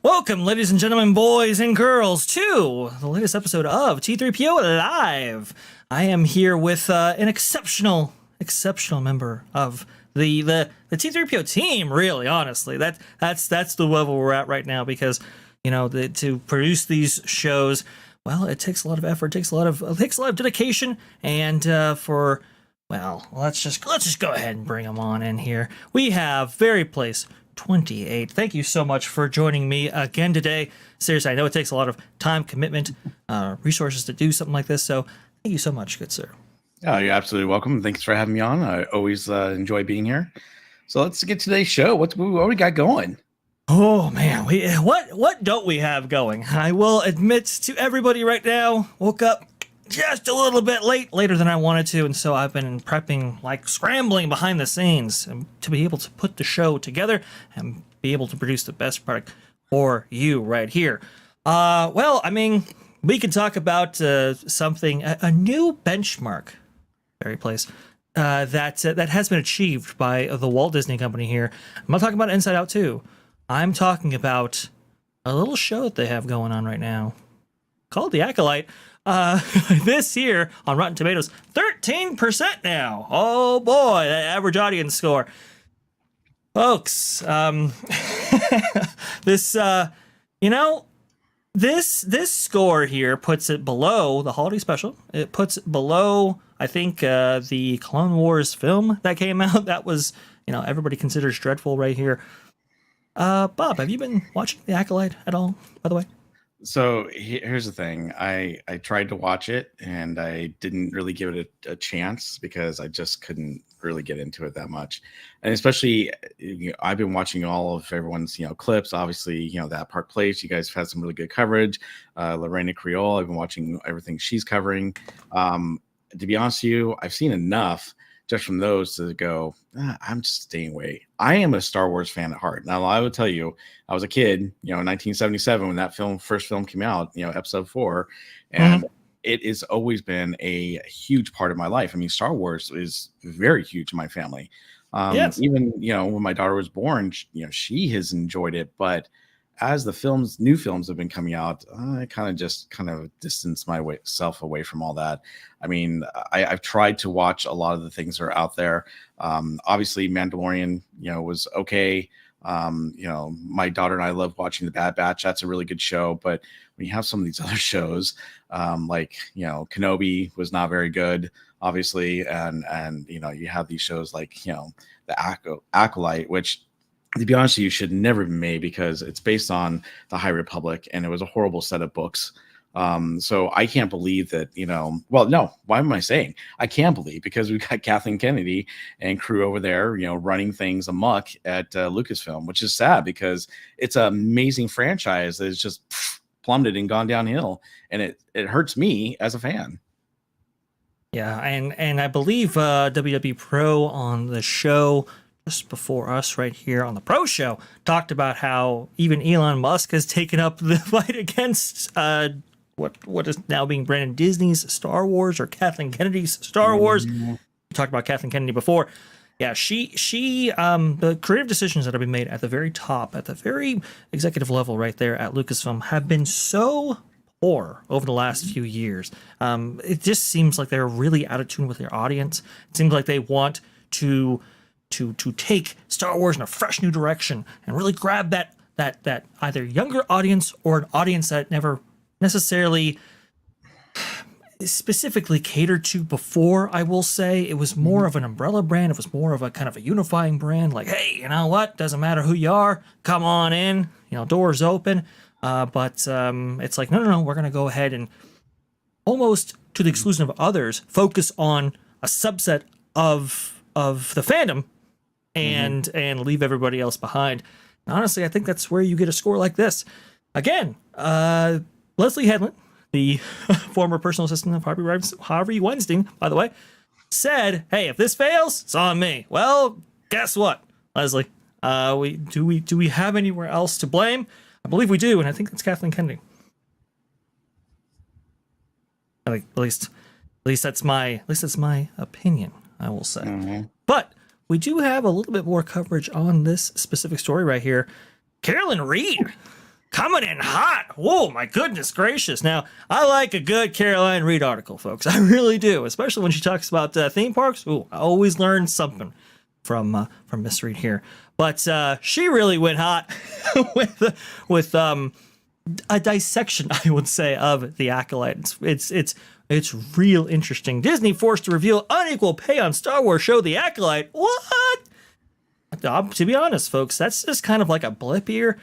Welcome, ladies and gentlemen, boys and girls, to the latest episode of T3PO Live. I am here with an exceptional member of the T3PO team. Really, honestly, that's the level we're at right now, because to produce these shows, well, it takes a lot of effort, takes a lot of dedication, and let's just go ahead and bring them on in here. We have Very Place 28. Thank you so much for joining me again today. Seriously, I know it takes a lot of time, commitment, resources to do something like this, so thank you so much, good sir. Oh, you're absolutely welcome. Thanks for having me on. I always enjoy being here. So let's get to today's show. What we got going? Oh man, what don't we have going? I will admit to everybody right now, woke up just a little bit later than I wanted to, and so I've been prepping, like scrambling behind the scenes to be able to put the show together and be able to produce the best product for you right here. We can talk about something, a new benchmark, Very Place, that has been achieved by the Walt Disney Company here. I'm not talking about Inside Out 2. I'm talking about a little show that they have going on right now called The Acolyte. This year on Rotten Tomatoes, 13% now. Oh boy, that average audience score. Folks, this score here puts it below the holiday special. It puts it below, I think, the Clone Wars film that came out. That was, everybody considers dreadful right here. Bob, have you been watching The Acolyte at all, by the way? So here's the thing. I tried to watch it and I didn't really give it a chance because I just couldn't really get into it that much. And especially, I've been watching all of everyone's, clips. Obviously, That Park Place, you guys have had some really good coverage. Lorena Creole, I've been watching everything she's covering. To be honest with you, I've seen enough just from those to go, I'm just staying away. I am a Star Wars fan at heart. Now, I would tell you, I was a kid, in 1977 when that first film came out, episode 4, and it has always been a huge part of my life. I mean, Star Wars is very huge in my family. Yes. Even, when my daughter was born, she has enjoyed it. But as new films have been coming out, I kind of distance myself away from all that. I mean, I've tried to watch a lot of the things that are out there. Obviously, Mandalorian, was okay. My daughter and I love watching The Bad Batch. That's a really good show. But when you have some of these other shows, like, Kenobi was not very good, obviously. And you have these shows like, the Acolyte, which, to be honest with you, should never be made because it's based on the High Republic and it was a horrible set of books. So I can't believe that, well, no, why am I saying I can't believe? Because we've got Kathleen Kennedy and crew over there, running things amok at Lucasfilm, which is sad because it's an amazing franchise that has just plummeted and gone downhill. And it hurts me as a fan. Yeah, and I believe WWE Pro on the show just before us right here on the Pro Show talked about how even Elon Musk has taken up the fight against what is now being branded Disney's Star Wars or Kathleen Kennedy's Star Wars. We talked about Kathleen Kennedy before. Yeah, she the creative decisions that have been made at the very top, at the very executive level right there at Lucasfilm have been so poor over the last few years. It just seems like they're really out of tune with their audience. It seems like they want to take Star Wars in a fresh new direction and really grab that either younger audience or an audience that never necessarily specifically catered to before. I will say it was more of an umbrella brand. It was more of a kind of a unifying brand. Like, hey, you know what? Doesn't matter who you are. Come on in. Doors open. But it's like, no. We're going to go ahead and almost to the exclusion of others, focus on a subset of the fandom and leave everybody else behind. And honestly, I think that's where you get a score like this. Again, Leslie Headland, the former personal assistant of Harvey Weinstein, by the way, said, hey, if this fails, it's on me. Well, guess what, Leslie? Do we have anywhere else to blame? I believe we do, and I think it's Kathleen Kennedy. At least that's my opinion, I will say. But we do have a little bit more coverage on this specific story right here. Carolyn Reed coming in hot. Whoa, my goodness gracious. Now, I like a good Caroline Reed article, folks. I really do, especially when she talks about theme parks. Ooh, I always learn something from Miss Reed here. But she really went hot with a dissection, I would say, of the Acolyte. It's real interesting. Disney forced to reveal unequal pay on Star Wars show The Acolyte. What? To be honest, folks, that's just kind of like a blip here.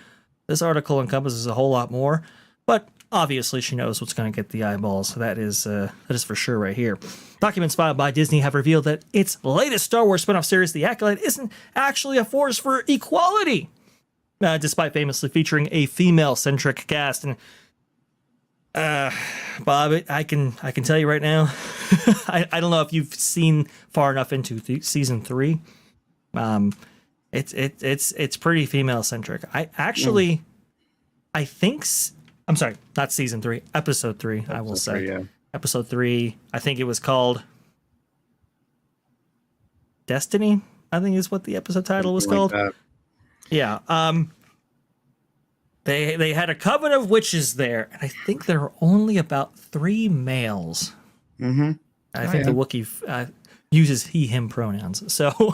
This article encompasses a whole lot more, but obviously she knows what's going to get the eyeballs. That is for sure right here. Documents filed by Disney have revealed that its latest Star Wars spin-off series, The Acolyte, isn't actually a force for equality, despite famously featuring a female-centric cast. And Bob, I can tell you right now, I don't know if you've seen far enough into season 3. It's pretty female-centric. I think. I'm sorry, not season 3, episode 3. I will say, 3, yeah. Episode 3. I think it was called Destiny. I think is what the episode title was called. Like yeah. They had a coven of witches there, and I think there were only about 3 males. I think the Wookiee uses he/him pronouns. So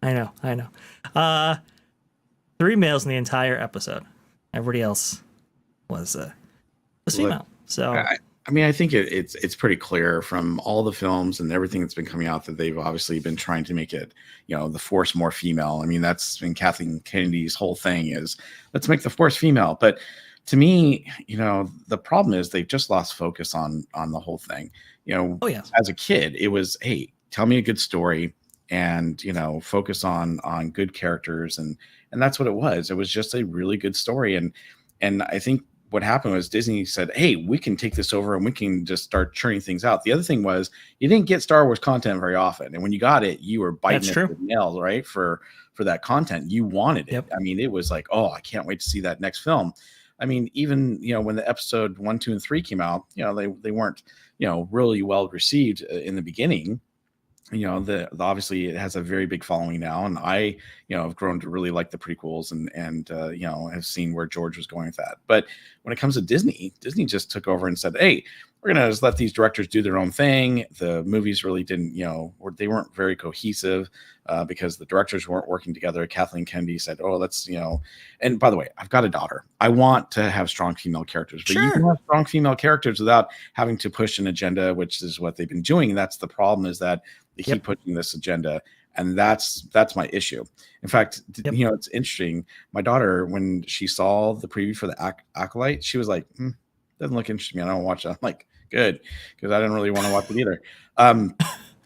I know. 3 males in the entire episode. Everybody else was female. So I mean, I think it's pretty clear from all the films and everything that's been coming out that they've obviously been trying to make it, the Force more female. I mean, that's been Kathleen Kennedy's whole thing is let's make the Force female. But to me, the problem is they've just lost focus on the whole thing. As a kid, it was, hey, tell me a good story and, focus on good characters. And that's what it was. It was just a really good story. And I think what happened was Disney said, hey, we can take this over and we can just start churning things out. The other thing was you didn't get Star Wars content very often. And when you got it, you were biting it with nails, right? For that content. You wanted it. Yep. I mean, it was like, oh, I can't wait to see that next film. I mean, even, when the episode 1, 2, and 3 came out, they weren't, really well received in the beginning. the obviously it has a very big following now, and I have grown to really like the prequels, and have seen where George was going with that. But when it comes to Disney just took over and said, hey, we're gonna just let these directors do their own thing. The movies really didn't, they weren't very cohesive, because the directors weren't working together. Kathleen Kennedy said, oh, let's, and by the way, I've got a daughter. I want to have strong female characters, but you can have strong female characters without having to push an agenda, which is what they've been doing. And that's the problem, is that they keep pushing this agenda. And that's my issue. In fact, it's interesting. My daughter, when she saw the preview for the Acolyte, she was like, doesn't look interesting. I don't watch it. I'm like, good, because I didn't really want to watch it either.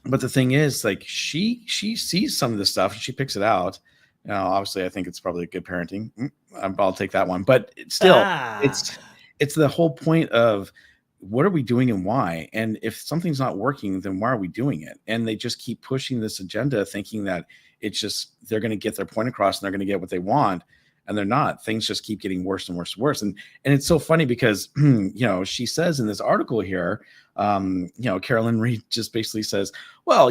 But the thing is, like, she sees some of this stuff and she picks it out. Obviously, I think it's probably good parenting. I'll take that one. But still, it's the whole point of, what are we doing and why? And if something's not working, then why are we doing it? And they just keep pushing this agenda, thinking that they're going to get their point across and they're going to get what they want. And they're not. Things just keep getting worse and worse and worse. And it's so funny because, she says in this article here, Carolyn Reed just basically says, well,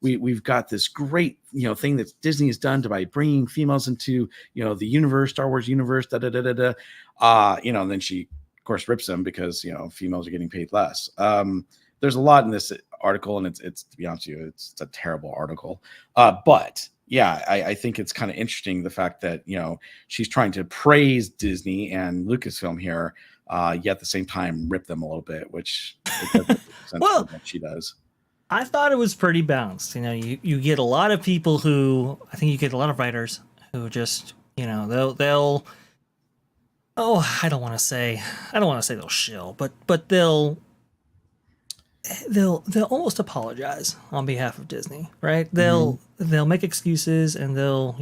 we've got this great, thing that Disney has done by bringing females into, the universe, Star Wars universe, and then she, of course, rips them because, females are getting paid less. There's a lot in this article, and it's to be honest with you, it's a terrible article. But yeah, I think it's kind of interesting, the fact that, she's trying to praise Disney and Lucasfilm here, yet at the same time rip them a little bit, which it doesn't make sense what she does. I thought it was pretty balanced. You get a lot of people who, I think you get a lot of writers who just, they'll I don't want to say they'll shill, but they'll almost apologize on behalf of Disney, right? They'll make excuses, and they'll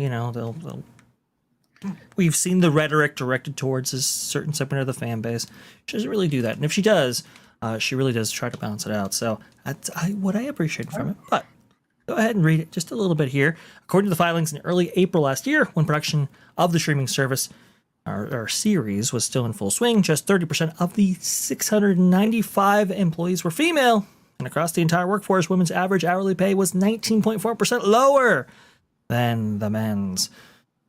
we've seen the rhetoric directed towards a certain segment of the fan base. She doesn't really do that, and if she does, she really does try to balance it out. So that's what I appreciate from it. But go ahead and read it just a little bit here. According to the filings, in early April last year, when production of the streaming service, our series, was still in full swing, just 30% of the 695 employees were female. And across the entire workforce, women's average hourly pay was 19.4% lower than the men's.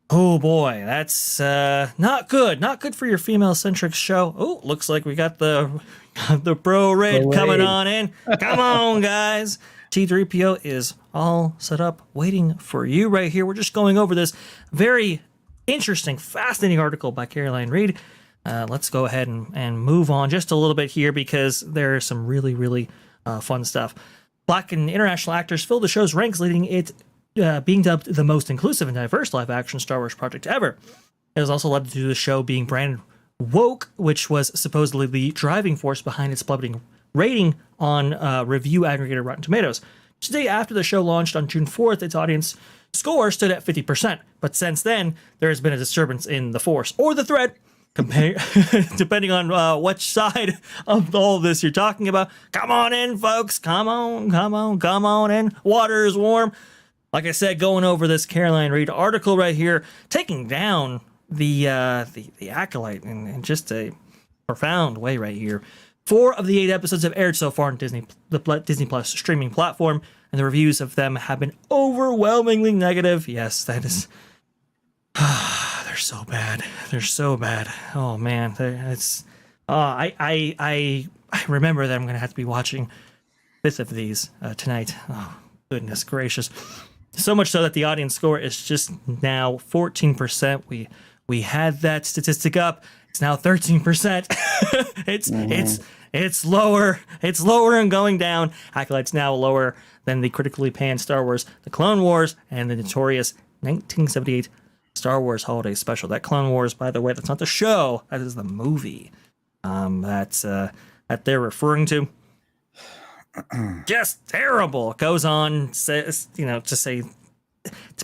Oh boy, that's not good. Not good for your female-centric show. Oh, looks like we got the pro raid coming on in. Come on, guys. T3PO is all set up, waiting for you right here. We're just going over this very interesting, fascinating article by Caroline Reed. Let's go ahead and move on just a little bit here, because there's some really, really fun stuff. Black and international actors fill the show's ranks, leading it being dubbed the most inclusive and diverse live-action Star Wars project ever. It has also led to the show being branded woke, which was supposedly the driving force behind its plummeting rating on review aggregator Rotten Tomatoes. Today, after the show launched on June 4th, its audience score stood at 50%, but since then, there has been a disturbance in the force, or the thread, depending on which side of all of this you're talking about. Come on in, folks. Come on in. Water is warm. Like I said, going over this Caroline Reed article right here, taking down the Acolyte in just a profound way right here. 4 of the 8 episodes have aired so far on the Disney Plus streaming platform, and the reviews of them have been overwhelmingly negative. Yes, that is. They're so bad. They're so bad. Oh man, it's. I remember that I'm gonna have to be watching 5th of these tonight. Oh goodness gracious! So much so that the audience score is just now 14%. We had that statistic up. It's now 13%. It's lower. It's lower and going down. Acolyte's now lower than the critically panned Star Wars, The Clone Wars, and the notorious 1978 Star Wars Holiday Special. That Clone Wars, by the way, that's not the show. That is the movie. That they're referring to. Just terrible. It goes on, says, to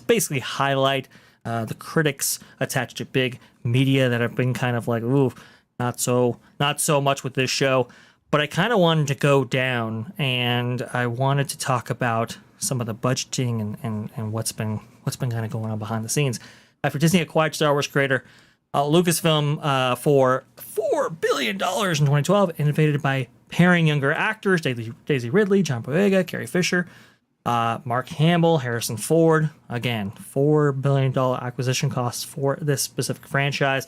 basically highlight the critics attached to big media that have been kind of like, ooh, not so much with this show. But I kind of wanted to go down, and I wanted to talk about some of the budgeting and what's been kind of going on behind the scenes. After Disney acquired Star Wars creator Lucasfilm for $4 billion in 2012, innovated by pairing younger actors, Daisy Ridley, John Boyega, Carrie Fisher, Mark Hamill, Harrison Ford. Again, $4 billion acquisition costs for this specific franchise.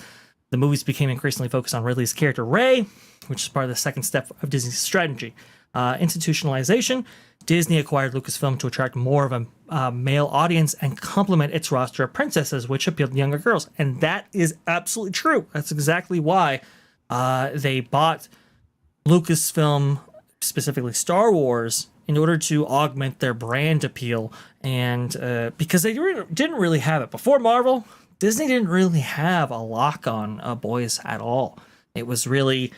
The movies became increasingly focused on Ridley's character Rey, which is part of the second step of Disney's strategy. Institutionalization. Disney acquired Lucasfilm to attract more of a male audience and complement its roster of princesses, which appealed to younger girls. And that is absolutely true. That's exactly why they bought Lucasfilm, specifically Star Wars, in order to augment their brand appeal. And because they didn't really have it. Before Marvel, Disney didn't really have a lock on boys at all. It was really...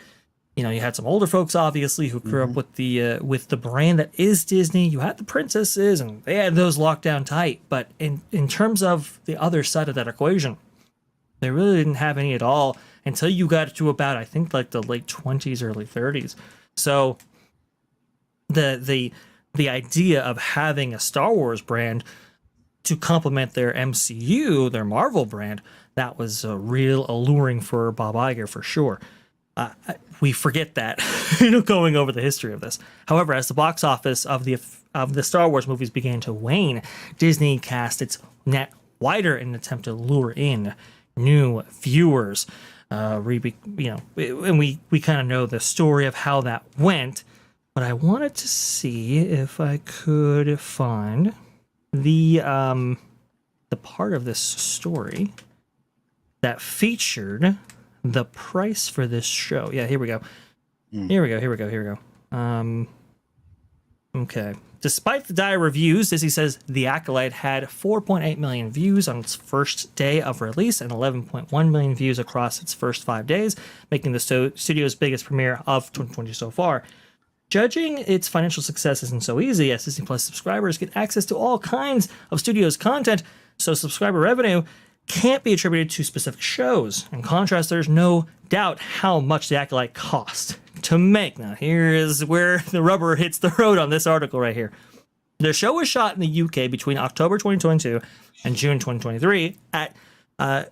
You know, you had some older folks, obviously, who grew up with the brand that is Disney. You had the princesses, and they had those locked down tight. But in terms of the other side of that equation, they really didn't have any at all until you got to about, I think, like the late 20s, early 30s. So the idea of having a Star Wars brand to complement their MCU, their Marvel brand, that was real alluring for Bob Iger for sure. We forget that, going over the history of this. However, as the box office of the Star Wars movies began to wane, Disney cast its net wider in an attempt to lure in new viewers. And we kind of know the story of how that went. But I wanted to see if I could find the part of this story that featured the price for this show. Yeah, here we go. Here we go. Okay. Despite the dire reviews, Disney says The Acolyte had 4.8 million views on its first day of release and 11.1 million views across its first 5 days, making the studio's biggest premiere of 2020 so far. Judging its financial success isn't so easy, as Disney Plus subscribers get access to all kinds of studio's content, so subscriber revenue can't be attributed to specific shows. In contrast, there's no doubt how much The Acolyte cost to make. Now, here is where the rubber hits the road on this article right here. The show was shot in the UK between October 2022 and June 2023 at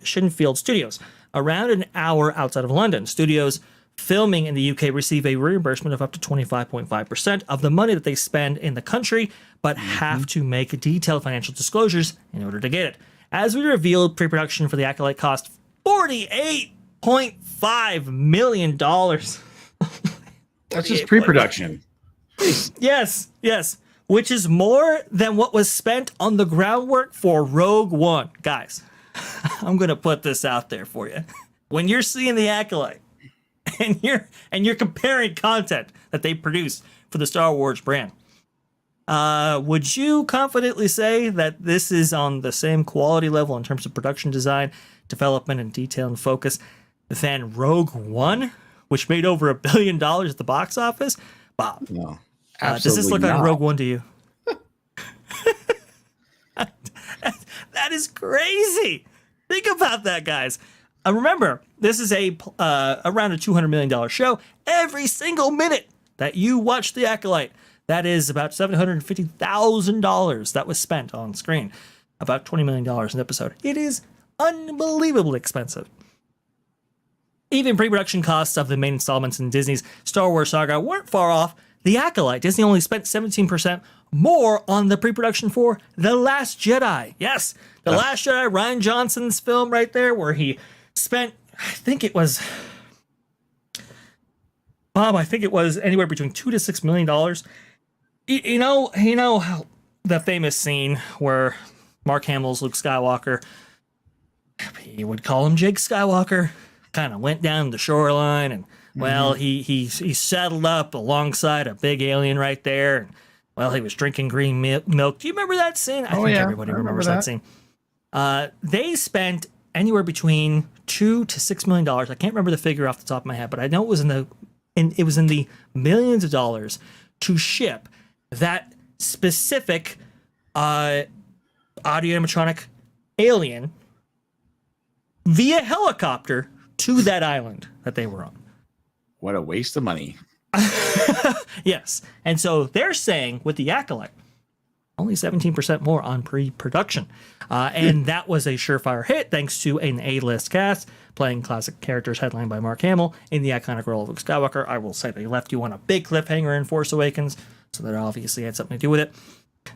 Shinfield Studios, around an hour outside of London. Studios filming in the UK receive a reimbursement of up to 25.5% of the money that they spend in the country, but have to make detailed financial disclosures in order to get it. As we revealed, pre-production for The Acolyte cost $48.5 million. That's just pre-production. Yes. Which is more than what was spent on the groundwork for Rogue One. Guys, I'm going to put this out there for you. When you're seeing The Acolyte and you're comparing content that they produce for the Star Wars brand, would you confidently say that this is on the same quality level in terms of production design, development, and detail and focus than Rogue One, which made over $1 billion at the box office? Bob, no, does this look like Rogue One to you? That is crazy. Think about that, guys. Remember, this is around a $200 million show. Every single minute that you watch The Acolyte, that is about $750,000 that was spent on screen. About $20 million an episode. It is unbelievably expensive. Even pre-production costs of the main installments in Disney's Star Wars saga weren't far off. The Acolyte, Disney only spent 17% more on the pre-production for The Last Jedi. Yes, The Last Jedi, Rian Johnson's film right there, where he spent, I think it was anywhere between $2 to $6 million. You know how the famous scene where Mark Hamill's Luke Skywalker, he would call him Jake Skywalker, kind of went down the shoreline, and he saddled up alongside a big alien right there, and he was drinking green milk. Do you remember that scene? I think everybody remembers that scene. They spent anywhere between $2 to $6 million. I can't remember the figure off the top of my head, but I know it was in the millions of dollars to ship that specific audio animatronic alien via helicopter to that island that they were on. What a waste of money. Yes. And so they're saying with The Acolyte, only 17% more on pre-production. And that was a surefire hit thanks to an A-list cast playing classic characters headlined by Mark Hamill in the iconic role of Luke Skywalker. I will say they left you on a big cliffhanger in Force Awakens, so that obviously had something to do with it.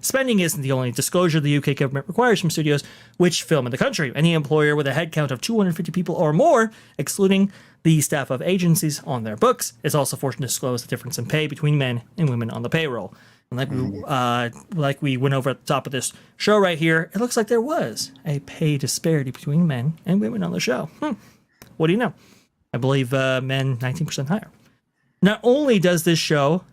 Spending isn't the only disclosure the UK government requires from studios which film in the country. Any employer with a headcount of 250 people or more, excluding the staff of agencies on their books, is also forced to disclose the difference in pay between men and women on the payroll. And like we went over at the top of this show right here, it looks like there was a pay disparity between men and women on the show. What do you know? I believe men 19% higher. Not only does this show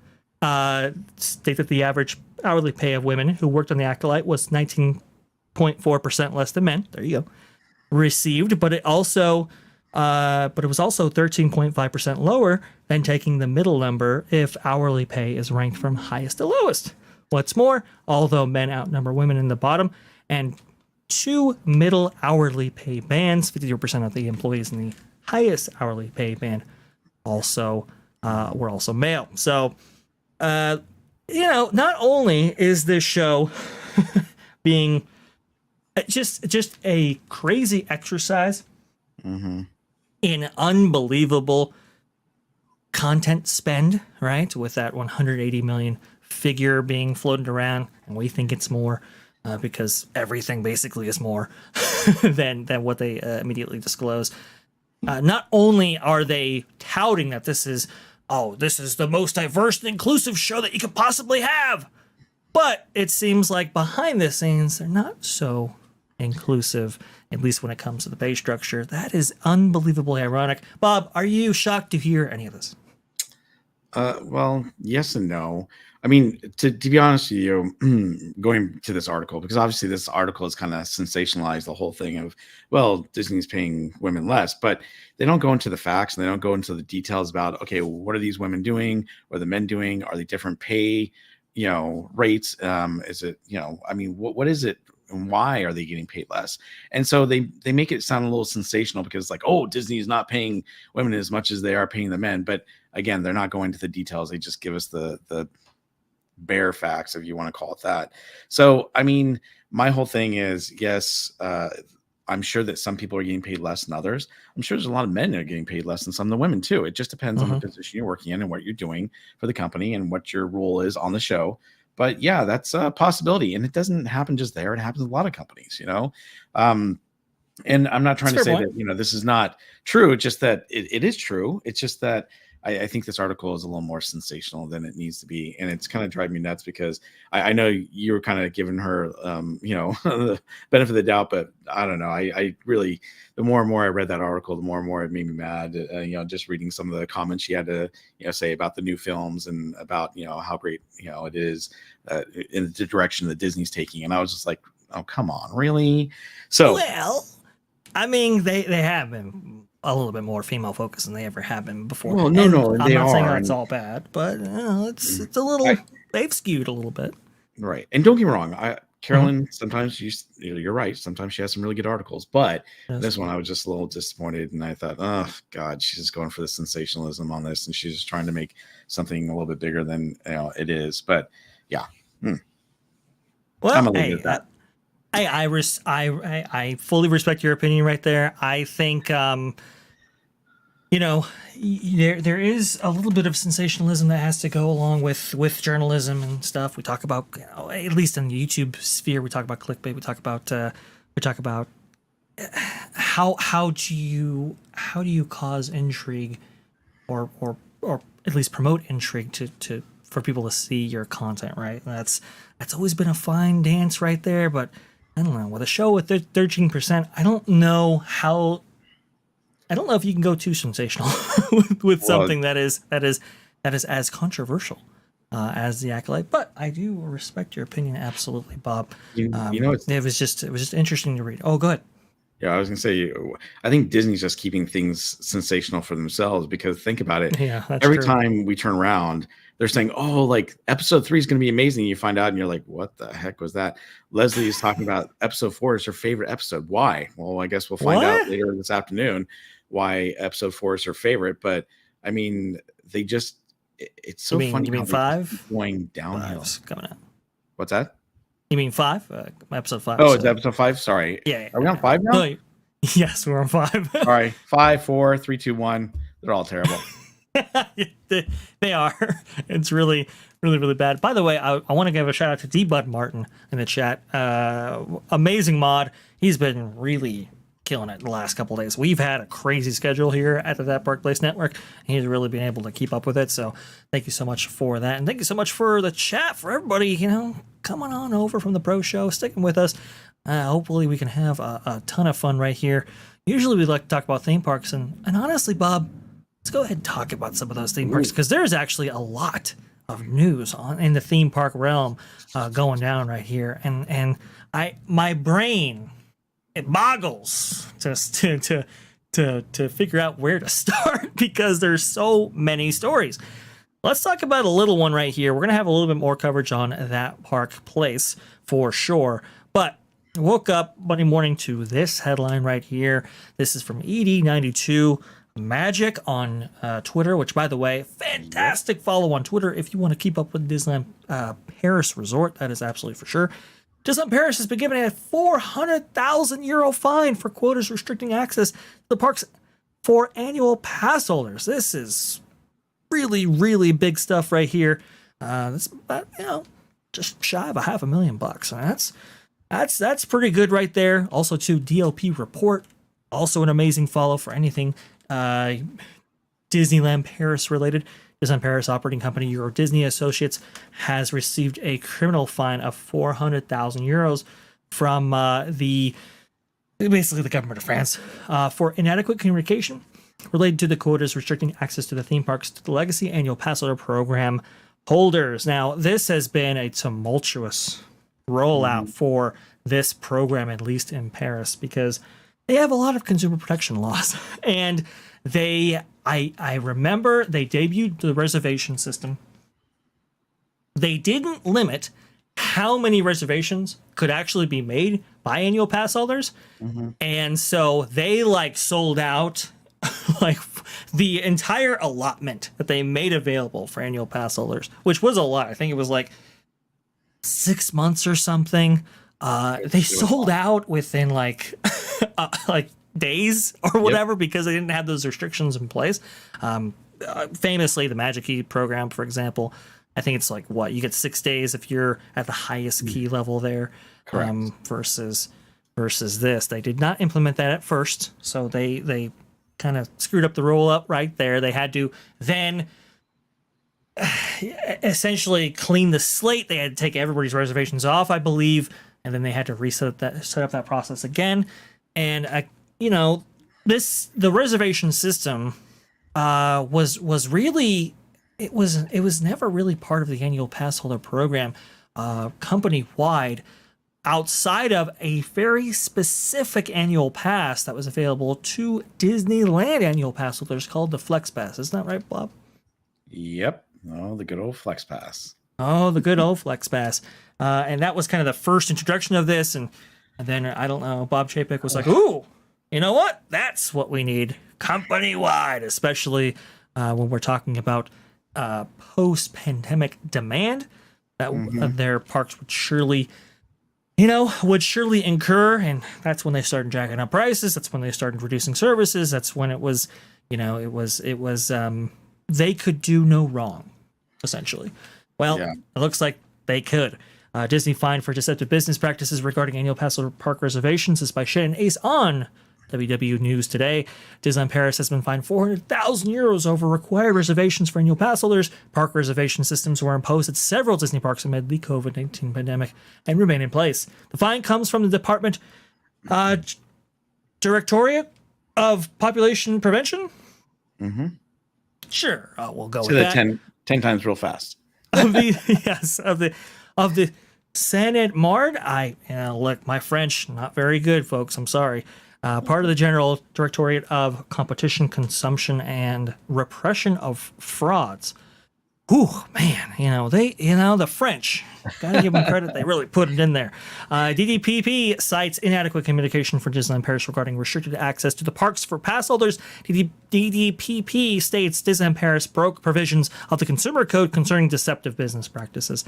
state that the average hourly pay of women who worked on the Acolyte was 19.4% less than men. There you go. Received, but it was also 13.5% lower than taking the middle number if hourly pay is ranked from highest to lowest. What's more, although men outnumber women in the bottom and two middle hourly pay bands, 50% of the employees in the highest hourly pay band were also male. So, not only is this show being just a crazy exercise in unbelievable content spend, right? With that 180 million figure being floated around, and we think it's more because everything basically is more than what they immediately disclose. Not only are they touting that this is the most diverse and inclusive show that you could possibly have, but it seems like behind the scenes they're not so inclusive, at least when it comes to the pay structure. That is unbelievably ironic. Bob, are you shocked to hear any of this? Well, yes and no. I mean, to be honest with you, going to this article, because obviously this article is kind of sensationalized the whole thing of, well, Disney's paying women less, but they don't go into the facts and they don't go into the details about, okay, well, what are these women doing? What are the men doing? Are they different pay, rates? Is it, I mean, what is it? And why are they getting paid less? And so they make it sound a little sensational because it's like, oh, Disney is not paying women as much as they are paying the men. But again, they're not going to the details. They just give us the bare facts, if you want to call it that. So, I mean, my whole thing is, yes, I'm sure that some people are getting paid less than others. I'm sure there's a lot of men that are getting paid less than some of the women too. It just depends on the position you're working in and what you're doing for the company and what your role is on the show. But yeah, that's a possibility. And it doesn't happen just there. It happens in a lot of companies, And I'm not trying to say that, this is not true. It's just that it is true. It's just that I think this article is a little more sensational than it needs to be. And it's kind of driving me nuts because I know you were kind of giving her, the benefit of the doubt, but I don't know. I really, the more and more I read that article, the more and more it made me mad, just reading some of the comments she had to, say about the new films and about, how great, it is in the direction that Disney's taking. And I was just like, oh, come on, really? So, well, I mean, they have been a little bit more female focused than they ever have been before. Well, no, I'm not saying that's all bad, but it's a little, they've skewed a little bit. Right. And don't get me wrong. Carolyn, sometimes you're right. Sometimes she has some really good articles, but this one I was just a little disappointed. And I thought, oh God, she's just going for the sensationalism on this. And she's just trying to make something a little bit bigger than it is. But yeah. Well, I'm gonna leave it at that. I fully respect your opinion right there. I think, there is a little bit of sensationalism that has to go along with journalism and stuff. We talk about, at least in the YouTube sphere, we talk about clickbait. We talk about how do you cause intrigue, or at least promote intrigue to for people to see your content, right? And that's always been a fine dance right there, but I don't know, with a show with 13%, I don't know if you can go too sensational with something that is as controversial as the Acolyte. But I do respect your opinion, absolutely, Bob. It was just interesting to read. Oh, go ahead. Yeah, I was gonna say, I think Disney's just keeping things sensational for themselves because think about it. Yeah, that's every true. time we turn around, they're saying, "Oh, like episode 3 is going to be amazing." You find out, and you're like, "What the heck was that?" Leslie is talking about episode 4 is her favorite episode. Why? Well, I guess we'll find out later this afternoon why episode 4 is her favorite. But I mean, it's so funny. You mean 5 going downhill? Five's coming out. What's that? You mean 5? Episode 5. Oh, so- it's episode 5. Sorry. Yeah. Are we on 5 now? No, yes, we're on 5. Sorry. 5, 4, 3, 2, 1. They're all terrible. They are. It's really, really, really bad. By the way, I want to give a shout out to D-Bud Martin in the chat. Amazing mod. He's been really killing it the last couple of days. We've had a crazy schedule here at the That Park Place Network, and he's really been able to keep up with it. So thank you so much for that. And thank you so much for the chat, for everybody, you know, coming on over from the Pro Show, sticking with us. Hopefully we can have a ton of fun right here. Usually we like to talk about theme parks, and honestly, Bob, let's go ahead and talk about some of those theme parks, because there's actually a lot of news in the theme park realm going down right here, and my brain, it boggles just to figure out where to start because there's so many stories. Let's talk about a little one right here. We're gonna have a little bit more coverage on That Park Place for sure, but I woke up Monday morning to this headline right here. This is from ED92 Magic on Twitter, which, by the way, fantastic follow on Twitter if you want to keep up with Disneyland Paris Resort. That is absolutely for sure. Disneyland Paris has been given a €400,000 fine for quotas restricting access to the parks for annual pass holders. This is really, really big stuff right here. That's about, just shy of $500,000. And that's pretty good right there. Also, to DLP Report, also an amazing follow for anything Disneyland Paris related. Disneyland Paris operating company Euro Disney Associates has received a criminal fine of €400,000 from basically the government of France for inadequate communication related to the quotas restricting access to the theme parks to the Legacy Annual Pass Holder Program holders. Now, this has been a tumultuous rollout for this program, at least in Paris, because they have a lot of consumer protection laws, and I remember they debuted the reservation system. They didn't limit how many reservations could actually be made by annual pass holders, and so they sold out like the entire allotment that they made available for annual pass holders, which was a lot. I think it was 6 months or something. They sold out within days or whatever, because they didn't have those restrictions in place. Famously, the Magic Key program, for example, I think it's you get 6 days if you're at the highest key level there. Correct. Versus this. They did not implement that at first, so they kind of screwed up the roll up right there. They had to then essentially clean the slate. They had to take everybody's reservations off, I believe, and then they had to set up that process again. And the reservation system was really, it was never really part of the annual pass holder program company wide, outside of a very specific annual pass that was available to Disneyland annual pass holders called the Flex Pass. Isn't that right, Bob? Yep. Oh, the good old Flex Pass. Oh, the good old Flex Pass. And that was kind of the first introduction of this. And then, I don't know, Bob Chapek was like, ooh, you know what? That's what we need company-wide, especially when we're talking about post-pandemic demand that their parks would surely incur. And that's when they started jacking up prices. That's when they started reducing services. That's when it was, they could do no wrong, essentially. Well, It looks like they could. Disney fined for deceptive business practices regarding annual pass holder park reservations is by Shannon Ace on WW News today. Disneyland Paris has been fined €400,000 over required reservations for annual pass holders. Park reservation systems were imposed at several Disney parks amid the COVID-19 pandemic and remain in place. The fine comes from the Department Directorate of Population Prevention. Sure, we'll go with that. 10 times real fast. of the Seine Marne. Look, my French not very good, folks. I'm sorry. Part of the General Directorate of Competition, Consumption, and Repression of Frauds. Whew, man, the French, gotta give them credit. They really put it in there. DDPP cites inadequate communication for Disneyland Paris regarding restricted access to the parks for pass holders. DDPP states Disneyland Paris broke provisions of the Consumer Code concerning deceptive business practices.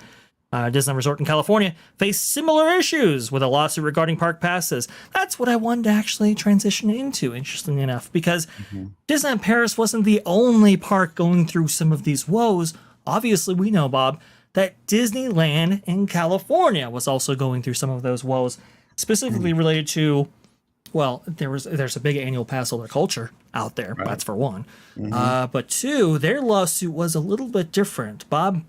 Disneyland Resort in California faced similar issues with a lawsuit regarding park passes. That's what I wanted to actually transition into, interestingly enough, because Disneyland Paris wasn't the only park going through some of these woes. Obviously, we know, Bob, that Disneyland in California was also going through some of those woes, specifically related to, well, there's a big annual pass holder culture out there. Right. That's for one. But two, their lawsuit was a little bit different. Bob,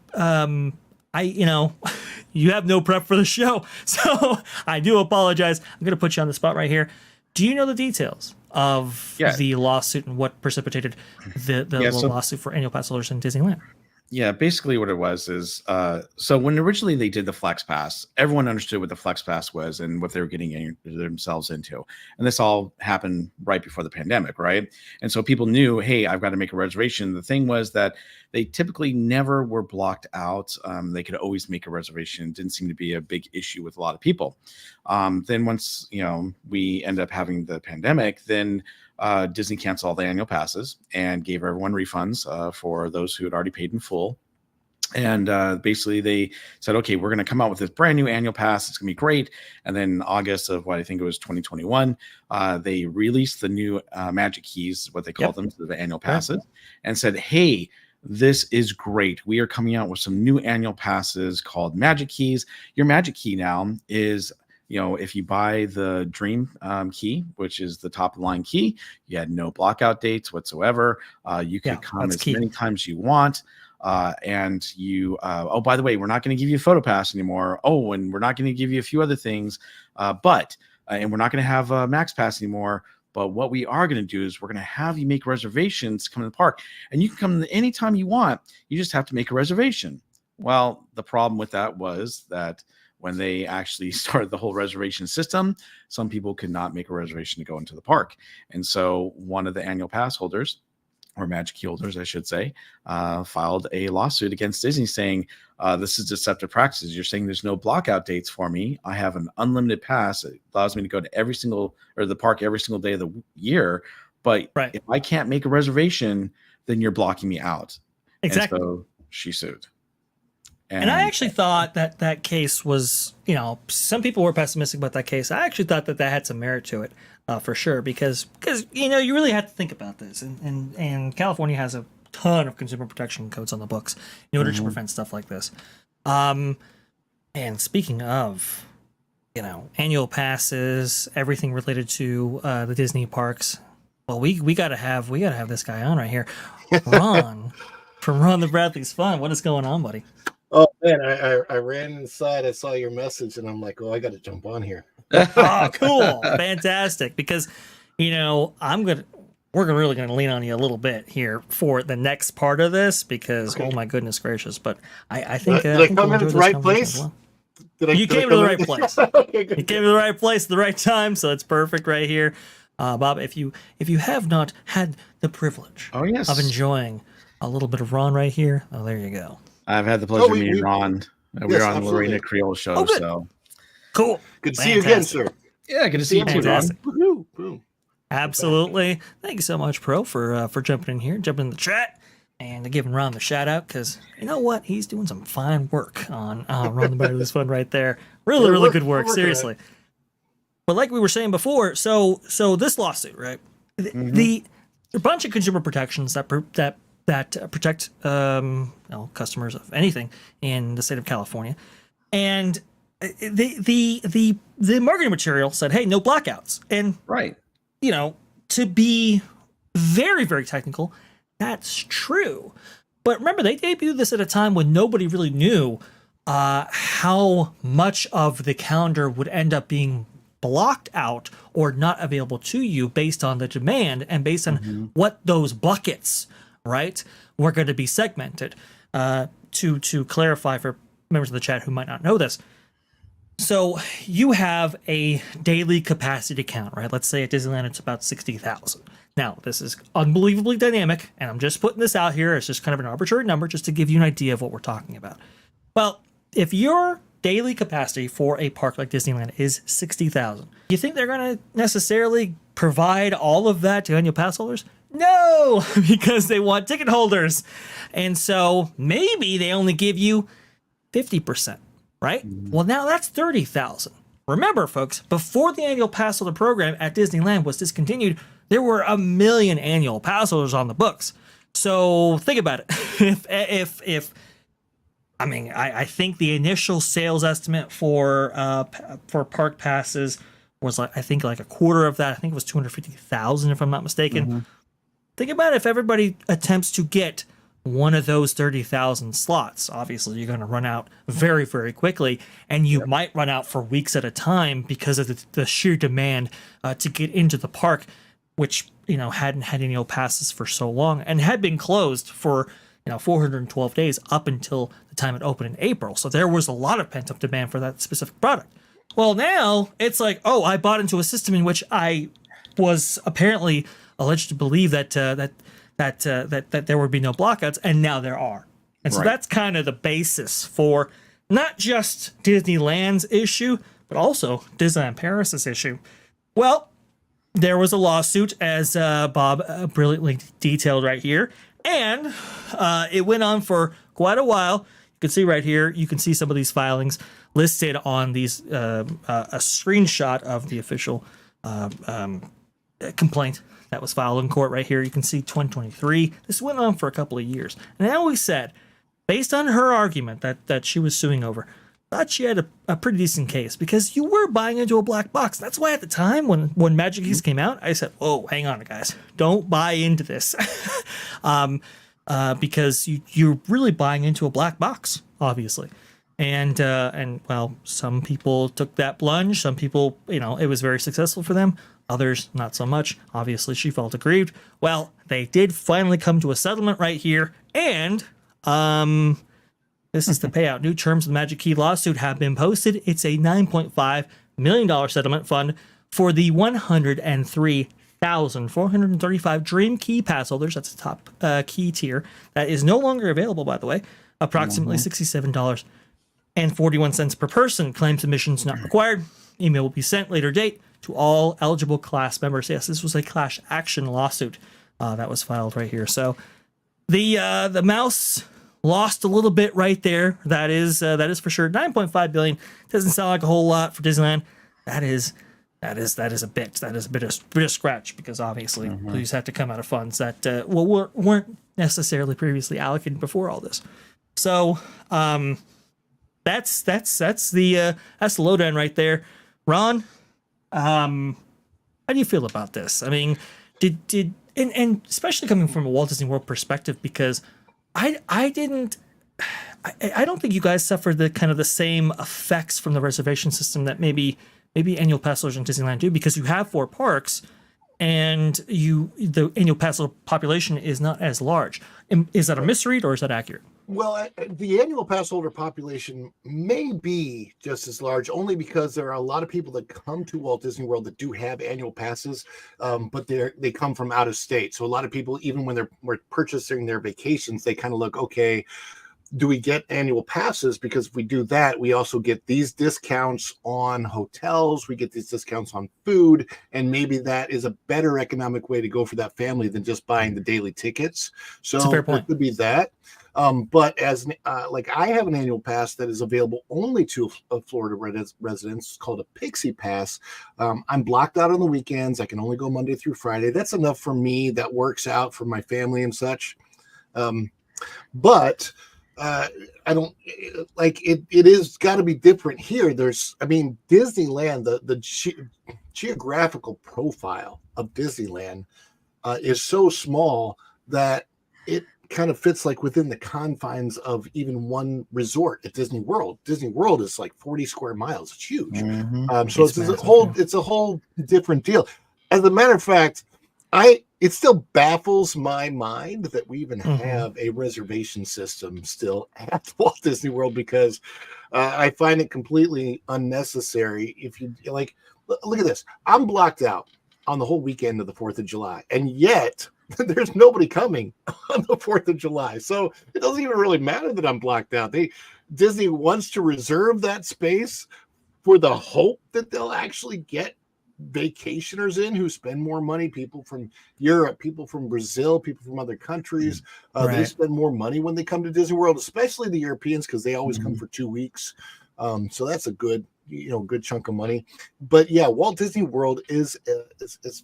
you have no prep for the show, so I do apologize. I'm going to put you on the spot right here. Do you know the details of the lawsuit and what precipitated the lawsuit for annual pass holders in Disneyland? Yeah, basically what it was is, so when originally they did the Flex Pass, everyone understood what the Flex Pass was and what they were getting themselves into. And this all happened right before the pandemic, right? And so people knew, hey, I've got to make a reservation. The thing was that they typically never were blocked out. They could always make a reservation. It didn't seem to be a big issue with a lot of people. Then once, we end up having the pandemic, then Disney canceled all the annual passes and gave everyone refunds for those who had already paid in full. And basically they said, okay, we're going to come out with this brand new annual pass. It's going to be great. And then August of what I think it was 2021, they released the new Magic Keys, what they call them, the annual passes, and said, hey, this is great. We are coming out with some new annual passes called Magic Keys. Your Magic Key now is, if you buy the Dream key, which is the top of the line key, you had no blockout dates whatsoever. You could come as many times you want. And you, oh, by the way, we're not going to give you a photo pass anymore. Oh, and we're not going to give you a few other things. And we're not going to have a Max Pass anymore. But what we are going to do is we're going to have you make reservations to come to the park. And you can come anytime you want. You just have to make a reservation. Well, the problem with that was that when they actually started the whole reservation system, some people could not make a reservation to go into the park. And so one of the annual pass holders, or Magic Key holders, I should say, filed a lawsuit against Disney saying, this is deceptive practices. You're saying there's no blockout dates for me. I have an unlimited pass. It allows me to go to the park every single day of the year. But if I can't make a reservation, then you're blocking me out. Exactly. And so she sued. And I actually thought that case was, some people were pessimistic about that case. I actually thought that had some merit to it, for sure, because you really have to think about this. And California has a ton of consumer protection codes on the books in order to prevent stuff like this. And speaking of, annual passes, everything related to the Disney parks, well, we gotta have this guy on right here, Ron from Ron the Bradley's Fun. What is going on, buddy? Oh man, I ran inside. I saw your message, and I'm like, oh, I got to jump on here. Oh, cool, fantastic! Because we're really going to lean on you a little bit here for the next part of this. Because oh my goodness gracious! But I think did I come in at the right place? Well. You came to the right place. Okay, you came to the right place at the right time, so it's perfect right here, Bob. If you have not had the privilege of enjoying a little bit of Ron right here, oh, there you go. I've had the pleasure of meeting Ron. We're on the Lorena Creole show, so cool. Good to see you again, sir. Yeah, good to see you too, Ron. Absolutely. Thank you so much, Pro, for jumping in here, jumping in the chat, and giving Ron the shout out, because you know what? He's doing some fine work on Ron the Bradley's Fun right there. Really good work, seriously. But like we were saying before, so this lawsuit, right? The bunch of consumer protections that protect customers of anything in the state of California, and the marketing material said, hey, no blackouts. And to be very, very technical, that's true. But remember, they debuted this at a time when nobody really knew how much of the calendar would end up being blocked out or not available to you based on the demand and based on what those buckets, right, were going to be segmented. To clarify for members of the chat who might not know this. So you have a daily capacity count, right? Let's say at Disneyland it's about 60,000. Now, this is unbelievably dynamic, and I'm just putting this out here as just kind of an arbitrary number just to give you an idea of what we're talking about. Well, if your daily capacity for a park like Disneyland is 60,000, you think they're going to necessarily provide all of that to annual pass holders? No, because they want ticket holders. And so maybe they only give you 50%. right? Well, now that's 30,000. Remember, folks, before the annual pass holder program at Disneyland was discontinued, there were 1 million annual pass holders on the books. So think about it. if I mean, I think the initial sales estimate for park passes was like, I think like a quarter of that. I think it was 250,000 if I'm not mistaken. Think about if everybody attempts to get one of those 30,000 slots. Obviously, you're going to run out very, very quickly, and you might run out for weeks at a time because of the sheer demand to get into the park, which, hadn't had annual passes for so long and had been closed for 412 days up until the time it opened in April. So there was a lot of pent up demand for that specific product. Well, now it's like, oh, I bought into a system in which I was apparently alleged to believe that there would be no blockouts, and now there are. And so that's kind of the basis for not just Disneyland's issue, but also Disneyland Paris's issue. Well, there was a lawsuit, as Bob brilliantly detailed right here, and it went on for quite a while. You can see right here, you can see some of these filings listed on these, a screenshot of the official complaint that was filed in court right here. You can see 2023. This went on for a couple of years. And now we said, based on her argument that she was suing over, thought she had a pretty decent case because you were buying into a black box. That's why at the time when Magic Keys came out, I said, "Oh, hang on, guys, don't buy into this," because you're really buying into a black box, obviously. And well, some people took that plunge. Some people, it was very successful for them. Others, not so much. Obviously, she felt aggrieved. Well, they did finally come to a settlement right here, and this is the payout. New terms of the Magic Key lawsuit have been posted. It's a $9.5 million settlement fund for the 103,435 Dream Key pass holders. That's the top key tier. That is no longer available, by the way. Approximately $67.41 per person. Claim submissions not required. Email will be sent later date to all eligible class members. Yes, this was a class action lawsuit that was filed right here. So the mouse lost a little bit right there. That is for sure. 9.5 billion doesn't sound like a whole lot for Disneyland. That is a bit of scratch, because obviously these had to come out of funds that weren't necessarily previously allocated before all this. So that's the lowdown right there. Ron, how do you feel about this? I mean, did and especially coming from a Walt Disney World perspective, because I don't think you guys suffered the kind of the same effects from the reservation system that maybe annual pass holders in Disneyland do, because you have 4 parks and the annual pass holder population is not as large. Is that a misread or is that accurate? Well, the annual pass holder population may be just as large, only because there are a lot of people that come to Walt Disney World that do have annual passes, but they come from out of state. So a lot of people, even when they're purchasing their vacations, they kind of look, okay, do we get annual passes? Because if we do that, we also get these discounts on hotels, we get these discounts on food, and maybe that is a better economic way to go for that family than just buying the daily tickets. So there could be that. But as like I have an annual pass that is available only to Florida residents, called a Pixie Pass. I'm blocked out on the weekends. I can only go Monday through Friday. That's enough for me. That works out for my family and such. But I don't like it. It is got to be different here. Disneyland, the geographical profile of Disneyland is so small that it kind of fits like within the confines of even one resort at Disney World. Disney World is like 40 square miles. It's huge. So it's a whole different deal. As a matter of fact, it still baffles my mind that we even have a reservation system still at Walt Disney World, because I find it completely unnecessary. If you like, look at this. I'm blocked out on the whole weekend of the 4th of July, and yet there's nobody coming on the 4th of July. So it doesn't even really matter that I'm blocked out. Disney wants to reserve that space for the hope that they'll actually get vacationers in who spend more money, people from Europe, people from Brazil, people from other countries. They spend more money when they come to Disney World, especially the Europeans, because they always come for 2 weeks. So that's a good, good chunk of money. But yeah, Walt Disney World is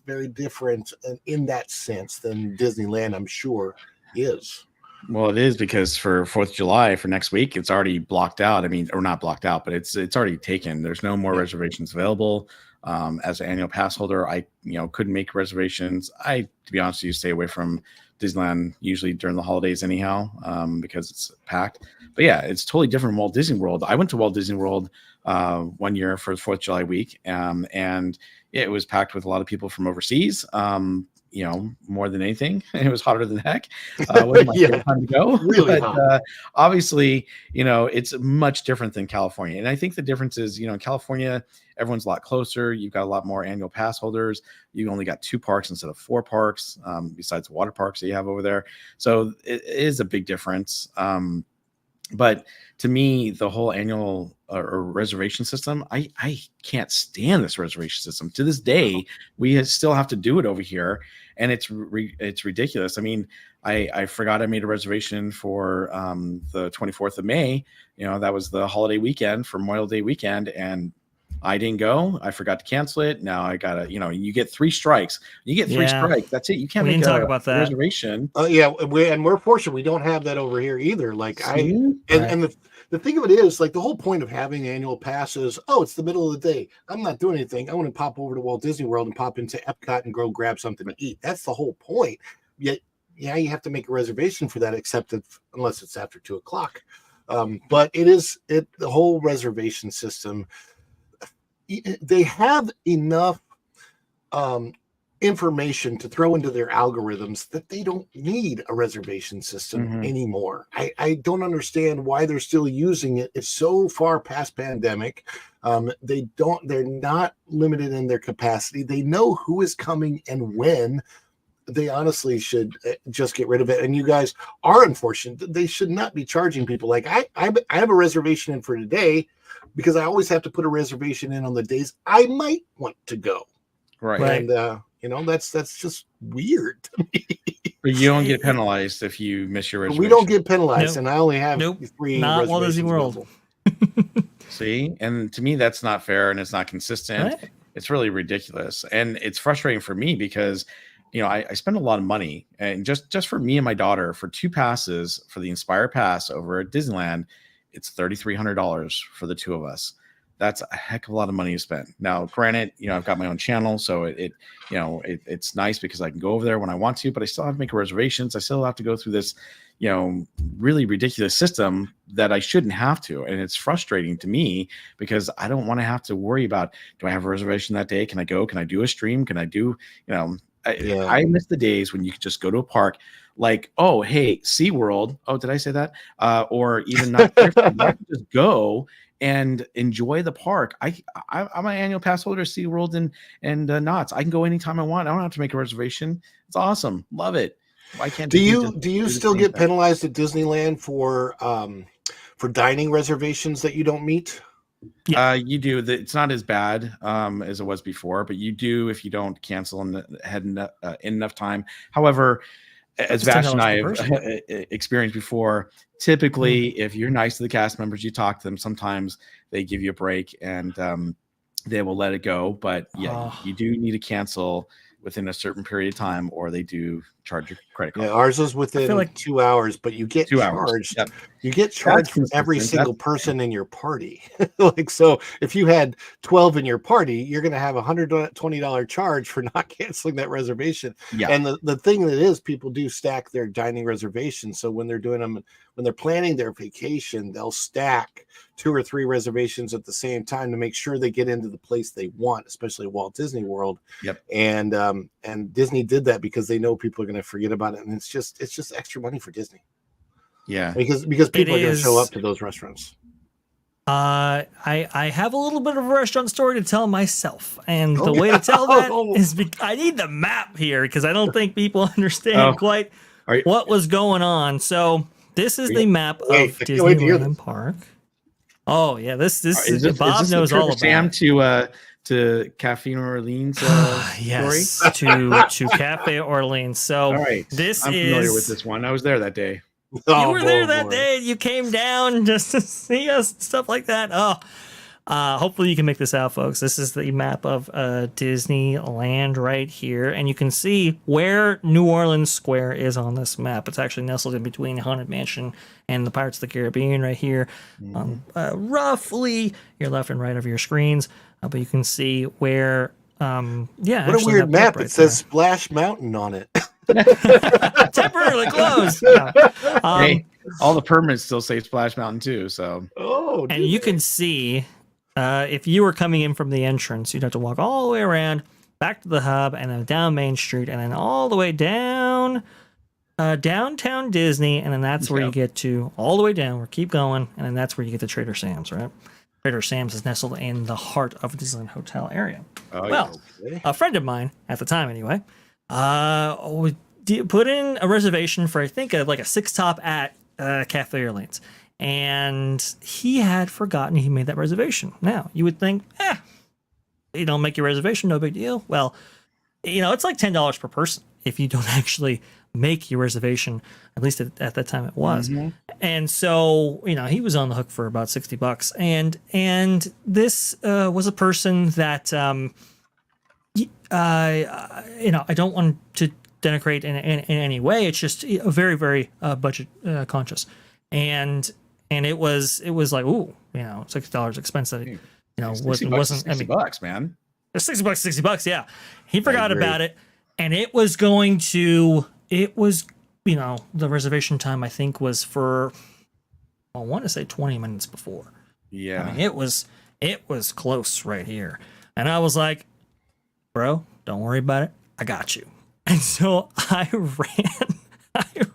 very different in that sense than Disneyland, I'm sure, is. Well, it is because for 4th of July for next week, it's already blocked out. I mean, or not blocked out, but it's already taken. There's no more reservations available. As an annual pass holder, I couldn't make reservations. I, to be honest with you, stay away from Disneyland usually during the holidays anyhow, because it's packed. But yeah, it's totally different from Walt Disney World. I went to Walt Disney World one year for the 4th of July week, and it was packed with a lot of people from overseas. More than anything, it was hotter than heck. Wasn't my favorite time to go. Really but obviously, it's much different than California. And I think the difference is, in California, everyone's a lot closer. You've got a lot more annual pass holders. You only got 2 parks instead of 4 parks, besides water parks that you have over there. So it is a big difference. But to me, the whole annual or reservation system, I can't stand this reservation system. To this day, we still have to do it over here, and it's ridiculous. I mean, I forgot I made a reservation for the 24th of May. That was the holiday weekend for Memorial Day weekend, and I didn't go. I forgot to cancel it. Now I gotta, you get 3 strikes. You get 3 strikes. That's it. You can't make a reservation. Yeah, we're fortunate we don't have that over here either. Like and the thing of it is, like, the whole point of having annual passes, it's the middle of the day. I'm not doing anything. I want to pop over to Walt Disney World and pop into Epcot and go grab something to eat. That's the whole point. Yet, yeah, you have to make a reservation for that, unless it's after 2:00. But the whole reservation system. They have enough information to throw into their algorithms that they don't need a reservation system anymore. I don't understand why they're still using it. It's so far past pandemic. They're not limited in their capacity. They know who is coming and when. They honestly should just get rid of it. And you guys are unfortunate. They should not be charging people. Like I have a reservation in for today, because I always have to put a reservation in on the days I might want to go. Right. And that's just weird to me. But you don't get penalized if you miss your reservation. We don't get penalized, and I only have 3 not Walt Disney World. See, and to me that's not fair, and it's not consistent. Right. It's really ridiculous, and it's frustrating for me because I spend a lot of money, and just for me and my daughter, for 2 passes for the Inspire Pass over at Disneyland, it's $3,300 for the 2 of us. That's a heck of a lot of money to spend. Now, granted, I've got my own channel, so it's nice because I can go over there when I want to, but I still have to make reservations. I still have to go through this, really ridiculous system that I shouldn't have to. And it's frustrating to me because I don't want to have to worry about, do I have a reservation that day? Can I go? Can I do a stream? Can I do, I miss the days when you could just go to a park like, oh, hey, SeaWorld. Oh, did I say that? Or even not. I can just go and enjoy the park. I'm an annual pass holder, SeaWorld and Knott's. I can go anytime I want. I don't have to make a reservation. It's awesome. Love it. Why can't do you still get penalized at Disneyland for dining reservations that you don't meet? Yeah. You do. It's not as bad as it was before, but you do if you don't cancel in enough time. However, as Vash and I have experienced before, typically if you're nice to the cast members, you talk to them, sometimes they give you a break and they will let it go. But yeah, you do need to cancel within a certain period of time, or they do charge your credit card. Yeah, ours is within 2 hours, but you get charged. Yep. You get charged for every single person in your party. Like, so if you had 12 in your party, you're going to have $120 charge for not canceling that reservation. Yeah. And the thing that is, people do stack their dining reservations. So when they're doing them, when they're planning their vacation, they'll stack 2 or 3 reservations at the same time to make sure they get into the place they want, especially Walt Disney World. Yep. And Disney did that because they know people are going to forget about it, and it's just extra money for Disney. Yeah, because people are going to show up to those restaurants. I have a little bit of a restaurant story to tell myself, and the way to tell that is I need the map here because I don't think people understand quite what was going on. So this is the map of Disneyland Park. Oh yeah, this is Bob knows all about. Sam to Cafe Orleans yes, story? to Cafe Orleans. So all right, I'm familiar with this one. I was there that day. You were there Oh, that boy. day. You came down just to see us, stuff like that. Oh, hopefully you can make this out, folks. This is the map of Disneyland right here, and you can see where New Orleans Square is on this map. It's actually nestled in between Haunted Mansion and the Pirates of the Caribbean right here, roughly your left and right of your screens. But you can see where, What actually a weird that map. right It says Splash Mountain on it. there. Temporarily closed. Yeah. Hey, all the permits still say Splash Mountain too. So Oh, And you can see if you were coming in from the entrance, you'd have to walk all the way around back to the hub and then down Main Street and then all the way down downtown Disney. And then that's where you get to all the way down. We'll keep going. And then that's where you get to Trader Sam's, right? Trader Sam's is nestled in the heart of Disneyland Hotel area. Well, a friend of mine at the time, anyway, put in a reservation for, I think, like a 6-top at Cafe Orleans. And he had forgotten he made that reservation. Now, you would think, you don't make your reservation, no big deal. Well, it's like $10 per person if you don't actually make your reservation. At least at that time it was. And so, he was on the hook for about $60. And this was a person that, I don't want to denigrate in any way. It's just a very, very budget conscious. And it was like, ooh, $60 expense that wasn't. I mean, $60, man. $60, yeah. He forgot about it, and it was the reservation time I think was for, I want to say 20 minutes before. Yeah, I mean, it was close right here, and I was like, bro, don't worry about it, I got you. And so I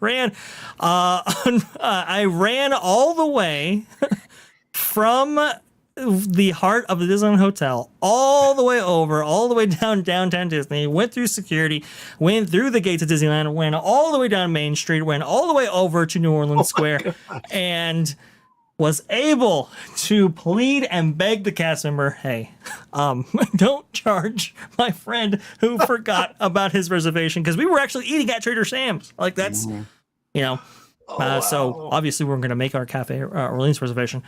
ran all the way from the heart of the Disneyland Hotel all the way down downtown Disney, went through security, went through the gates of Disneyland, went all the way down Main Street, went all the way over to New Orleans Square, and was able to plead and beg the cast member, hey, don't charge my friend who forgot about his reservation, because we were actually eating at Trader Sam's. Like, that's, so obviously we're going to make our Cafe Orleans reservation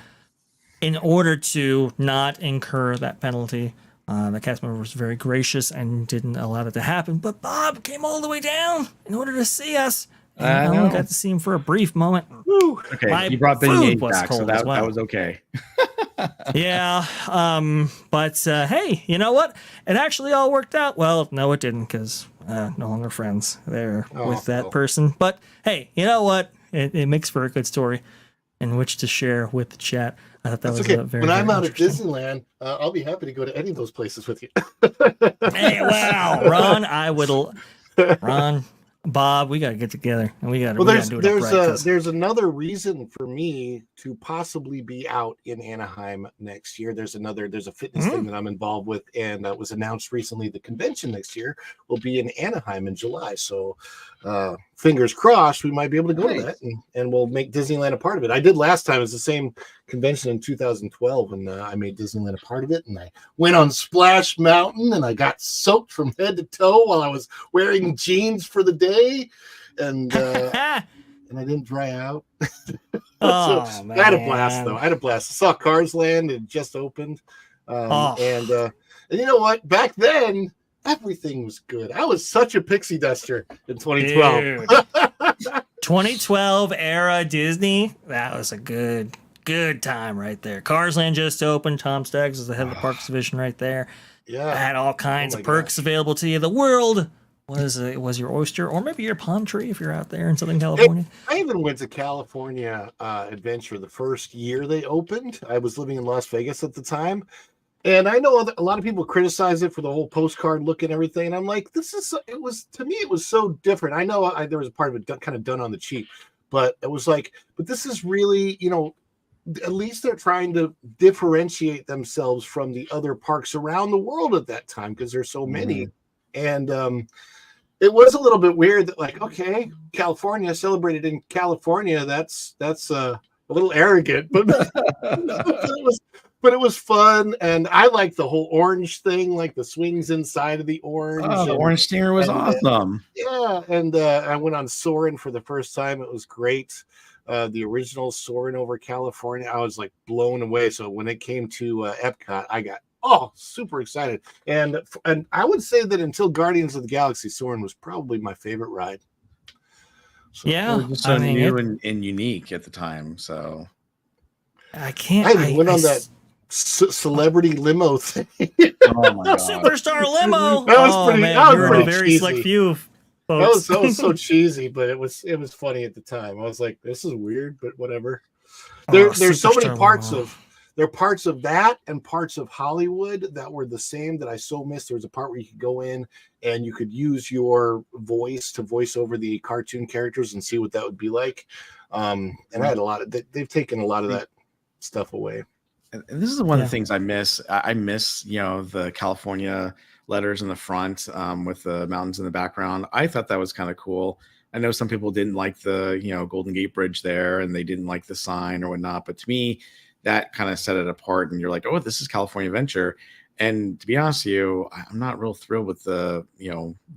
in order to not incur that penalty. The cast member was very gracious and didn't allow that to happen, but Bob came all the way down in order to see us. I only got to see him for a brief moment. Woo. Okay, you brought beignet back, so that was okay. Yeah, but hey, you know what? It actually all worked out. Well, no, it didn't, because no longer friends there with that person. But hey, you know what? It makes for a good story in which to share with the chat. I thought that was okay. Very, when I'm very out at Disneyland, I'll be happy to go to any of those places with you. Hey, wow, Ron, Bob, we got to get together and we got to do it right. There's another reason for me to possibly be out in Anaheim next year. There's a fitness thing that I'm involved with, and it was announced recently. The convention next year will be in Anaheim in July. So fingers crossed, we might be able to go to that, and we'll make Disneyland a part of it. I did last time. It was the same convention in 2012, and I made Disneyland a part of it, and I went on Splash Mountain, and I got soaked from head to toe while I was wearing jeans for the day, and I didn't dry out. Oh, man. I had a blast, though. I saw Cars Land. It just opened, and you know what? Back then, everything was good. I was such a pixie duster in 2012. 2012 era Disney. That was a good time right there. Cars Land just opened. Tom Staggs was the head of the parks division right there. Yeah, had all kinds of perks available to you. The world was your oyster, or maybe your palm tree if you're out there in Southern California. I even went to California Adventure the first year they opened. I was living in Las Vegas at the time. And I know a lot of people criticize it for the whole postcard look and everything. And I'm like, to me, it was so different. I know there was a part of it kind of done on the cheap, but it was like, but this is really, at least they're trying to differentiate themselves from the other parks around the world at that time, because there's so many. And it was a little bit weird that, like, okay, California, celebrated in California. That's a little arrogant, but it was fun, and I like the whole orange thing, like the swings inside of the orange. Oh, the orange stinger was awesome. Yeah, and I went on Soarin' for the first time. It was great. The original Soarin' over California, I was like blown away. So when it came to Epcot, I got super excited. And I would say that until Guardians of the Galaxy, Soarin' was probably my favorite ride. So, yeah, it was so new and unique at the time. So I can't. I went on that celebrity limo thing. Oh my god, superstar limo. That was pretty. Man, that was you're pretty a very cheesy. select few. Folks. That was so cheesy, but it was funny at the time. I was like, "This is weird," but whatever. There's so many parts limo. There are parts of that and parts of Hollywood that were the same that I so missed. There was a part where you could go in and you could use your voice to voice over the cartoon characters and see what that would be like. And I had a lot of. They've taken a lot of that stuff away. and this is one of the things I miss. I miss, the California letters in the front with the mountains in the background. I thought that was kind of cool. I know some people didn't like the, Golden Gate Bridge there, and they didn't like the sign or whatnot. But to me, that kind of set it apart. And you're like, oh, this is California Adventure. And to be honest with you, I'm not real thrilled with the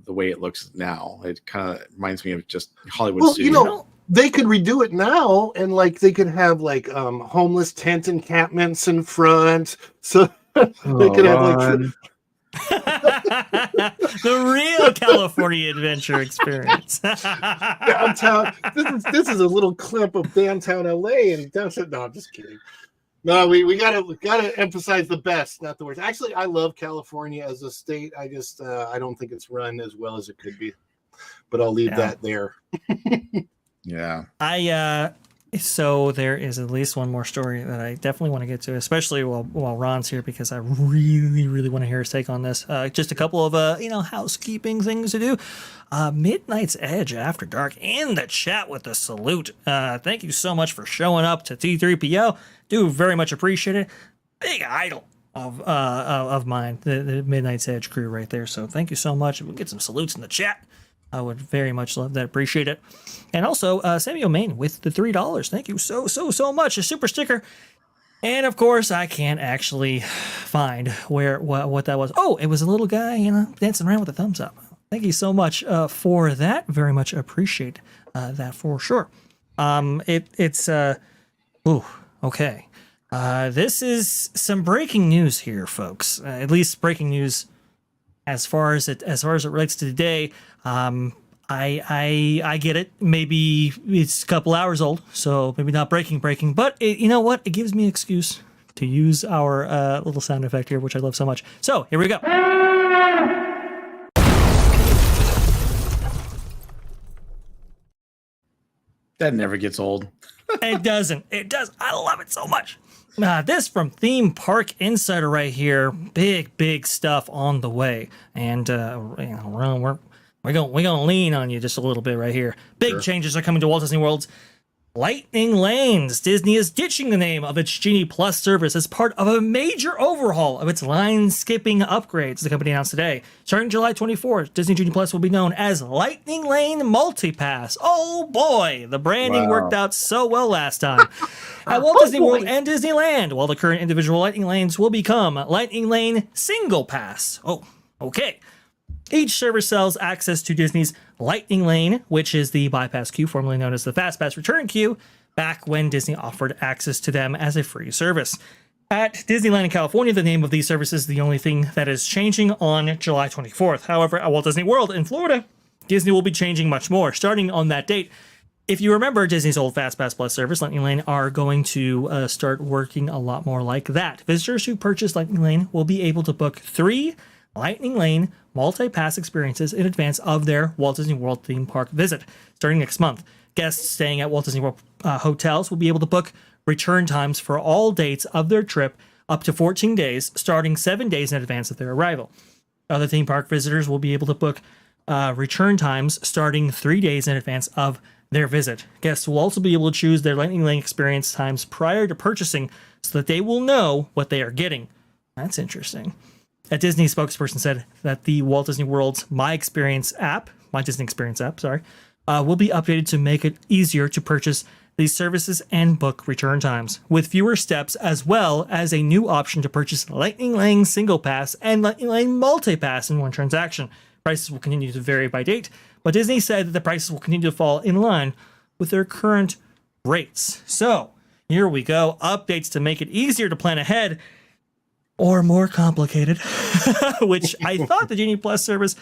way it looks now. It kind of reminds me of just Hollywood Studios. They could redo it now, and like they could have like homeless tent encampments in front, so they could have like the real California Adventure experience. downtown. This is a little clip of downtown LA and downtown. No, I'm just kidding. No, we gotta emphasize the best, not the worst. Actually, I love California as a state. I just I don't think it's run as well as it could be, but I'll leave that there. Yeah. So there is at least one more story that I definitely want to get to, especially while Ron's here, because I really, really want to hear his take on this. Just a couple of housekeeping things to do. Midnight's Edge After Dark in the chat with a salute. Thank you so much for showing up to T3PO. Do very much appreciate it. Big idol of mine, the Midnight's Edge crew right there. So thank you so much. We'll get some salutes in the chat. I would very much love that. Appreciate it. And also, Samuel Main with the $3. Thank you so much. A super sticker. And of course, I can't actually find what that was. Oh, it was a little guy, dancing around with a thumbs up. Thank you so much for that. Very much appreciate that for sure. It's okay. This is some breaking news here, folks. At least breaking news as far as it relates to today. I get it. Maybe it's a couple hours old, so maybe not breaking, but you know what? It gives me an excuse to use our little sound effect here, which I love so much. So here we go. That never gets old. It doesn't. It does. I love it so much. This from Theme Park Insider right here. Big stuff on the way, and Ron, we're gonna lean on you just a little bit right here. Big changes are coming to Walt Disney World's Lightning Lanes. Disney is ditching the name of its Genie Plus service as part of a major overhaul of its line skipping upgrades, the company announced today. Starting July 24th, Disney Genie Plus will be known as Lightning Lane Multipass. Oh boy, the branding worked out so well last time. At Walt Disney World and Disneyland, while the current individual Lightning Lanes will become Lightning Lane Single Pass. Oh, okay. Each service sells access to Disney's Lightning Lane, which is the bypass queue, formerly known as the FastPass return queue, back when Disney offered access to them as a free service. At Disneyland in California, the name of these services is the only thing that is changing on July 24th. However, at Walt Disney World in Florida, Disney will be changing much more, starting on that date. If you remember Disney's old FastPass Plus service, Lightning Lane are going to start working a lot more like that. Visitors who purchase Lightning Lane will be able to book 3 Lightning Lane multi-pass experiences in advance of their Walt Disney World theme park visit, starting next month. Guests staying at Walt Disney World hotels will be able to book return times for all dates of their trip up to 14 days, starting 7 days in advance of their arrival. Other theme park visitors will be able to book return times starting 3 days in advance of their visit. Guests will also be able to choose their Lightning Lane experience times prior to purchasing so that they will know what they are getting. That's interesting. A Disney spokesperson said that the Walt Disney World's My Disney Experience app, will be updated to make it easier to purchase these services and book return times, with fewer steps, as well as a new option to purchase Lightning Lane Single Pass and Lightning Lane Multi Pass in one transaction. Prices will continue to vary by date, but Disney said that the prices will continue to fall in line with their current rates. So here we go. Updates to make it easier to plan ahead or more complicated, which I thought the Genie Plus service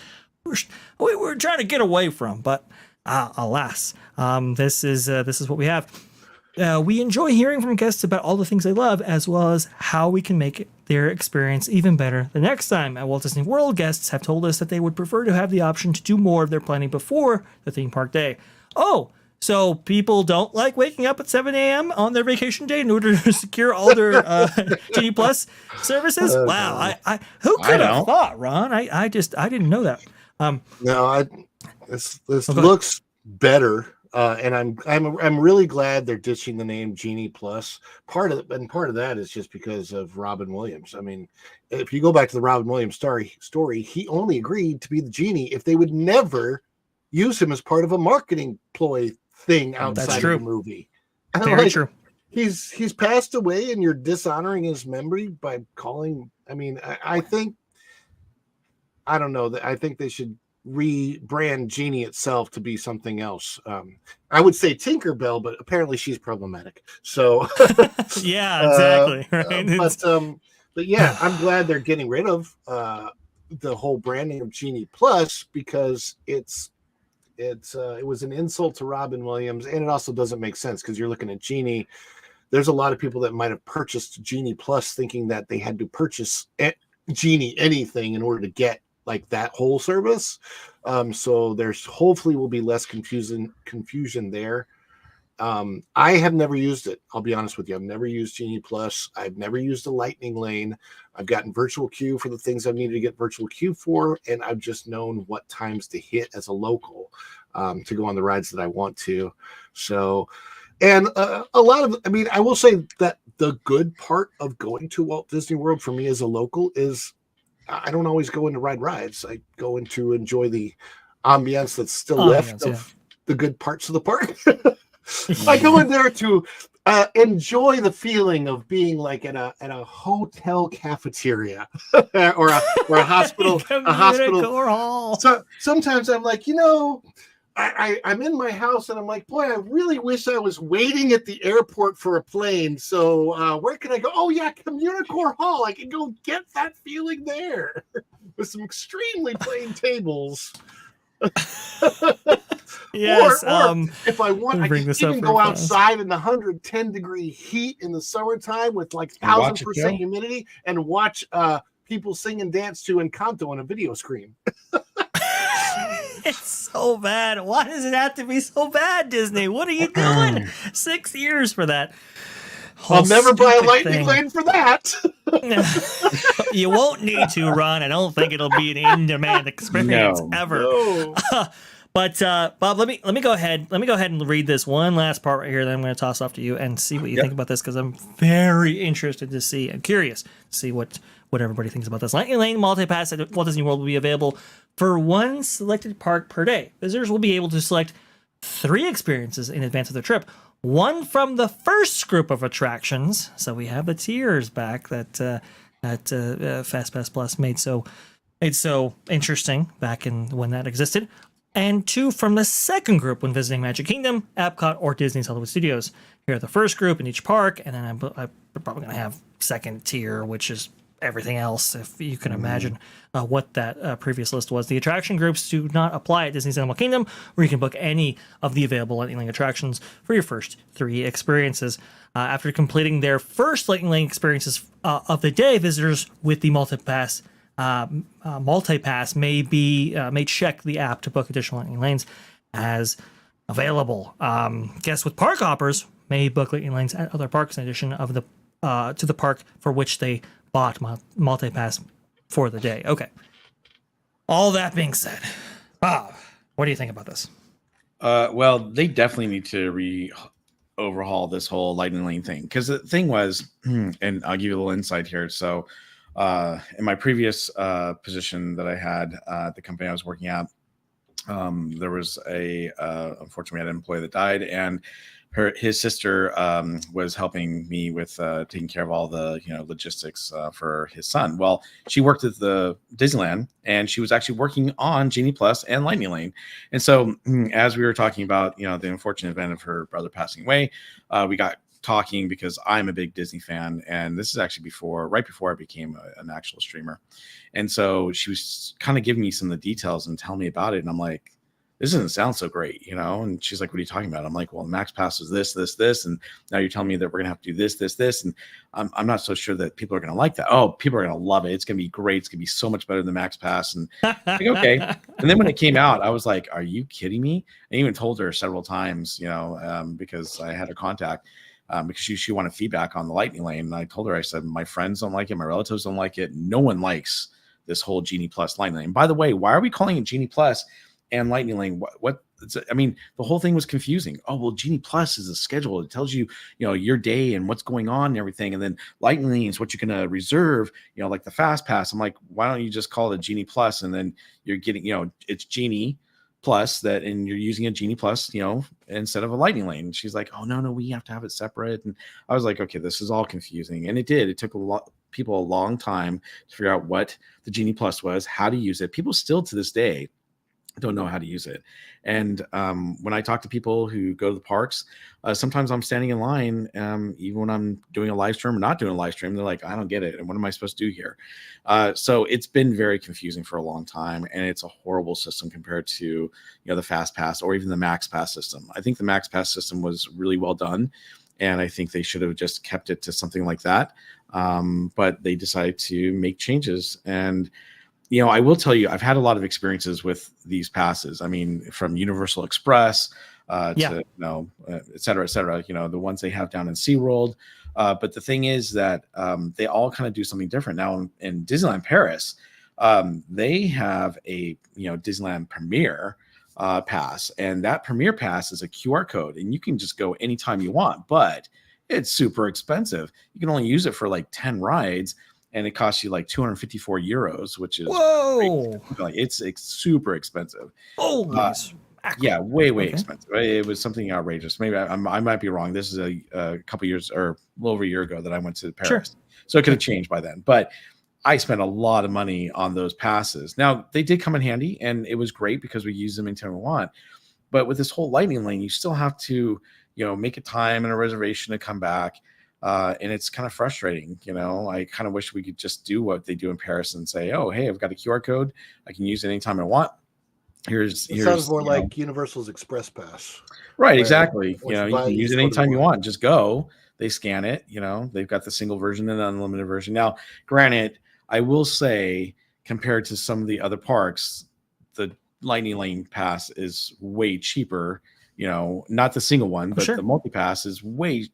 we were trying to get away from, but alas, this is what we have. We enjoy hearing from guests about all the things they love, as well as how we can make their experience even better the next time. At Walt Disney World, guests have told us that they would prefer to have the option to do more of their planning before the theme park day. Oh, so people don't like waking up at 7 a.m. on their vacation day in order to secure all their Genie Plus services? Wow, I who could have thought, Ron? I didn't know that. No, this looks better, and I'm really glad they're ditching the name Genie Plus. Part of that is just because of Robin Williams. I mean, if you go back to the Robin Williams story, he only agreed to be the genie if they would never use him as part of a marketing ploy thing outside of the movie. Very true. He's passed away, and you're dishonoring his memory by calling. I mean, I think. I don't know. I think they should rebrand Genie itself to be something else. I would say Tinkerbell, but apparently she's problematic. So yeah, exactly. Right. But yeah, I'm glad they're getting rid of the whole branding of Genie Plus, because it was an insult to Robin Williams, and it also doesn't make sense because you're looking at Genie. There's a lot of people that might have purchased Genie Plus thinking that they had to purchase Genie anything in order to get like that whole service. So there's hopefully will be less confusion there. I have never used it. I'll be honest with you. I've never used Genie Plus. I've never used a Lightning Lane. I've gotten virtual queue for the things I've needed to get virtual queue for, and I've just known what times to hit as a local to go on the rides that I want to. So, and a lot of, I mean, I will say that the good part of going to Walt Disney World for me as a local is I don't always go in to ride rides. I go in to enjoy the ambience that's still left of the good parts of the park. I go in there to enjoy the feeling of being like at a hotel cafeteria or a hospital hall. So sometimes I'm like, I'm in my house and I'm like, boy, I really wish I was waiting at the airport for a plane. So where can I go? Oh yeah, Communicore Hall. I can go get that feeling there with some extremely plain tables. Yes. Or if I want, I can even go outside in the 110-degree heat in the summertime with like 1,000% humidity and watch people sing and dance to Encanto on a video screen. It's so bad. Why does it have to be so bad, Disney? What are you doing? 6 years for that. I'll never buy a Lightning Lane for that. You won't need to, Ron. I don't think it'll be an in-demand experience ever. No. But Bob, let me go ahead. Let me go ahead and read this one last part right here. Then I'm going to toss off to you and see what you think about this, because I'm very interested to see. I'm curious to see what everybody thinks about this. Lightning Lane Multi-Pass at Walt Disney World will be available for one selected park per day. Visitors will be able to select 3 experiences in advance of their trip. One from the first group of attractions. So we have the tiers back that FastPass Plus made so interesting back in when that existed. And 2 from the second group when visiting Magic Kingdom, Epcot, or Disney's Hollywood Studios. Here are the first group in each park, and then I'm probably going to have second tier, which is everything else, if you can imagine what that previous list was. The attraction groups do not apply at Disney's Animal Kingdom, where you can book any of the available Lightning Lane attractions for your first 3 experiences. After completing their first Lightning Lane experiences of the day, visitors with the multi-pass may check the app to book additional Lightning Lanes as available. Guests with park hoppers may book Lightning Lanes at other parks in addition of the to the park for which they bought multi-pass for the day. Okay. All that being said, Bob, what do you think about this? Well, they definitely need to overhaul this whole Lightning Lane thing, because the thing was, and I'll give you a little insight here. So in my previous position that I had at the company I was working at, there was unfortunately, we had an employee that died, and his sister was helping me with taking care of all the logistics for his son. Well, she worked at the Disneyland, and she was actually working on Genie Plus and Lightning Lane. And so, as we were talking about the unfortunate event of her brother passing away, we got talking because I'm a big Disney fan, and this is actually right before I became an actual streamer. And so she was kind of giving me some of the details and telling me about it, and I'm like, this doesn't sound so great, And she's like, what are you talking about? I'm like, well, the Max Pass is this, and now you're telling me that we're gonna have to do this, and I'm not so sure that people are gonna like that. Oh, people are gonna love it. It's gonna be great. It's gonna be so much better than the Max Pass. And like, okay. And then when it came out, I was like, are you kidding me? I even told her several times, because I had her contact. Because she wanted feedback on the Lightning Lane. And I told her, I said, my friends don't like it. My relatives don't like it. No one likes this whole Genie Plus Lightning Lane. By the way, why are we calling it Genie Plus and Lightning Lane? I mean, the whole thing was confusing. Oh, well, Genie Plus is a schedule. It tells you, your day and what's going on and everything. And then Lightning Lane is what you're going to reserve, like the Fast Pass. I'm like, why don't you just call it Genie Plus? And then you're getting, it's Genie Plus that, and you're using a Genie Plus, instead of a Lightning Lane. She's like, oh, no, we have to have it separate. And I was like, okay, this is all confusing. And it took people a long time to figure out what the Genie Plus was, how to use it. People still to this day don't know how to use it. And when I talk to people who go to the parks, sometimes I'm standing in line, even when I'm doing a live stream or not doing a live stream, they're like, I don't get it. And what am I supposed to do here? So it's been very confusing for a long time. And it's a horrible system compared to, the Fast Pass or even the Max Pass system. I think the Max Pass system was really well done. And I think they should have just kept it to something like that. But they decided to make changes. And I will tell you, I've had a lot of experiences with these passes. I mean, from Universal Express to, et cetera, the ones they have down in SeaWorld. But the thing is that they all kind of do something different. Now in Disneyland Paris, they have a, Disneyland Premier pass. And that Premier pass is a QR code. And you can just go anytime you want. But it's super expensive. You can only use it for like 10 rides. And it costs you like 254 euros, which is it's super expensive. Oh, yeah, way expensive. It was something outrageous. Maybe I might be wrong. This is a couple years or a little over a year ago that I went to Paris, sure. So it could have changed by then. But I spent a lot of money on those passes. Now they did come in handy, and it was great because we use them anytime we want. But with this whole Lightning Lane, you still have to make a time and a reservation to come back. And it's kind of frustrating, I kind of wish we could just do what they do in Paris and say, oh, hey, I've got a QR code. I can use it anytime I want. It sounds more like Universal's Express Pass. Right, exactly. You can use it anytime you want. Just go. They scan it. They've got the single version and the unlimited version. Now, granted, I will say, compared to some of the other parks, the Lightning Lane Pass is way cheaper. Not the single one, but the multi-pass is way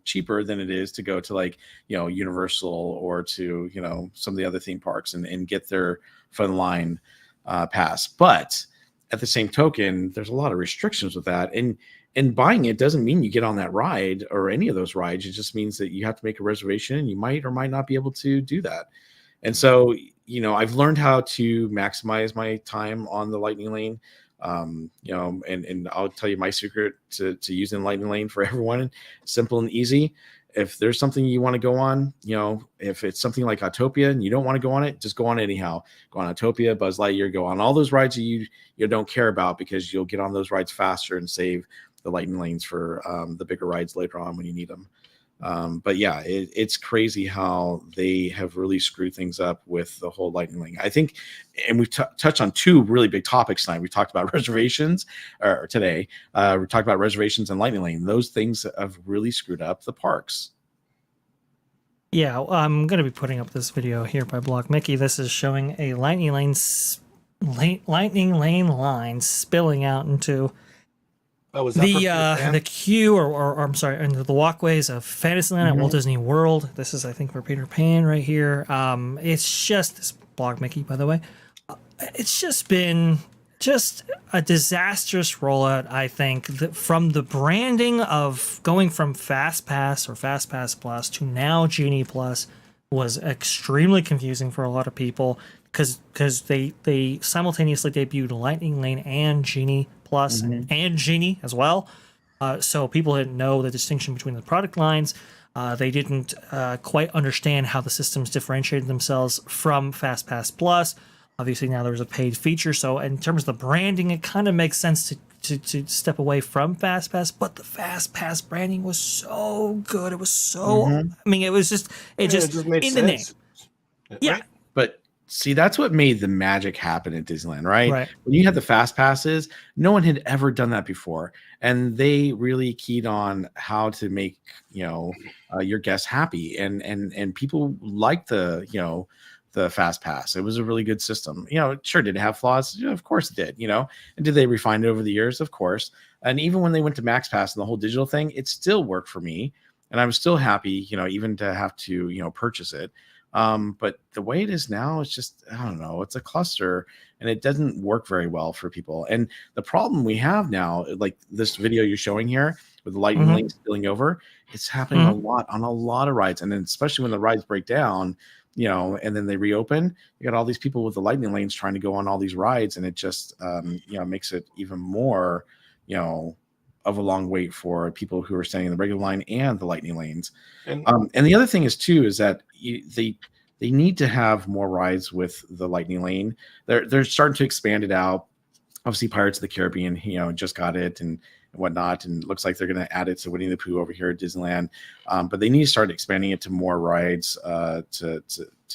cheaper than it is to go to like, Universal or to, some of the other theme parks and get their fun line pass. But at the same token, there's a lot of restrictions with that. And buying it doesn't mean you get on that ride or any of those rides. It just means that you have to make a reservation, and you might or might not be able to do that. And so, I've learned how to maximize my time on the Lightning Lane. And I'll tell you my secret to using Lightning Lane for everyone: simple and easy. If there's something you want to go on, if it's something like Autopia and you don't want to go on it, just go on it anyhow. Go on Autopia, Buzz Lightyear, go on all those rides that you don't care about, because you'll get on those rides faster and save the Lightning Lanes for the bigger rides later on when you need them. But yeah, it's crazy how they have really screwed things up with the whole Lightning Lane. I think, and we've touched on two really big topics tonight. We talked about reservations today. We talked about reservations and Lightning Lane. Those things have really screwed up the parks. Yeah, I'm going to be putting up this video here by Block Mickey. This is showing a Lightning Lane line spilling out into the queue, or I'm sorry, into the walkways of Fantasyland at Walt Disney World. This is, I think, for Peter Pan right here. It's just this Blog Mickey, by the way. It's just been a disastrous rollout, I think, from the branding of going from Fast Pass or Fast Pass Plus to now Genie Plus was extremely confusing for a lot of people, because they simultaneously debuted Lightning Lane and Genie Plus and Genie as well. So people didn't know the distinction between the product lines. They didn't quite understand how the systems differentiated themselves from FastPass Plus. Obviously, now there's a paid feature. So in terms of the branding, it kind of makes sense to step away from FastPass. But the FastPass branding was so good. It was so, I mean, it was just, it just made in sense. the name. Yeah. Right? But see, that's what made the magic happen at Disneyland, right? Right. When you had the fast passes, no one had ever done that before, and they really keyed on how to make your guests happy, and people liked the fast pass. It was a really good system. Sure, did it have flaws? Yeah, of course it did. And did they refine it over the years? Of course. And even when they went to Max Pass and the whole digital thing, it still worked for me, and I was still happy, even to have to purchase it. But the way it is now, it's just, I don't know, it's a cluster and it doesn't work very well for people. And the problem we have now, like this video you're showing here with the lightning lane spilling over, it's happening a lot on a lot of rides. And then especially when the rides break down, and then they reopen, you got all these people with the lightning lanes trying to go on all these rides. And it just, makes it even more, of a long wait for people who are standing in the regular line and the lightning lanes. And the other thing is too, is that they need to have more rides with the lightning lane. They're starting to expand it out. Obviously Pirates of the Caribbean, just got it and whatnot. And it looks like they're going to add it to Winnie the Pooh over here at Disneyland. But they need to start expanding it to more rides to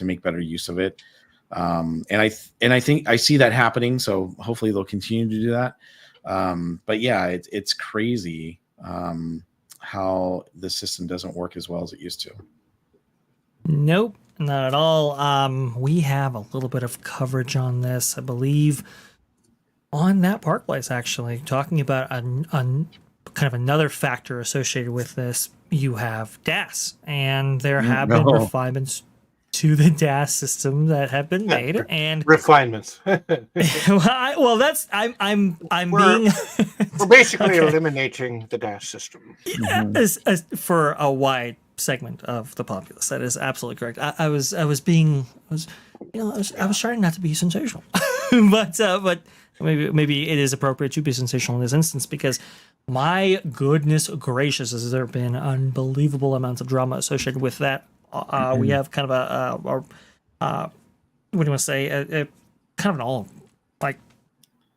make better use of it. And I think I see that happening. So hopefully they'll continue to do that. But yeah, it's crazy how the system doesn't work as well as it used to. Nope, not at all. We have a little bit of coverage on this, I believe, on that Park Place, actually, talking about a kind of another factor associated with this. You have DAS, and there have been refinements to the DAS system that have been made, and refinements. well, that's I'm we're basically eliminating the DAS system. as for a wide segment of the populace. That is absolutely correct. I was trying not to be sensational, but maybe it is appropriate to be sensational in this instance, because my goodness gracious, has there been unbelievable amounts of drama associated with that. We have kind of a what do you want to say? A kind of an all, like,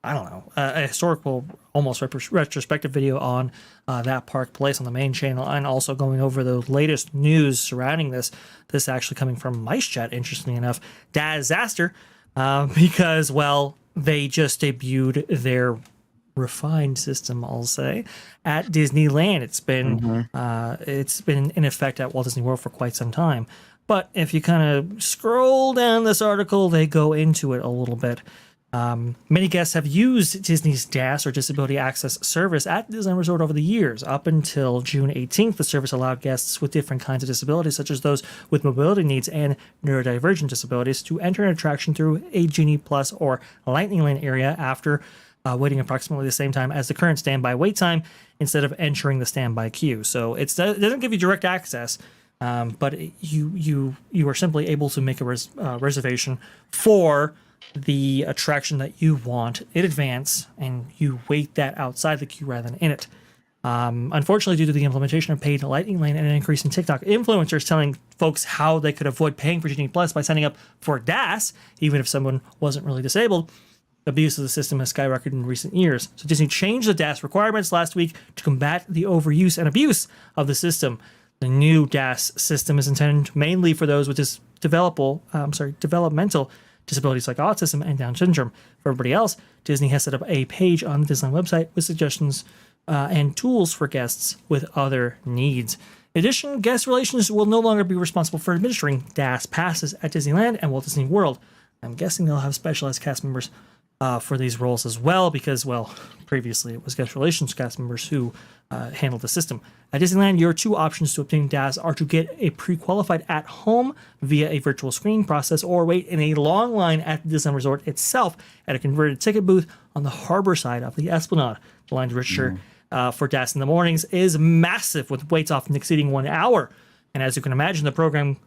I don't know, a historical, almost retrospective video on that Park Place on the main channel, and also going over the latest news surrounding this. This actually coming from Mice Chat, interestingly enough, DAS-aster, because, well, they just debuted their refined system, I'll say, at Disneyland. It's been in effect at Walt Disney World for quite some time. But if you kind of scroll down this article, they go into it a little bit. Many guests have used Disney's DAS, or Disability Access Service, at Disneyland Resort over the years. Up until June 18th, the service allowed guests with different kinds of disabilities, such as those with mobility needs and neurodivergent disabilities, to enter an attraction through a Genie Plus or Lightning Lane area after waiting approximately the same time as the current standby wait time, instead of entering the standby queue. So it doesn't give you direct access, but you are simply able to make a reservation for the attraction that you want in advance, and you wait that outside the queue rather than in it. Unfortunately, due to the implementation of paid Lightning Lane and an increase in TikTok influencers telling folks how they could avoid paying for Genie Plus by signing up for DAS, even if someone wasn't really disabled, abuse of the system has skyrocketed in recent years. So Disney changed the DAS requirements last week to combat the overuse and abuse of the system. The new DAS system is intended mainly for those with developmental disabilities like autism and Down syndrome. For everybody else, Disney has set up a page on the Disneyland website with suggestions and tools for guests with other needs. In addition, guest relations will no longer be responsible for administering DAS passes at Disneyland and Walt Disney World. I'm guessing they'll have specialized cast members for these roles as well, because, well, previously it was guest relations cast members who handled the system. At Disneyland, your two options to obtain DAS are to get a pre-qualified at home via a virtual screening process, or wait in a long line at the Disneyland Resort itself at a converted ticket booth on the harbor side of the Esplanade. The line to register for DAS in the mornings is massive, with waits often exceeding 1 hour. And as you can imagine, the program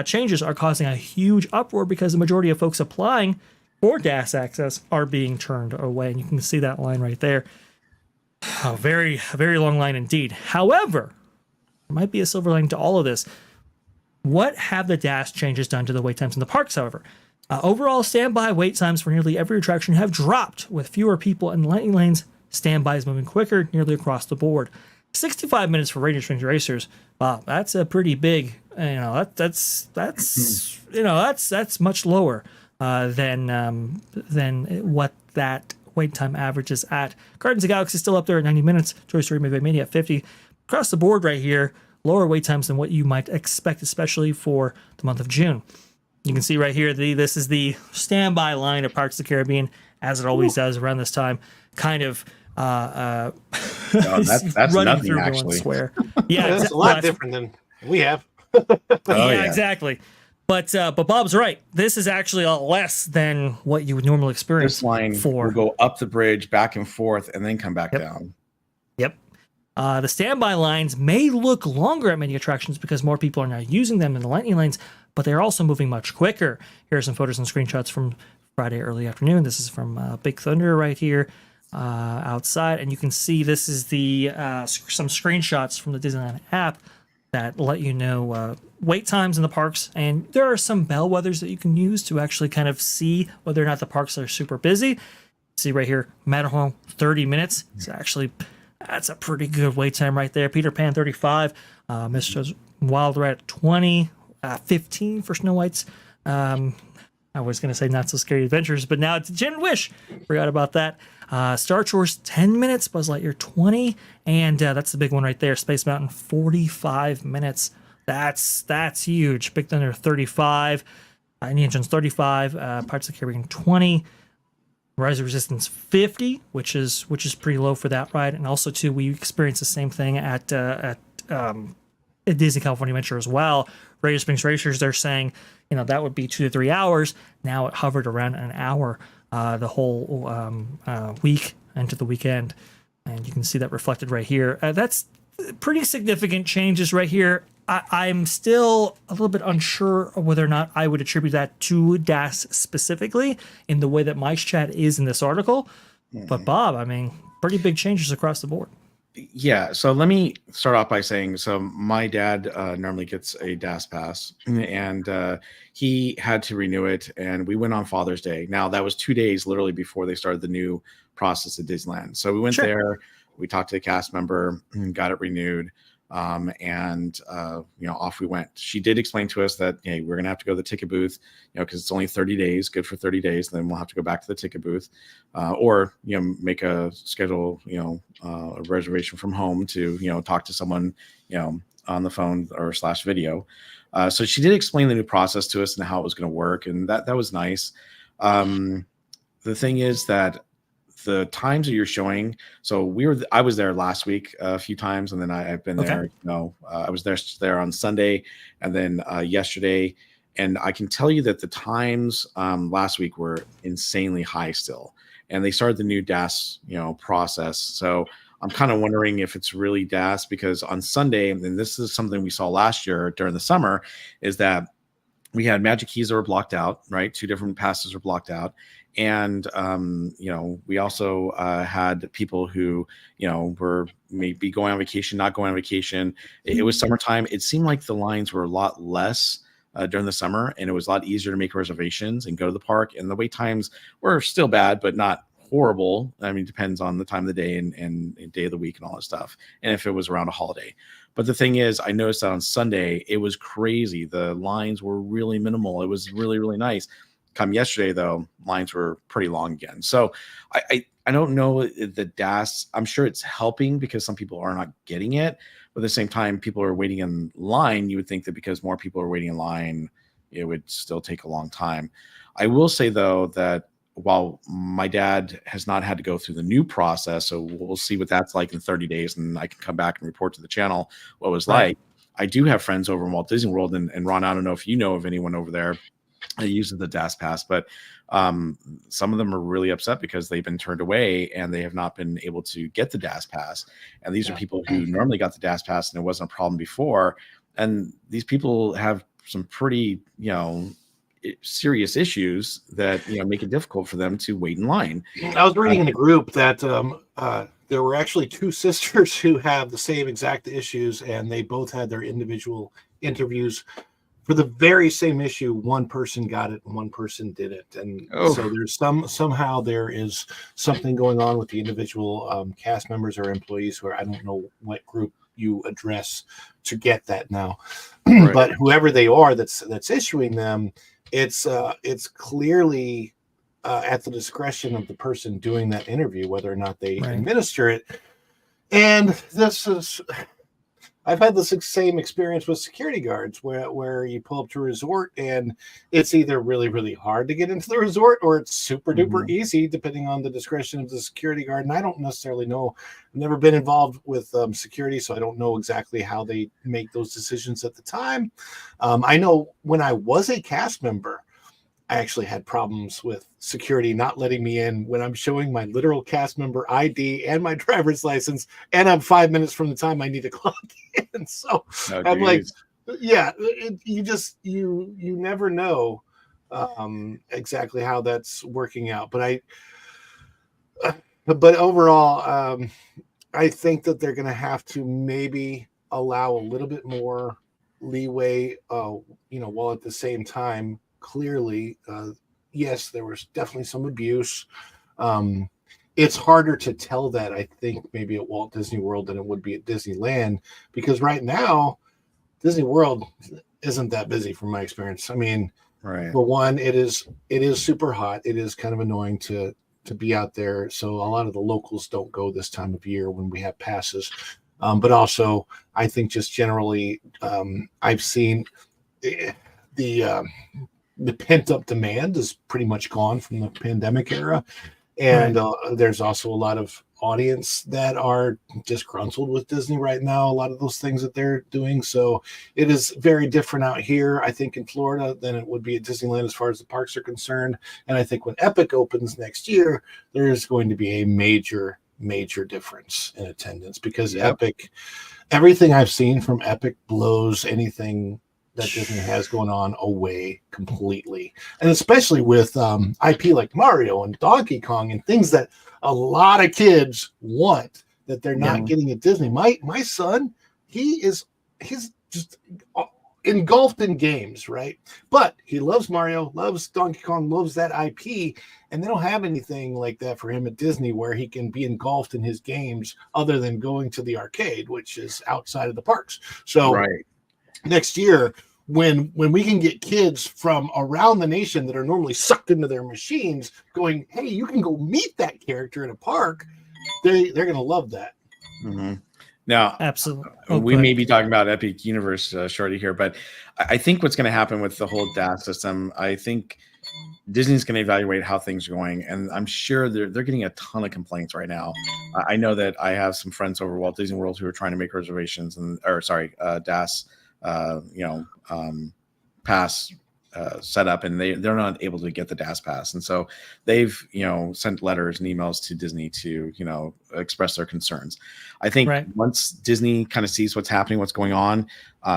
changes are causing a huge uproar, because the majority of folks applying for DAS access are being turned away. And you can see that line right there. A very long line indeed. However, there might be a silver lining to all of this. What have the DAS changes done to the wait times in the parks, however? Overall, standby wait times for nearly every attraction have dropped. With fewer people in lightning lanes, standby is moving quicker nearly across the board. 65 minutes for Radiant Springs Racers. Wow, that's a pretty big, that's much lower than what that wait time averages at. Guardians of the Galaxy is still up there at 90 minutes. Toy Story Movie Mania at 50. Across the board right here, lower wait times than what you might expect, especially for the month of June. You can see right here, this is the standby line of Parks of the Caribbean, as it always does around this time. Kind of No, that's running nothing through actually. Square. Yeah, That's a lot different than we have. yeah, exactly. But Bob's right. This is actually a lot less than what you would normally experience. This line will go up the bridge, back and forth, and then come back down. Yep. The standby lines may look longer at many attractions because more people are now using them in the lightning lanes, but they're also moving much quicker. Here are some photos and screenshots from Friday early afternoon. This is from Big Thunder right here outside, and you can see this is the some screenshots from the Disneyland app that let you know wait times in the parks, and there are some bellwethers that you can use to actually kind of see whether or not the parks are super busy. See right here, Matterhorn 30 minutes. It's actually, that's a pretty good wait time right there. Peter Pan 35, Mr. Wild Ride 20, 15 for Snow White's. I was going to say Not So Scary Adventures, but now it's Gen Wish. Forgot about that. Star Tours 10 minutes, Buzz Lightyear 20, and that's the big one right there. Space Mountain 45 minutes. That's huge. Big Thunder 35, Indiana Jones 35, Pirates of the Caribbean 20, Rise of Resistance 50, which is pretty low for that ride, and also too we experienced the same thing at Disney California Adventure as well. Radiant Springs Racers, they're saying, that would be 2 to 3 hours. Now it hovered around an hour the whole week into the weekend. And you can see that reflected right here. That's pretty significant changes right here. I'm still a little bit unsure of whether or not I would attribute that to DAS specifically in the way that Mike's chat is in this article. But Bob, I mean, pretty big changes across the board. Yeah, so let me start off by saying, so my dad normally gets a DAS pass, and he had to renew it, and we went on Father's Day. Now, that was 2 days literally before they started the new process at Disneyland. So we went there, we talked to the cast member, got it renewed, and off we went. She did explain to us that, hey, we're gonna have to go to the ticket booth, because it's only 30 days, good for 30 days. Then we'll have to go back to the ticket booth, or make a schedule, a reservation from home to talk to someone on the phone or / video. So she did explain the new process to us and how it was going to work, and that was nice. The thing is that the times that you're showing, so I was there last week a few times, and then I've been there. I was there on Sunday, and then yesterday, and I can tell you that the times last week were insanely high still, and they started the new DAS process. So I'm kind of wondering if it's really DAS, because on Sunday, and this is something we saw last year during the summer, is that we had Magic Keys that were blocked out, right? 2 different passes were blocked out. And, we also had people who, were maybe going on vacation, not going on vacation. It was summertime. It seemed like the lines were a lot less during the summer, and it was a lot easier to make reservations and go to the park. And the wait times were still bad, but not horrible. I mean, it depends on the time of the day and day of the week and all that stuff, and if it was around a holiday. But the thing is, I noticed that on Sunday it was crazy. The lines were really minimal. It was really, really nice. Come yesterday, though, lines were pretty long again. So I don't know the DAS. I'm sure it's helping because some people are not getting it, but at the same time, people are waiting in line. You would think that because more people are waiting in line, it would still take a long time. I will say, though, that while my dad has not had to go through the new process, so we'll see what that's like in 30 days, and I can come back and report to the channel what it was like. I do have friends over in Walt Disney World, and Ron, I don't know if you know of anyone over there that uses the DAS pass, but some of them are really upset because they've been turned away and they have not been able to get the DAS pass. And these are people who normally got the DAS pass and it wasn't a problem before. And these people have some pretty, serious issues that make it difficult for them to wait in line. I was reading in a group that there were actually two sisters who have the same exact issues, and they both had their individual interviews for the very same issue. One person got it and one person didn't, and so there's somehow there is something going on with the individual cast members or employees, where I don't know what group you address to get that now. Right. But whoever they are that's issuing them, it's clearly at the discretion of the person doing that interview whether or not they administer it. And I've had the same experience with security guards where you pull up to a resort and it's either really, really hard to get into the resort or it's super duper easy, depending on the discretion of the security guard. And I don't necessarily know. I've never been involved with security, so I don't know exactly how they make those decisions at the time. I know when I was a cast member, I actually had problems with security not letting me in when I'm showing my literal cast member ID and my driver's license, and I'm 5 minutes from the time I need to clock in. So I'm like, yeah, you never know exactly how that's working out. But overall, I think that they're going to have to maybe allow a little bit more leeway, while at the same time, clearly, yes, there was definitely some abuse. It's harder to tell that, I think, maybe at Walt Disney World than it would be at Disneyland, because right now Disney World isn't that busy from my experience. I mean, for one, it is super hot. It is kind of annoying to be out there. So a lot of the locals don't go this time of year when we have passes. But also, I think just generally, I've seen the pent-up demand is pretty much gone from the pandemic era. And there's also a lot of audience that are disgruntled with Disney right now, a lot of those things that they're doing. So it is very different out here, I think, in Florida than it would be at Disneyland as far as the parks are concerned. And I think when Epic opens next year, there is going to be a major difference in attendance, because Epic, everything I've seen from Epic blows anything that Disney has going on away completely. And especially with IP like Mario and Donkey Kong and things that a lot of kids want that they're not getting at Disney. My son, he's just engulfed in games, right? But he loves Mario, loves Donkey Kong, loves that IP, and they don't have anything like that for him at Disney where he can be engulfed in his games other than going to the arcade, which is outside of the parks. So next year, when we can get kids from around the nation that are normally sucked into their machines going, hey, you can go meet that character in a park, they're going to love that. Now, absolutely, we may be talking about Epic Universe shortly here, but I think what's going to happen with the whole DAS system, I think Disney's going to evaluate how things are going, and I'm sure they're getting a ton of complaints right now. I know that I have some friends over Walt Disney World who are trying to make reservations DAS pass set up, and they're not able to get the DAS pass, and so they've sent letters and emails to Disney to express their concerns. I think once Disney kind of sees what's happening, what's going on,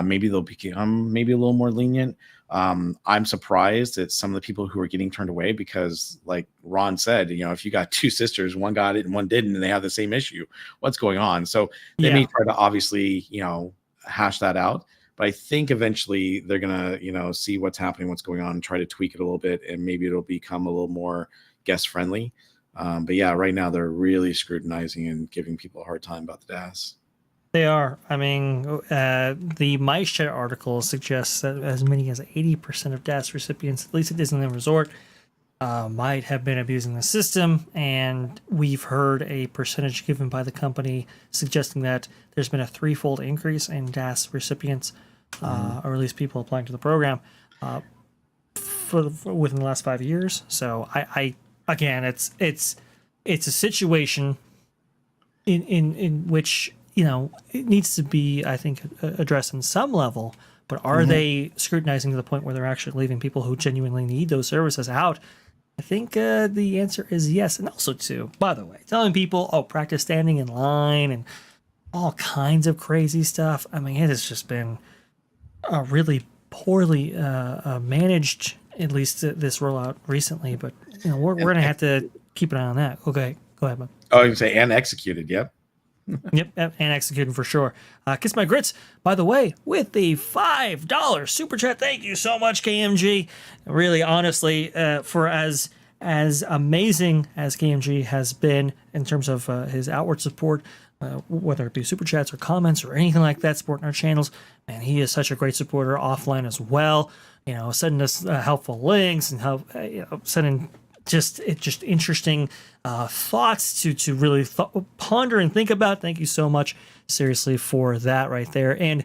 maybe they'll become maybe a little more lenient. I'm surprised at some of the people who are getting turned away, because like Ron said, if you got two sisters, one got it and one didn't, and they have the same issue, what's going on? So they may try to obviously hash that out. But I think eventually they're going to, see what's happening, what's going on, and try to tweak it a little bit, and maybe it'll become a little more guest friendly. But yeah, right now they're really scrutinizing and giving people a hard time about the DAS. They are. I mean, the MyShare article suggests that as many as 80% of DAS recipients, at least at Disneyland Resort, might have been abusing the system. And we've heard a percentage given by the company suggesting that there's been a threefold increase in DAS recipients, or at least people applying to the program, within the last 5 years. So I again, it's a situation in which it needs to be, I think, addressed in some level. But are they scrutinizing to the point where they're actually leaving people who genuinely need those services out? I think the answer is yes. And also, too, by the way, telling people, practice standing in line and all kinds of crazy stuff. I mean, it has just been a really poorly managed at least this rollout recently, but we're gonna have to keep an eye on that. Okay, go ahead, Bob. Oh, you can say and executed. Yep. Yep, and executing for sure. Kiss My Grits, by the way, with the $5 super chat. Thank you so much, KMG. Really, honestly, for as amazing as KMG has been in terms of his outward support, whether it be super chats or comments or anything like that, supporting our channels, and he is such a great supporter offline as well. Sending us helpful links and sending just interesting thoughts to really ponder and think about. Thank you so much, seriously, for that right there. And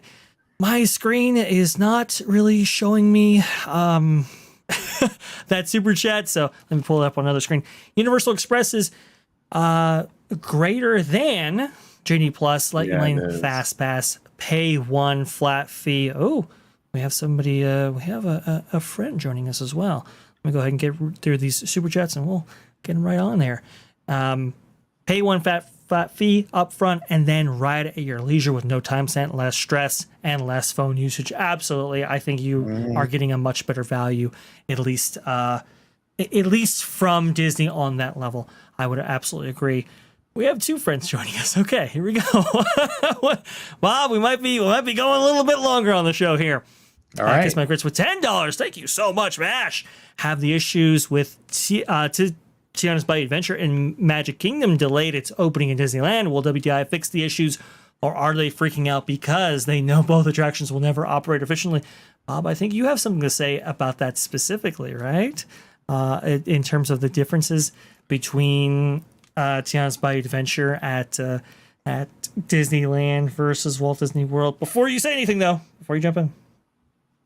my screen is not really showing me that super chat, so let me pull it up on another screen. Universal Express is greater than Genie Plus, Lightning Lane, Fast Pass, pay one flat fee. Oh, we have somebody, we have a friend joining us as well. Let me go ahead and get through these super chats and we'll get them right on there. Pay one flat fee up front and then ride at your leisure with no time spent, less stress, and less phone usage. Absolutely. I think you are getting a much better value, at least from Disney on that level. I would absolutely agree. We have two friends joining us. Okay, here we go. Bob, we might be going a little bit longer on the show here. All right. Kiss My Grits with $10. Thank you so much, Vash. Have the issues with Tiana's Bite Adventure in Magic Kingdom delayed its opening in Disneyland? Will WTI fix the issues, or are they freaking out because they know both attractions will never operate efficiently? Bob, I think you have something to say about that specifically, right? In terms of the differences between Tiana's Bite Adventure at Disneyland versus Walt Disney World. Before you say anything, though, before you jump in,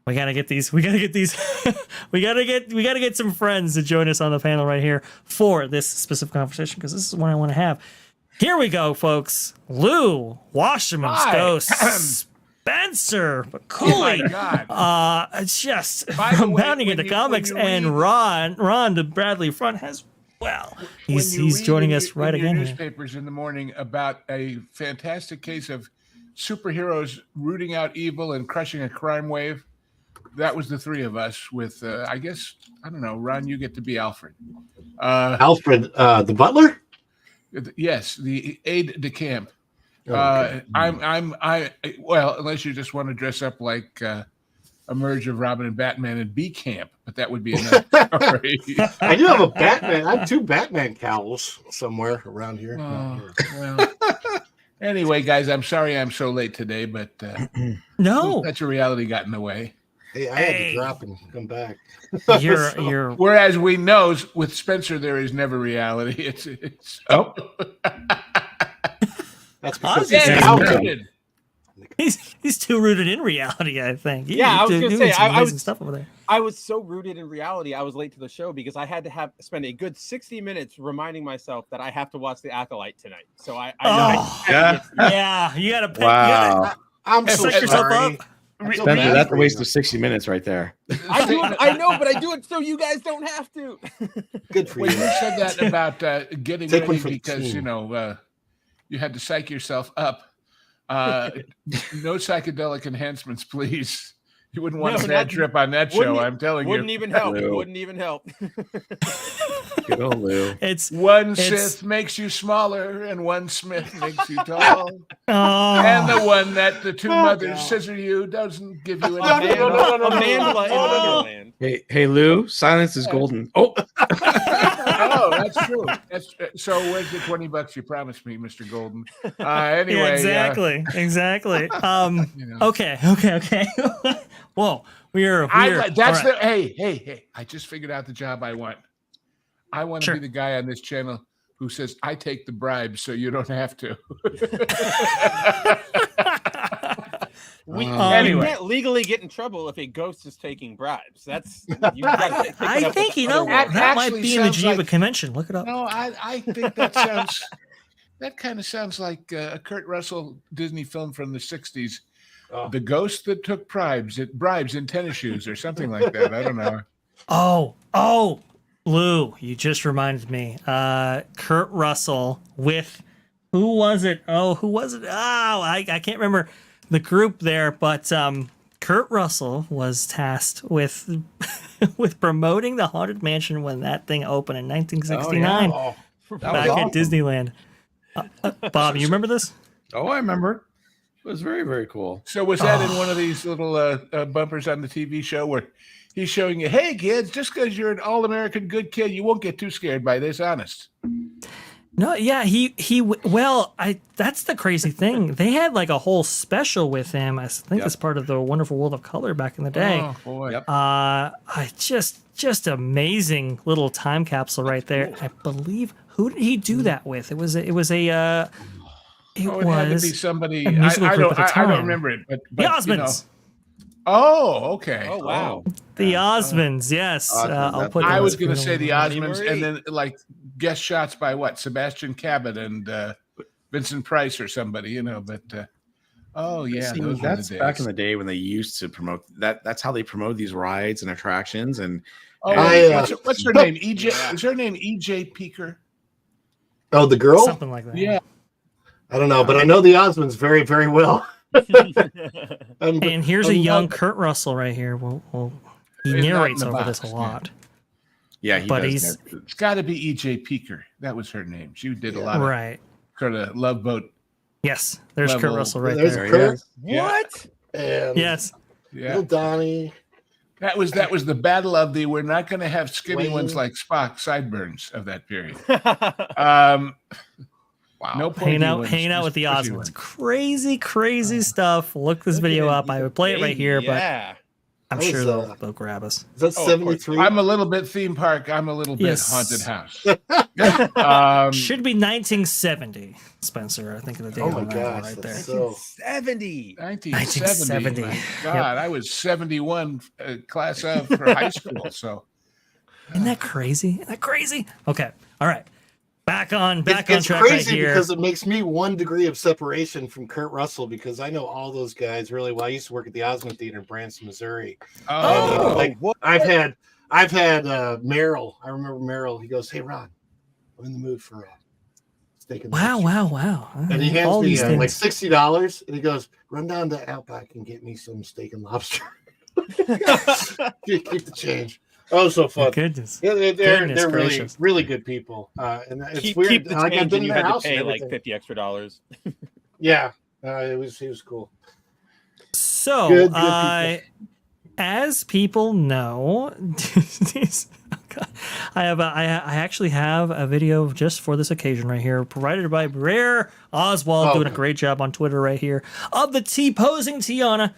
we gotta get these. We gotta get some friends to join us on the panel right here for this specific conversation, because this is what I want to have. Here we go, folks. Lou, Washerman's Ghost, Spencer, Acolyte, just compounding into comics, and Ron to Bradley Front has. Well, he's joining us right again. Newspapers in the morning about a fantastic case of superheroes rooting out evil and crushing a crime wave. That was the three of us with, I guess, I don't know, Ron, you get to be Alfred. Alfred, the butler? Yes, the aide de camp. Okay. Well, unless you just want to dress up like a merge of Robin and Batman and be camp, but that would be another story. I do have a Batman. I have two Batman cowls somewhere around here. Well, anyway, guys, I'm sorry I'm so late today, but no, such a reality got in the way. Hey, I had to drop and come back. You're Whereas we know with Spencer there is never reality. It's That's because he's too rooted in reality, I think. I was gonna say I was stuff over there. I was so rooted in reality. I was late to the show because I had to spend a good 60 minutes reminding myself that I have to watch the Acolyte tonight. So you gotta pick. Wow. I'm so set yourself sorry. up. Spencer, that's a waste of 60 minutes right there. I know, but I do it so you guys don't have to. Good for When you. you said that about getting Take one ready for the because team. You had to psych yourself up. No psychedelic enhancements, please. You wouldn't want a bad trip on that show. I'm telling you. Wouldn't even help. Lou. Wouldn't even help. Good old Lou. One Sith makes you smaller, and one Smith makes you tall. Oh. And the one that the two mothers scissor you doesn't give you any Amandla in Wonderland. Hey, Lou, silence is golden. Oh, Oh, that's true. So where's the $20 you promised me, Mr. Golden? Anyway, Yeah, exactly. Okay. Whoa, we're that's all right. Hey! I just figured out the job I want. I want to be the guy on this channel who says I take the bribe, so you don't have to. You Anyway. can't legally get in trouble if a ghost is taking bribes. That's I think that might be in the Geneva Convention. Look it up. No, I think that kind of sounds like a Kurt Russell Disney film from the 60s. The ghost that took bribes in tennis shoes or something like that. I don't know. Oh, Lou, you just reminded me. Kurt Russell with who was it? Oh, I can't remember the group there, but Kurt Kurt Russell was tasked with with promoting the Haunted Mansion when that thing opened in 1969 Oh, That back was at awesome. Disneyland. Bob, you remember this? Oh, I remember. It was very, very cool. So was that in one of these little bumpers on the TV show where he's showing you, hey, kids, just because you're an all-American good kid, you won't get too scared by this, honest. No, yeah, that's the crazy thing. They had like a whole special with him, I think as part of the Wonderful World of Color back in the day. Oh, boy. Yep. I just amazing little time capsule right there. I believe, who did he do that with? It was a It had to be somebody. a musical I group at the don't time. remember it, but the Osmonds. Oh, okay. Oh wow. The Osmonds, yes. Osmonds, I'll that's put. what I that was on going to screen say the over there. Osmonds, and then like guest shots by what? Sebastian Cabot and Vincent Price or somebody, but oh yeah, See, those were that's the days. back in the day when they used to promote that. That's how they promote these rides and attractions. And Oh, what's her name? EJ. Yeah. Is her name EJ Peaker? oh, the girl? Something like that. Yeah. I don't know, but I know the Osmonds very, very well. And here's a young Kurt Russell right here. Well, he He's not narrates in the over this a box, lot. yeah, he But does he's- that. It's got to be EJ Peaker. That was her name. She did a lot of Right. sort of Love Boat. Yes. There's Kurt Level. Russell right There's there. Kurt Yeah. What? and Yes. Yeah, little Donnie. that was the battle of the. We're not going to have skinny Wayne. ones like Spock sideburns of that period. Wow. No pointy Hanging out ones, with the just pushy Osmonds. ones. Crazy stuff. Look this video up. I would play it right here, but Yeah. I'm That sure was, they'll grab us. Is that Oh, of course. 73? I'm a little bit theme park. I'm a little bit Yes. haunted house. Should be 1970, Spencer. I think of the date Oh my on that gosh, right there. that's so 70. 1970. 1970. My God, I was 71 class of for high school. So Isn't that crazy? Isn't that crazy? Okay. All right. Back on it's track crazy right here. because it makes me 1 degree of separation from Kurt Russell because I know all those guys really well. I used to work at the Osmond Theater in Branson, Missouri. oh, Like, what? I've had Merrill. I remember Merrill. He goes, "Hey Ron, I'm in the mood for steak and lobster." Wow. And he hands All me these like things. $60, and he goes, "Run down to Outback and get me some steak and lobster. Keep the change." Oh, so fun. Goodness. Yeah, they're Goodness really gracious. really good people. And it's keep, weird. keep the like, I've change been and in you their had to house and pay like everything. $50 extra. Yeah, he was cool. So, Good people. as people know, I actually have a video just for this occasion right here, provided by Rare Oswald, doing a great job on Twitter right here, of the T-posing Tiana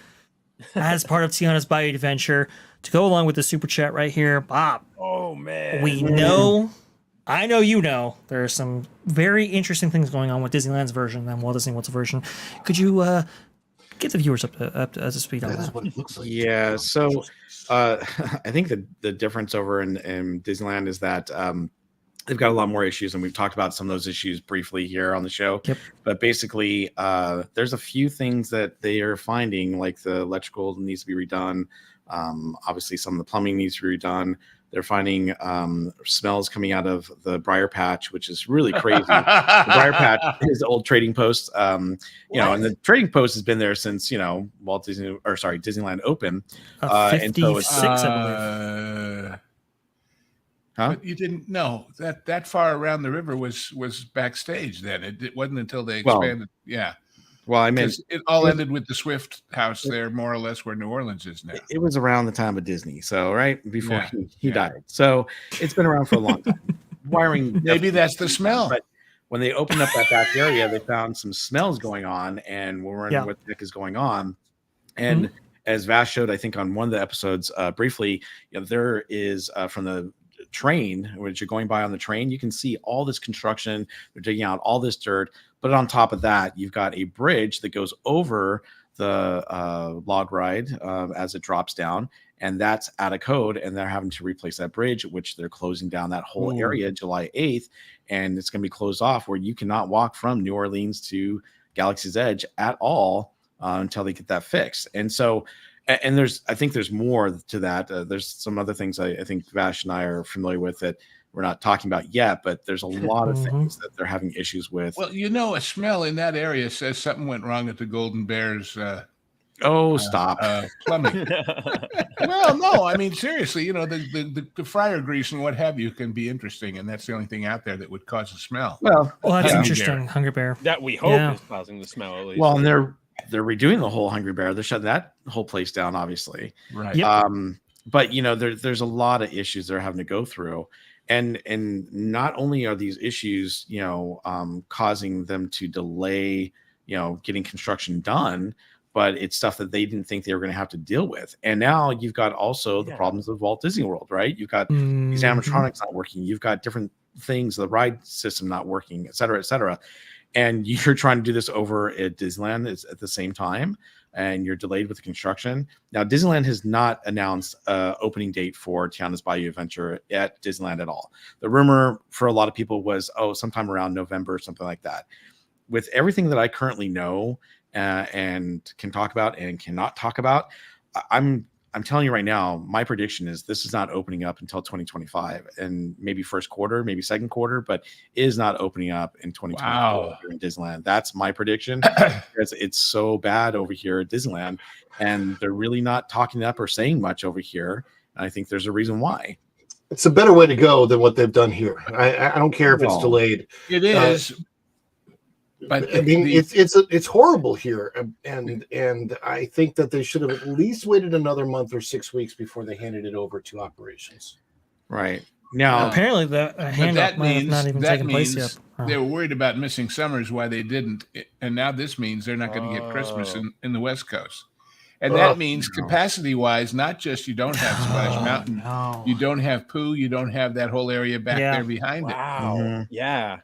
as part of Tiana's Bayou Adventure to go along with the super chat right here. Bob, Oh man. we know, I know you know, there are some very interesting things going on with Disneyland's version and Walt Disney World's version. Could you get the viewers up to speed on That is that? what it looks like. Yeah. So I think the difference over in Disneyland is that they've got a lot more issues, and we've talked about some of those issues briefly here on the show. Yep. But basically, there's a few things that they are finding, like the electrical needs to be redone. Obviously, some of the plumbing needs to be redone. They're finding smells coming out of the Briar Patch, which is really crazy. The Briar Patch is the old trading post, and the trading post has been there since Disneyland opened. And so 56, it's, I believe. Huh? But you didn't know that far around the river was backstage. Then it wasn't until they expanded. Well, I mean, 'Cause it all ended with the Swift house there, more or less where New Orleans is now. it was around the time of Disney, so right before Yeah, he yeah. died. So it's been around for a long time. Wiring, Maybe that's the smell. But when they opened up that back area, they found some smells going on, and we're wondering what the heck is going on. And as Vash showed, I think on one of the episodes briefly, there is from the train, which you're going by on the train, you can see all this construction. They're digging out all this dirt. But on top of that, you've got a bridge that goes over the log ride as it drops down, and that's out of code, and they're having to replace that bridge, which they're closing down that whole area July 8th, and it's going to be closed off where you cannot walk from New Orleans to Galaxy's Edge at all until they get that fixed. And so, and I think there's more to that. There's some other things I think Vash and I are familiar with that we're not talking about yet, but there's a lot of things that they're having issues with. Well, a smell in that area says something went wrong at the Golden Bears Oh, stop. Plumbing. Well, no, I mean seriously, the fryer grease and what have you can be interesting, and that's the only thing out there that would cause a smell. Well, that's Hungry interesting. Bear. Hungry Bear. That we hope is causing the smell at least. Well, and they're redoing the whole Hungry Bear. They're shutting that whole place down, obviously. Right. Yep. But there's a lot of issues they're having to go through, and not only are these issues causing them to delay getting construction done, but it's stuff that they didn't think they were going to have to deal with. And now you've got also the problems of Walt Disney World, right? You've got these animatronics not working. You've got different things, the ride system not working, et cetera, et cetera. And you're trying to do this over at Disneyland at the same time, and you're delayed with the construction. Now, Disneyland has not announced an opening date for Tiana's Bayou Adventure at Disneyland at all. The rumor for a lot of people was, sometime around November, something like that. With everything that I currently know and can talk about and cannot talk about, I'm telling you right now, my prediction is this is not opening up until 2025, and maybe first quarter, maybe second quarter, but it is not opening up in 2024 here in Disneyland. That's my prediction because it's so bad over here at Disneyland, and they're really not talking up or saying much over here. And I think there's a reason why. It's a better way to go than what they've done here. I don't care if it's delayed. It is. But I mean, it's horrible here, and I think that they should have at least waited another month or 6 weeks before they handed it over to operations. Right now, apparently the handoff might have not even taken place yet. They were worried about missing summers, why they didn't, and now this means they're not going to get Christmas in the West Coast, and that means capacity-wise, not just you don't have Splash Mountain, you don't have Pooh, you don't have that whole area back there behind it. Wow, yeah.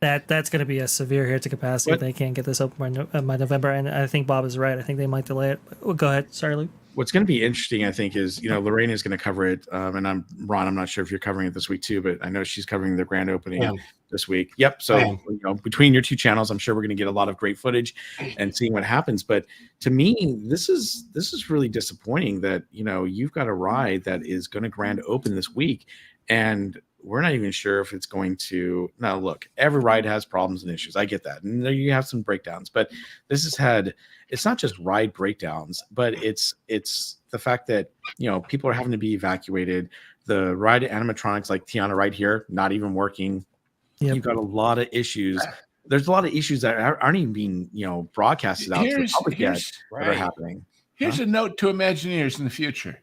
That's going to be a severe hit to capacity if they can't get this open by November. And I think Bob is right. I think they might delay it. Go ahead. Sorry, Luke. What's going to be interesting, I think, is, Lorraine is going to cover it. And Ron, I'm not sure if you're covering it this week too, but I know she's covering the grand opening this week. Yep. So between your two channels, I'm sure we're going to get a lot of great footage and seeing what happens. But to me, this is really disappointing that, you've got a ride that is going to grand open this week, and we're not even sure if it's going to. Now, look, every ride has problems and issues. I get that. And you have some breakdowns, but this has had, it's not just ride breakdowns, but it's the fact that, people are having to be evacuated. The ride animatronics like Tiana right here, not even working. Yep. You've got a lot of issues. There's a lot of issues that aren't even being, broadcasted out to the public yet that are happening. Here's a note to Imagineers in the future.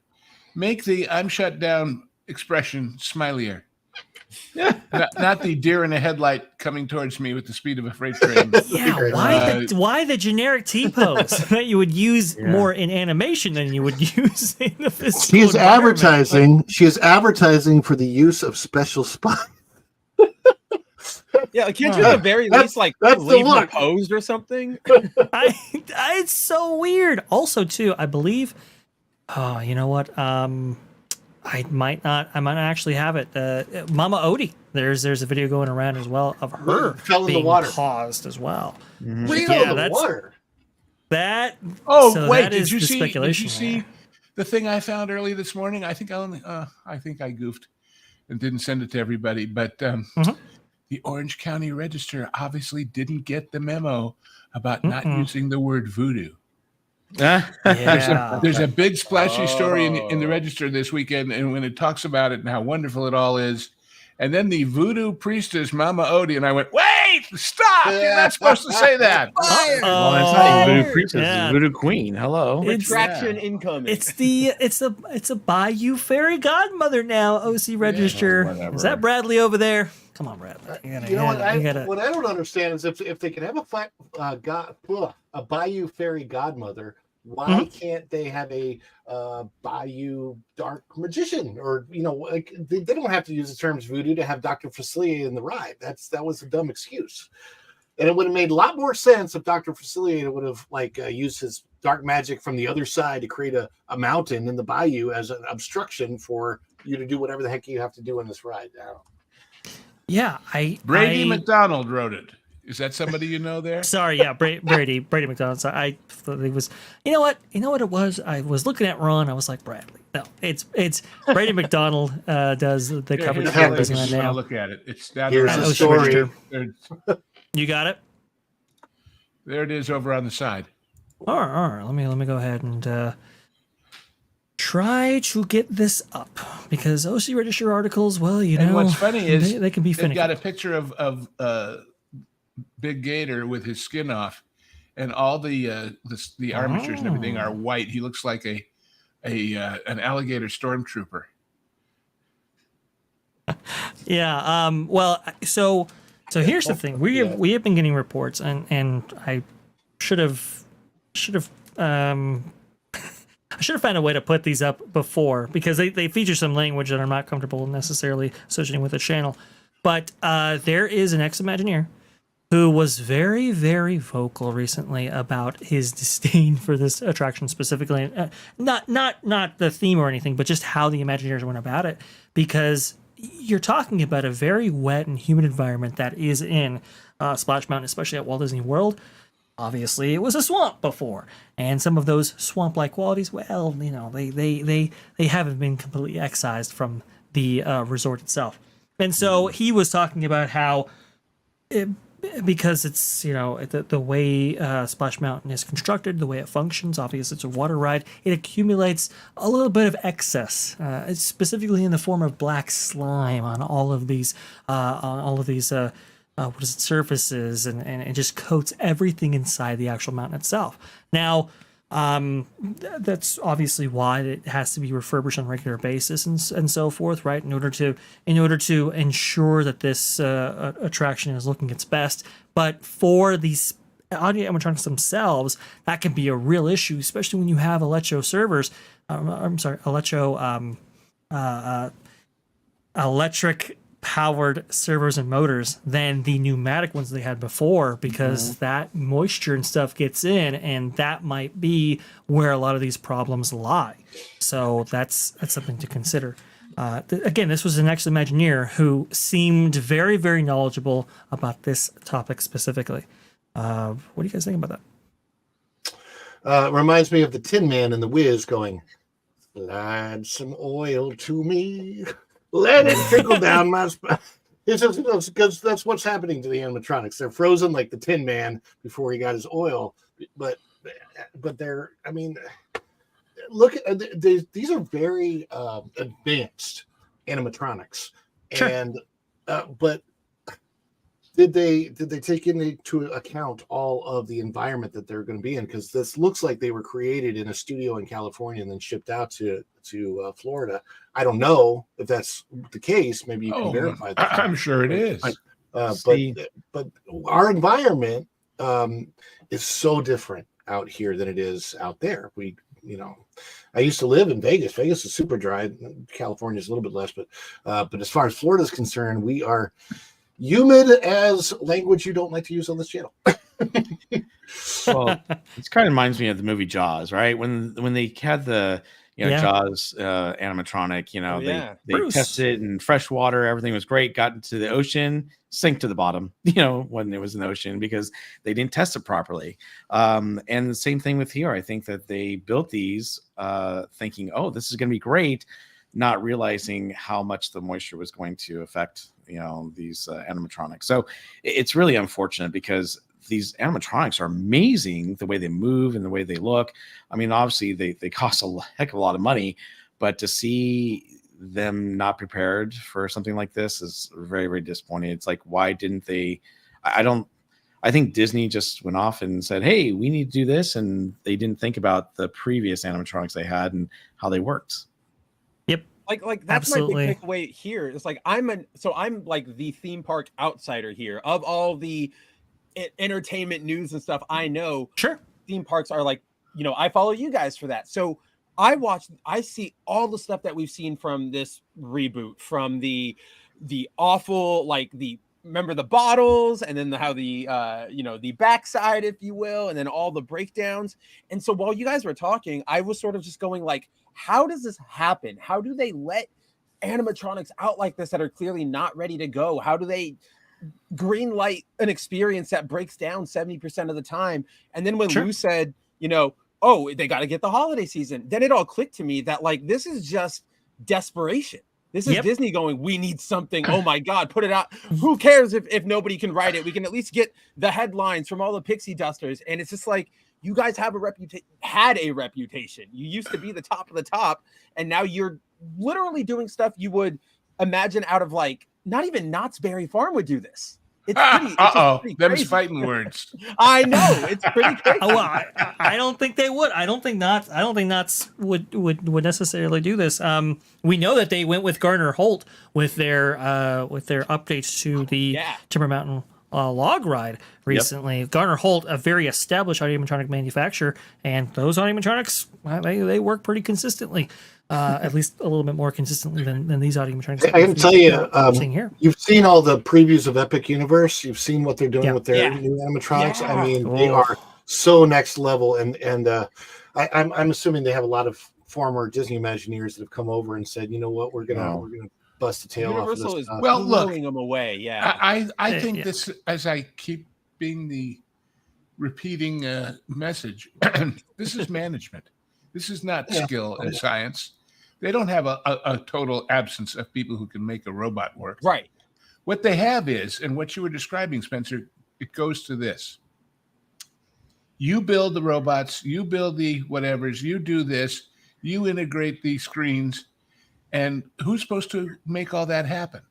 Make the "I'm shut down" expression smilier. Not the deer in a headlight coming towards me with the speed of a freight train. Why the generic T-pose that you would use more in animation than you would use in the physical She is advertising. She is advertising for the use of special spots. Yeah, can't you at the very least leave her posed or something? It's so weird. Also, too, I believe. Oh, you know what? I might not actually have it. Mama Odie. There's a video going around as well of her being paused as well. Mm-hmm. The water. That. Did you see the thing I found early this morning? I think I goofed and didn't send it to everybody, but the Orange County Register obviously didn't get the memo about not using the word voodoo. There's a big splashy story in the Register this weekend, and when it talks about it and how wonderful it all is, and then the voodoo priestess Mama Odie, and I went, wait, stop! You're not supposed to say that. Well, it's not voodoo priestess, it's voodoo queen. Hello, retraction incoming. It's a Bayou fairy godmother now. OC Register. Is that Bradley over there? Come on, Bradley. What I don't understand is if they can have a Bayou fairy godmother, why can't they have a Bayou dark magician? Or they don't have to use the terms voodoo to have Dr. Facilier in the ride. That was a dumb excuse, and it would have made a lot more sense if Dr. Facilier would have used his dark magic from the other side to create a mountain in the bayou as an obstruction for you to do whatever the heck you have to do in this ride now. Yeah, Brady McDonald wrote it. Is that somebody you know there? Sorry, yeah, Brady McDonald. So I thought it was. You know what it was? I was looking at Ron. I was like, Bradley. No, it's Brady McDonald does the coverage for Disneyland now. Look at it. It's down Here's the story. You got it. There it is over on the side. All right. Let me go ahead and try to get this up because OC Register articles, well, And what's funny is they can be they've finicky. got a picture of Big Gator with his skin off, and all the armatures and everything are white. He looks like an alligator stormtrooper. Yeah. Well, so here's the thing. We have been getting reports, and I should have I should have found a way to put these up before because they feature some language that I'm not comfortable necessarily associating with the channel. But there is an ex-Imagineer who was very, very vocal recently about his disdain for this attraction specifically. Not the theme or anything, but just how the Imagineers went about it. Because you're talking about a very wet and humid environment that is in Splash Mountain, especially at Walt Disney World. Obviously, it was a swamp before, and some of those swamp-like qualities, well, they haven't been completely excised from the resort itself. And so he was talking about how, because it's the way Splash Mountain is constructed, the way it functions. Obviously, it's a water ride. It accumulates a little bit of excess, specifically in the form of black slime on all of these surfaces, and it just coats everything inside the actual mountain itself. Now, that's obviously why it has to be refurbished on a regular basis and so forth, right? In order to ensure that this attraction is looking its best. But for these audio animatronics themselves, that can be a real issue, especially when you have Electro servers. Electric powered servos and motors than the pneumatic ones they had before, because that moisture and stuff gets in, and that might be where a lot of these problems lie. So that's something to consider. Again, this was an ex-Imagineer who seemed very, very knowledgeable about this topic specifically. What do you guys think about that? It reminds me of the Tin Man and the Wiz going, "Slide some oil to me. Let it trickle down my spine." It's just because that's what's happening to the animatronics. They're frozen like the Tin Man before he got his oil. But they're, I mean, look at these are very advanced animatronics. Sure. And but did they take into account all of the environment that they're going to be in? Because this looks like they were created in a studio in California and then shipped out to Florida. I don't know if that's the case. Maybe you can verify that. I'm sure it is. But our environment is so different out here than it is out there. I used to live in Vegas. Vegas is super dry. California is a little bit less, but as far as Florida is concerned, we are humid as language you don't like to use on this channel. Well, it kind of reminds me of the movie Jaws, right? When they had the Jaws animatronic, they tested in fresh water, everything was great. Got into the ocean, sank to the bottom, when it was in the ocean because they didn't test it properly. And the same thing with here. I think that they built these thinking, oh, this is going to be great, not realizing how much the moisture was going to affect these animatronics. So it's really unfortunate because these animatronics are amazing, the way they move and the way they look. I mean, obviously they cost a heck of a lot of money, but to see them not prepared for something like this is very, very disappointing. It's like, why didn't they? I think Disney just went off and said, hey, we need to do this, and they didn't think about the previous animatronics they had and how they worked. Yep. Like that's Absolutely. my big takeaway here. It's like I'm like the theme park outsider here of all the entertainment news and stuff. I know Sure. Theme parks are like, I follow you guys for that. So I see all the stuff that we've seen from this reboot, from the awful, like remember the bottles, and then how the backside, if you will, and then all the breakdowns. And so while you guys were talking, I was sort of just going like, how does this happen? How do they let animatronics out like this that are clearly not ready to go? How do they green light an experience that breaks down 70% of the time? And then when Lou said, oh, they got to get the holiday season, then it all clicked to me that like this is just desperation. This is Disney going, we need something. Oh my God, put it out. Who cares if nobody can write it? We can at least get the headlines from all the pixie dusters. And it's just like, you guys have had a reputation. You used to be the top of the top, and now you're literally doing stuff you would imagine out of like not even Knott's Berry Farm would do this. It's pretty. Pretty them's crazy. fighting words. I know, it's pretty crazy. Well, I don't think they would. I don't think Knott's would necessarily do this. We know that they went with Garner Holt with their updates to the Timber Mountain log ride recently. Garner Holt, a very established audio animatronic manufacturer, and those audio animatronics, they work pretty consistently. At least a little bit more consistently than these audio animatronics. I can tell you, seeing here. You've seen all the previews of Epic Universe. You've seen what they're doing with their new animatronics. I mean, they are so next level, and I'm assuming they have a lot of former Disney Imagineers that have come over and said, you know what, we're gonna bust the tail off of this. Is well, look, blowing them away. I think this, as I keep being the repeating message, this is management. This is not skill and science. They don't have a total absence of people who can make a robot work. Right. What they have is, and what you were describing, Spencer, it goes to this. You build the robots, you build the whatevers, you do this, you integrate these screens, and who's supposed to make all that happen?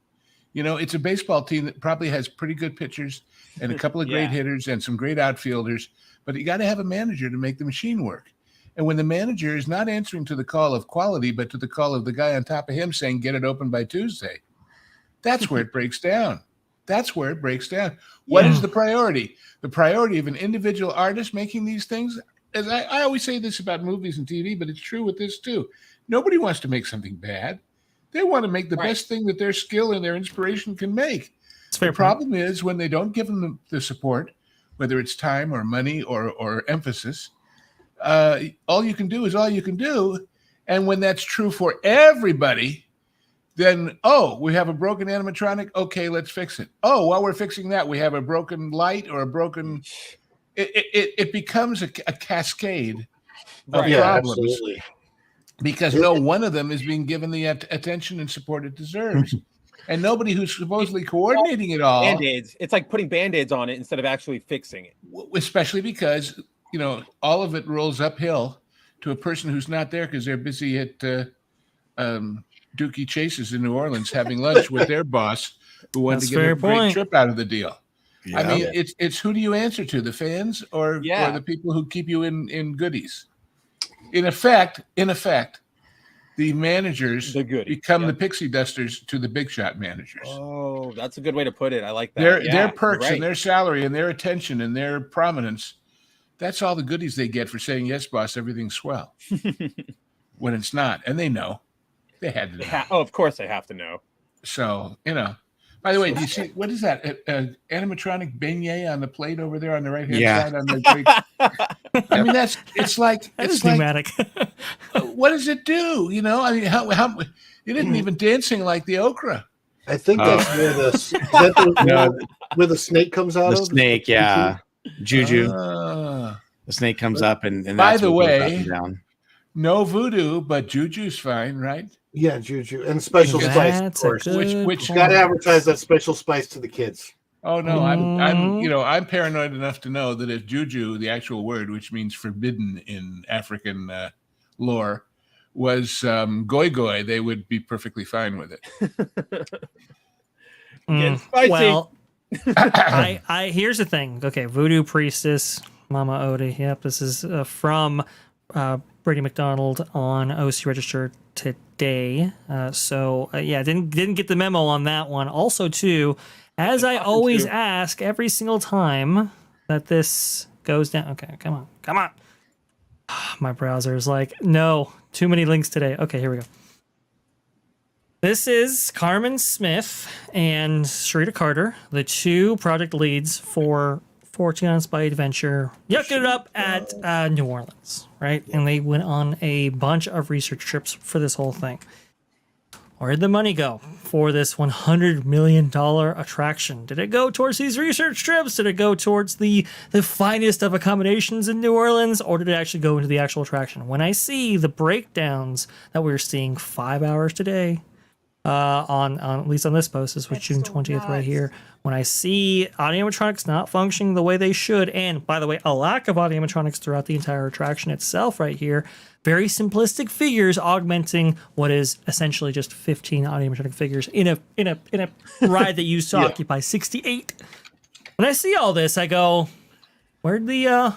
You know, it's a baseball team that probably has pretty good pitchers and a couple of great hitters and some great outfielders, but you got to have a manager to make the machine work. And when the manager is not answering to the call of quality, but to the call of the guy on top of him saying, get it open by Tuesday, that's where it breaks down. That's where it breaks down. What is the priority? The priority of an individual artist making these things, as I always say this about movies and TV, but it's true with this too. Nobody wants to make something bad. They want to make the best thing that their skill and their inspiration can make. The problem is when they don't give them the support, whether it's time or money or emphasis, all you can do is all you can do. And when that's true for everybody, then, we have a broken animatronic. Okay, let's fix it. Oh, while we're fixing that, we have a broken light or a broken... It becomes a cascade of problems. Absolutely. Because no one of them is being given the attention and support it deserves. And nobody who's supposedly coordinating it all... Band-Aids. It's like putting Band-Aids on it instead of actually fixing it. Especially because... all of it rolls uphill to a person who's not there because they're busy at Dookie Chase's in New Orleans having lunch with their boss who wanted to get a great trip out of the deal. Yeah. I mean, it's who do you answer to, the fans or the people who keep you in goodies? In effect, the managers become the pixie dusters to the big shot managers. Oh, that's a good way to put it. I like that. Their perks and their salary and their attention and their prominence, that's all the goodies they get for saying, yes, boss, everything's swell. When it's not. And they know. They had to know. Of course they have to know. So, by the way, do you see, what is that? Animatronic beignet on the plate over there on the right-hand side? On the I mean, it's like pneumatic. What does it do? I mean, how it isn't even dancing like the okra. I think that's where the snake comes out of. The snake, yeah. Juju. The snake comes up and by the way, no voodoo, but Juju's fine, right? Yeah, Juju and special spice, of course. Which got to advertise that special spice to the kids. Oh no, I'm paranoid enough to know that if Juju, the actual word, which means forbidden in African lore, was goy goy, they would be perfectly fine with it. Well, I here's the thing. Okay, Voodoo Priestess, Mama Odie. Yep, this is from Brady McDonald on OC Register today. Didn't get the memo on that one. Also, too, as I always ask every single time that this goes down. Okay, come on. My browser is like, no, too many links today. Okay, here we go. This is Carmen Smith and Sharita Carter, the two project leads for 14 on Spy Adventure. Yucked it up at New Orleans, right? And they went on a bunch of research trips for this whole thing. Where did the money go for this $100 million attraction? Did it go towards these research trips? Did it go towards the finest of accommodations in New Orleans? Or did it actually go into the actual attraction? When I see the breakdowns that we're seeing 5 hours today, on at least on this post. This was June 20th right here. When I see audio animatronics not functioning the way they should, and by the way, a lack of audio animatronics throughout the entire attraction itself right here, very simplistic figures augmenting what is essentially just 15 audio animatronic figures in a ride that used to occupy 68. When I see all this, I go, where'd the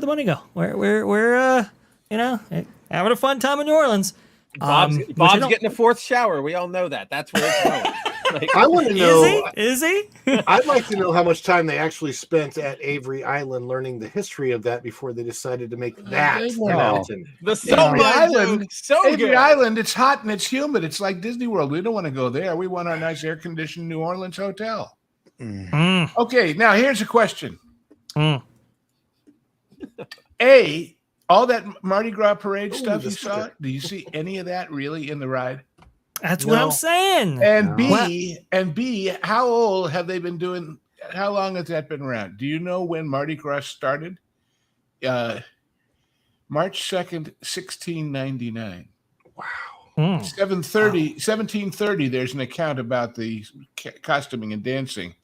money go? Where having a fun time in New Orleans. Bob's getting a fourth shower. We all know that. That's where it's going. I want to know. Is he? I'd like to know how much time they actually spent at Avery Island learning the history of that before they decided to make that mountain. The Avery Island, Avery Island, it's hot and it's humid. It's like Disney World. We don't want to go there. We want our nice air-conditioned New Orleans hotel. Okay, now here's a question. A, all that Mardi Gras parade stuff you saw, do you see any of that really in the ride? That's what I'm saying. And B, how old have they been doing? How long has that been around? Do you know when Mardi Gras started? March 2nd, 1699. Wow. 1730, there's an account about the costuming and dancing.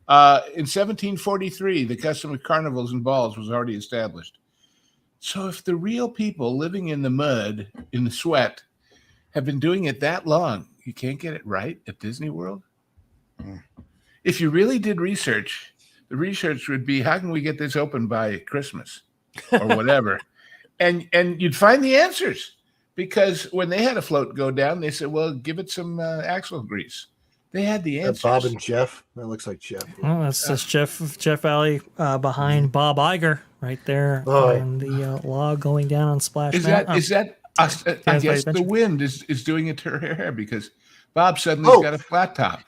In 1743, the custom of carnivals and balls was already established. So if the real people living in the mud, in the sweat, have been doing it that long, you can't get it right at Disney World? If you really did research, the research would be, how can we get this open by Christmas or whatever? and you'd find the answers, because when they had a float go down, they said, well, give it some axle grease. They had the answers. Bob and Jeff. That looks like Jeff. Oh, that's just Jeff Alley behind Bob Iger right there on the log going down on Splash Mountain. Is that I guess the wind is doing it to her hair, because Bob suddenly got a flat top.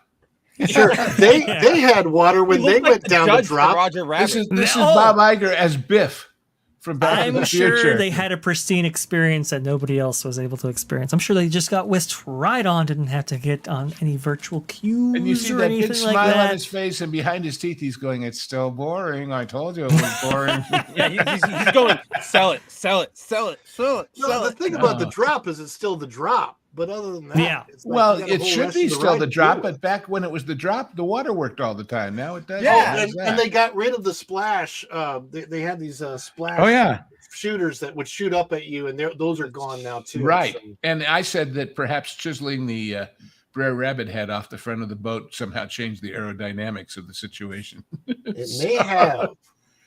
Sure. They had water when they went down the drop. Roger Rabbit. This is Bob Iger as Biff from Back to the Future. I'm sure they had a pristine experience that nobody else was able to experience. I'm sure they just got whisked right on, didn't have to get on any virtual cues. And you see or that anything big like smile that. on his face, and behind his teeth, he's going, "It's still boring. I told you it was boring." Yeah, he's going, sell it. No, the thing about the drop is it's still the drop. But other than that, it's like well, you got a it whole should rest be of the still ride the to drop, do but it. back when it was the drop, the water worked all the time. Now it doesn't. Yeah, and they got rid of the splash. They had these splash shooters that would shoot up at you, and those are gone now too. Right. So. And I said that perhaps chiseling the Brer Rabbit head off the front of the boat somehow changed the aerodynamics of the situation. It may have.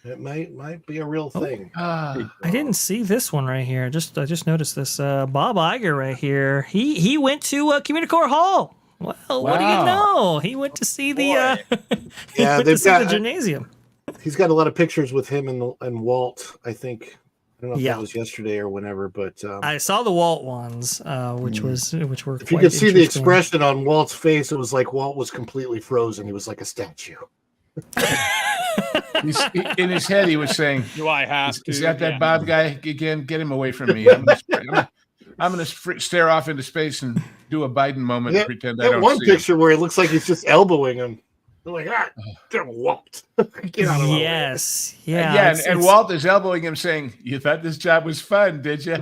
It might be a real thing. I didn't see this one right here. I just noticed this. Bob Iger right here. He went to Communicore Hall. Well, what do you know? He went to see the the gymnasium. He's got a lot of pictures with him and Walt. I think. I don't know if that was yesterday or whenever, but I saw the Walt ones, which were. If you could see the expression on Walt's face, it was like Walt was completely frozen. He was like a statue. In his head, he was saying, "Do I have to? Is that Bob guy again? Get him away from me! I'm going to stare off into space and do a Biden moment and pretend I don't one see picture where it looks like he's just elbowing him. They're like, damn Walt, get out of my way. Yeah, and Walt is elbowing him, saying, "You thought this job was fun, did you?"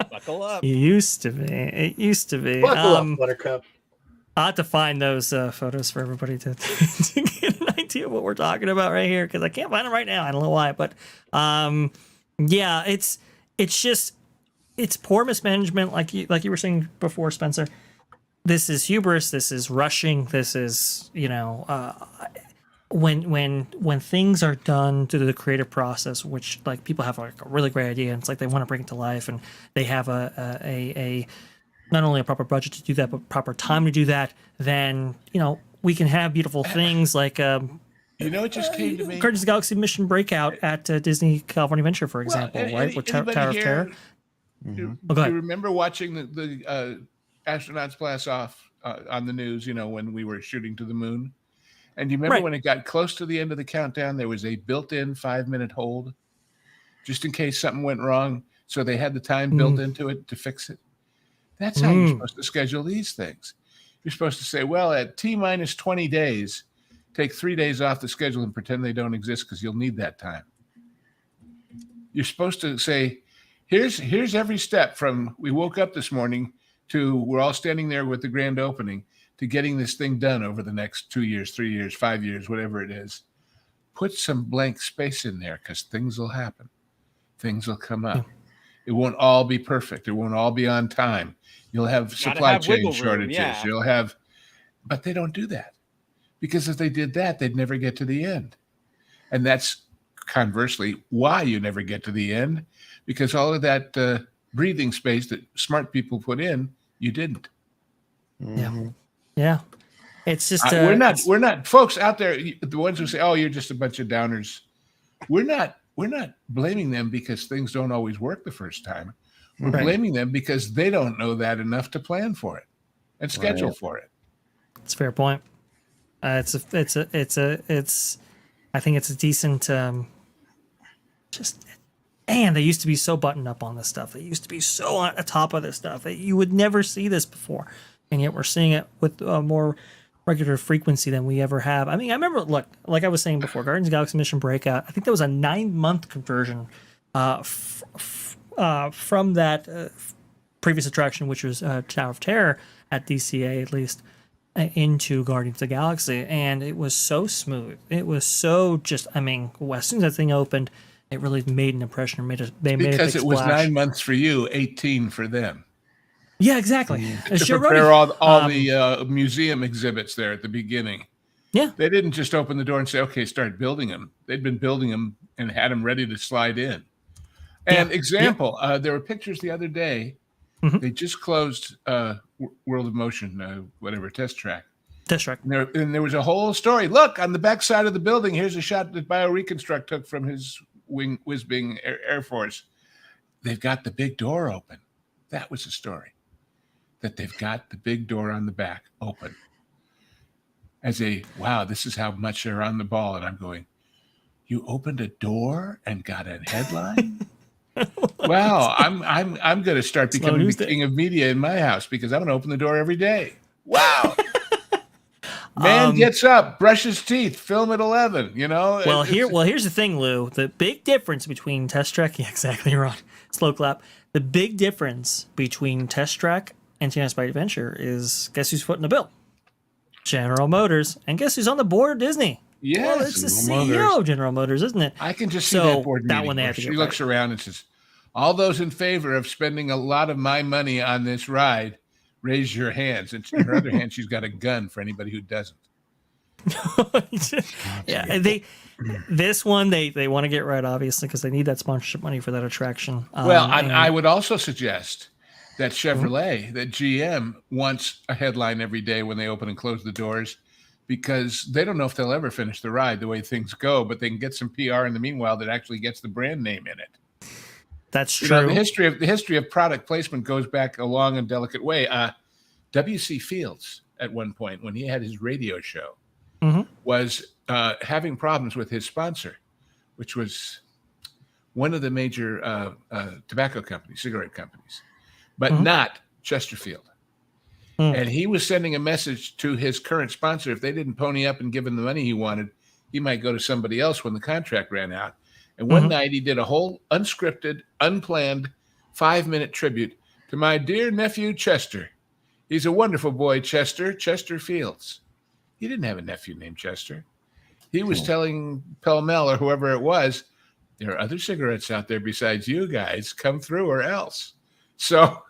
Buckle up. It used to be. Buckle up, Buttercup. I'll have to find those photos for everybody to get an idea of what we're talking about right here, because I can't find them right now. I don't know why, but it's poor mismanagement, like you were saying before, Spencer. This is hubris. This is rushing. This is when things are done through the creative process, which like people have like a really great idea, and it's like they want to bring it to life, and they have a not only a proper budget to do that, but proper time to do that, then, we can have beautiful things like, it just came to me. Guardians of the Galaxy Mission Breakout at Disney California Adventure, for example, right? With Tower of Terror. Do you remember watching the astronauts blast off on the news, when we were shooting to the moon? And you remember when it got close to the end of the countdown, there was a built-in 5-minute hold, just in case something went wrong. So they had the time built into it to fix it. That's how you're supposed to schedule these things. You're supposed to say, well, at T-minus 20 days, take 3 days off the schedule and pretend they don't exist, because you'll need that time. You're supposed to say, Here's every step from we woke up this morning to we're all standing there with the grand opening to getting this thing done over the next 2 years, 3 years, 5 years, whatever it is. Put some blank space in there because things will happen. Things will come up. It won't all be perfect. It won't all be on time. You'll have supply chain shortages. Yeah. You'll have, but they don't do that because if they did that, they'd never get to the end. And that's conversely why you never get to the end, because all of that breathing space that smart people put in, you didn't. Yeah. It's just we're not folks out there, the ones who say, "Oh, you're just a bunch of downers." We're not blaming them because things don't always work the first time. We're blaming them because they don't know that enough to plan for it and schedule for it. It's a fair point. I think it's a decent and they used to be so buttoned up on this stuff. They used to be so on top of this stuff. You would never see this before. And yet we're seeing it with more regular frequency than we ever have. I mean, I remember, look, like I was saying before, Guardians of the Galaxy Mission Breakout, I think that was a 9-month conversion from that previous attraction, which was Tower of Terror at DCA at least, into Guardians of the Galaxy. And it was so smooth. It was so just, I mean, as soon as that thing opened, it really made an impression. Because it was 9 months for you, 18 for them. Yeah, exactly. To prepare all the museum exhibits there at the beginning. Yeah. They didn't just open the door and say, okay, start building them. They'd been building them and had them ready to slide in. And there were pictures the other day. They just closed World of Motion, Test Track. Test Track. And there was a whole story. Look, on the back side of the building, here's a shot that BioReconstruct took from his whiz-bing Air Force. They've got the big door open. That was the story. That they've got the big door on the back open. Wow, this is how much they're on the ball. And I'm going, you opened a door and got a headline? Wow, I'm going to start becoming the king of media in my house because I'm going to open the door every day. Wow. Man gets up, brushes teeth, film at 11, Well, here's the thing, Lou. The big difference between Test Track, yeah, exactly, Ron. Slow clap. The big difference between Test Track and Tiana's Bright Adventure is, guess who's footing the bill? General Motors. And guess who's on the board of Disney? Yes, well, it's the CEO of General Motors, isn't it? I can just see that board meeting. That one they have to she looks around and says, all those in favor of spending a lot of my money on this ride, raise your hands. And in her other hand, she's got a gun for anybody who doesn't. Yeah, this one they want to get right, obviously, because they need that sponsorship money for that attraction. I would also suggest that Chevrolet, that GM wants a headline every day when they open and close the doors, because they don't know if they'll ever finish the ride the way things go, but they can get some PR in the meanwhile that actually gets the brand name in it. That's true. The history of product placement goes back a long and delicate way. W.C. Fields, at one point, when he had his radio show, was having problems with his sponsor, which was one of the major tobacco companies, cigarette companies, but not Chesterfield. And he was sending a message to his current sponsor. If they didn't pony up and give him the money he wanted, he might go to somebody else when the contract ran out. And one night he did a whole unscripted, unplanned 5-minute tribute to my dear nephew, Chester. He's a wonderful boy, Chester Fields. He didn't have a nephew named Chester. He was telling Pell Mell or whoever it was, there are other cigarettes out there besides you guys. Come through or else. So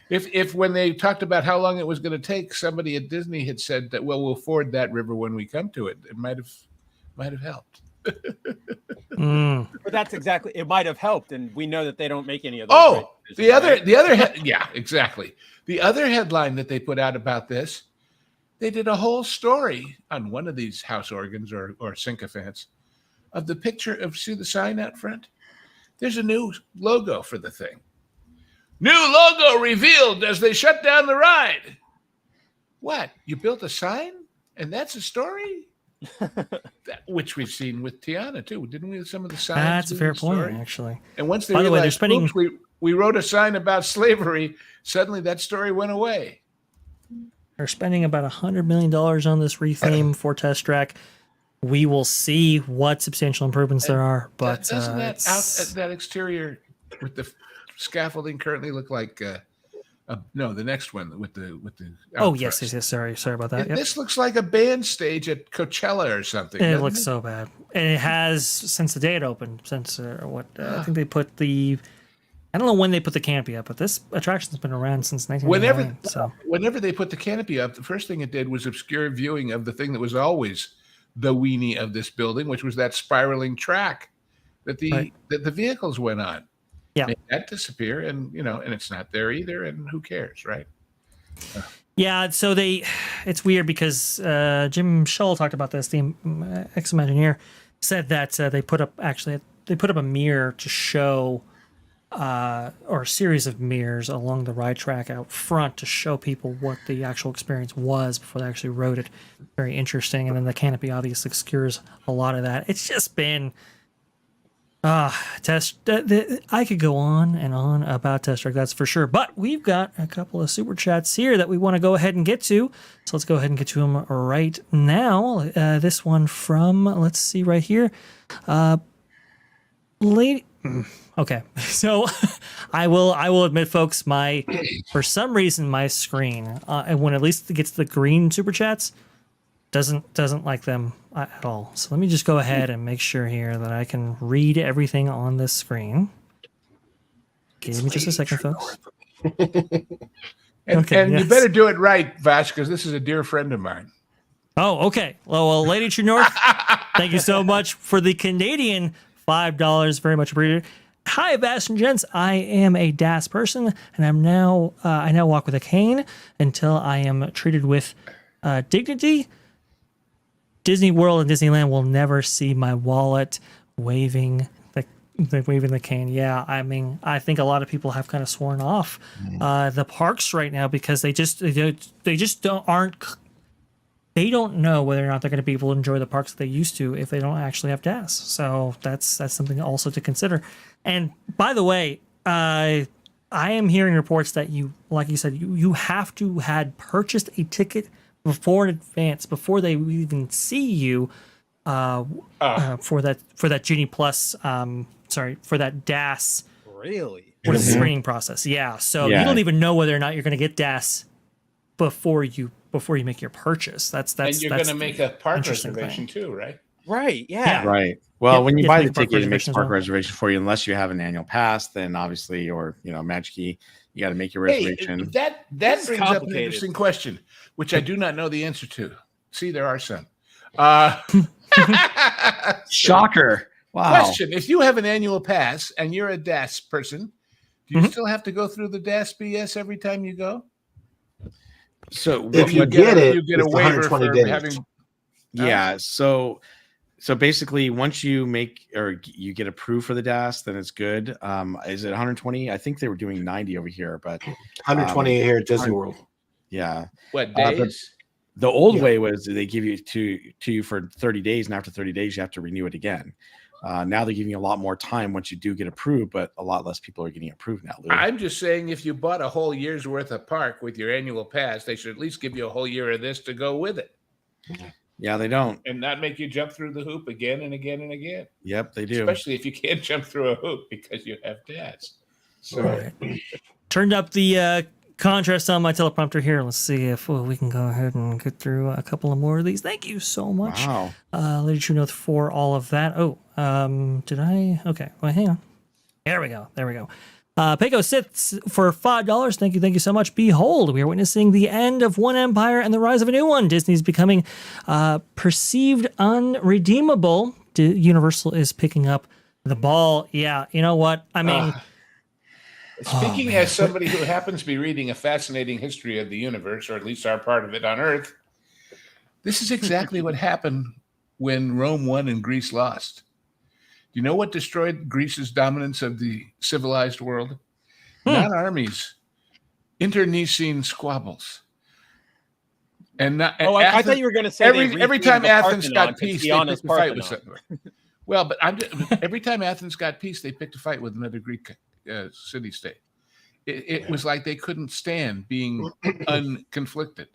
if when they talked about how long it was going to take, somebody at Disney had said that, well, we'll ford that river when we come to it. It might have helped. But that's exactly, it might have helped, and we know that they don't make any of those. The other yeah, exactly. The other headline that they put out about this, they did a whole story on one of these house organs or sycophants of the picture of, see the sign out front? There's a new logo for the thing. New logo revealed as they shut down the ride. What? You built a sign and that's a story? Which we've seen with Tiana too, didn't we? Some of the signs. That's a fair point, actually. And once they By the way, they're realized, spending. oops, we wrote a sign about slavery. Suddenly, that story went away. They're spending about $100 million on this retheme for Test Track. We will see what substantial improvements there are, but doesn't that exterior with the scaffolding currently look like no, the next one with the Oh out yes, thrust. yes, yes. Sorry about that. Yep. This looks like a band stage at Coachella or something. It doesn't looks so bad, and it has since the day it opened. Since I think they put the, I don't know when they put the canopy up, but this attraction's been around since 1999. Whenever they put the canopy up, the first thing it did was obscure viewing of the thing that was always the weenie of this building, which was that spiraling track that the vehicles went on. Yeah, made that disappear, and and it's not there either, and who cares, right? Yeah, so it's weird because Jim Shull talked about this. The ex-Imagineer said that they put up a mirror to show, or a series of mirrors along the ride track out front to show people what the actual experience was before they actually rode it. Very interesting, and then the canopy obviously obscures a lot of that. It's just been. I could go on and on about Test Track, that's for sure. But we've got a couple of super chats here that we want to go ahead and get to. So let's go ahead and get to them right now. This one from, let's see right here. Lady. Okay, so I will admit, folks, for some reason my screen, when at least it gets the green super chats, doesn't like them at all. So let me just go ahead and make sure here that I can read everything on this screen. Give me just a second, folks. And you better do it right, Vash, because this is a dear friend of mine. Oh, okay. Well, Lady True North, thank you so much for the Canadian $5. Very much appreciated. Hi, Vash and gents. I am a DAS person, and I now walk with a cane until I am treated with dignity. Disney World and Disneyland will never see my wallet waving the cane. Yeah, I mean, I think a lot of people have kind of sworn off the parks right now because they don't know whether or not they're going to be able to enjoy the parks that they used to if they don't actually have DAS. So that's something also to consider. And by the way, I am hearing reports that you, like you said, you have to had purchased a ticket in advance before they even see you for that Genie Plus for that DAS really screening process. Yeah, so you don't even know whether or not you're going to get DAS before you make your purchase. And you're going to make a park reservation too, right? Right. Yeah. Right. Well, when you buy the ticket, it makes a park well. reservation for you. Unless you have an annual pass, then obviously, or Magic Key, you got to make your reservation. Hey, that brings up an interesting question, which I do not know the answer to. See, there are some. Shocker! Wow. Question: if you have an annual pass and you're a DAS person, do you still have to go through the DAS BS every time you go? So if you get a waiver for 120 days. having. Yeah. So basically, once you you get approved for the DAS, then it's good. Is it 120? I think they were doing 90 over here, but 120 here at Disney World. Yeah. What days? The old way was they give you to you for 30 days, and after 30 days, you have to renew it again. Now they're giving you a lot more time once you do get approved, but a lot less people are getting approved now. Lou. I'm just saying, if you bought a whole year's worth of park with your annual pass, they should at least give you a whole year of this to go with it. Yeah, they don't. And not make you jump through the hoop again and again and again. Yep, they do. Especially if you can't jump through a hoop because you have DAS. So right. Turned up the contrast on my teleprompter here. Let's see if we can go ahead and get through a couple of more of these. Thank you so much, Lady True North, for all of that. Oh, did I? Okay, well, hang on. There we go. Peko sits for $5. Thank you so much. Behold, we are witnessing the end of one empire and the rise of a new one. Disney's becoming perceived unredeemable. Universal is picking up the ball. Yeah, you know what? I mean, speaking as somebody who happens to be reading a fascinating history of the universe, or at least our part of it on Earth, this is exactly what happened when Rome won and Greece lost. Do you know what destroyed Greece's dominance of the civilized world? Not armies, internecine squabbles. And not, I thought you were going to say every time Athens got peace, they picked a fight with something. Well, but every time Athens got peace, they picked a fight with another Greek city-state. It was like they couldn't stand being unconflicted,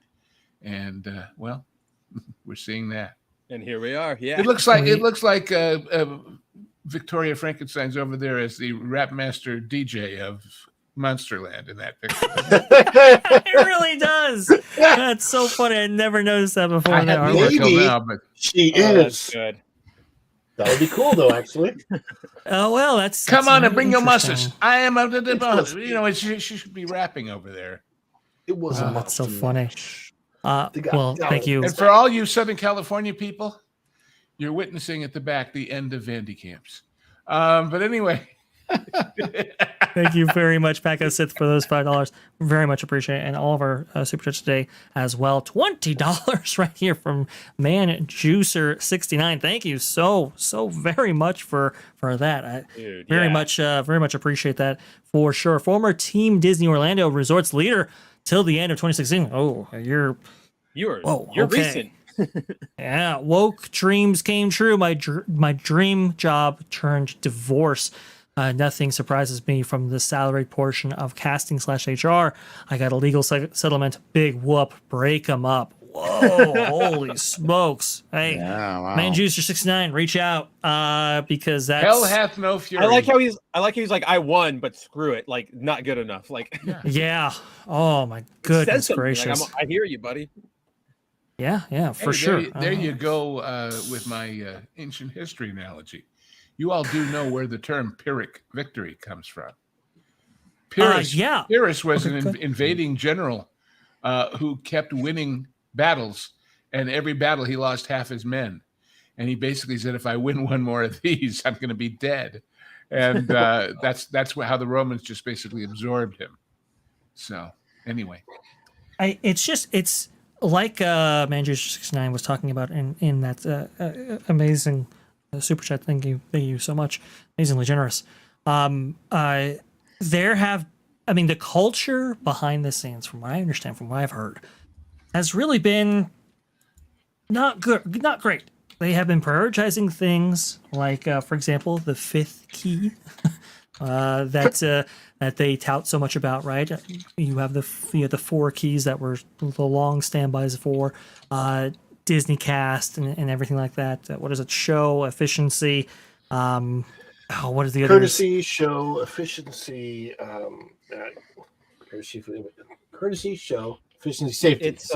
and we're seeing that. And here we are. Yeah, it looks like Victoria Frankenstein's over there as the rap master DJ of Monsterland in that picture. It really does. That's so funny. I never noticed that before. I in the hadn't artwork. either till Maybe. now, but She That's is. good. That would be cool, though. Actually, Oh well, that's come on and bring your interesting. muscles. I am a you know, she should be rapping over there. it was a That's so monster funny. mash. Well, thank you. And for all you Southern California people, you're witnessing at the back the end of Vandy Camps. But anyway. Thank you very much, Paco Sith, for those $5. Very much appreciate it. And all of our super chats today as well. $20 right here from Man Juicer 69. Thank you so very much for that. Dude, very yeah. much appreciate that for sure. Former Team Disney Orlando Resorts leader till the end of 2016. Oh, you're You're okay. recent. Yeah, woke dreams came true. My dream job turned divorce. Nothing surprises me from the salaried portion of casting /HR. I got a legal settlement. Big whoop. Break them up. Whoa, holy smokes. Hey, Yeah, wow. Man Juicer 69, reach out because that's... Hell hath no fury. I like how he's like, I won, but screw it. Like, not good enough. Like, Yeah. Oh, my says goodness something. Like, gracious. I hear you, buddy. Yeah, for Hey, sure. There you go with my ancient history analogy. You all do know where the term Pyrrhic victory comes from. Pyrrhus, yeah. Pyrrhus was Okay, an good. invading general who kept winning battles, and every battle he lost half his men. And he basically said, if I win one more of these, I'm going to be dead. And that's how the Romans just basically absorbed him. So anyway. It's like Manager 69 was talking about in that amazing super chat. Thank you so much. Amazingly generous. The culture behind the scenes, from what I understand, from what I've heard, has really been not great. They have been prioritizing things like, for example, the fifth key that they tout so much about. Right, you have the 4 keys that were the long standbys for Disney cast and everything like that. What is it? Show efficiency. What is the other? Courtesy, show, efficiency, courtesy, show, efficiency, safety. It's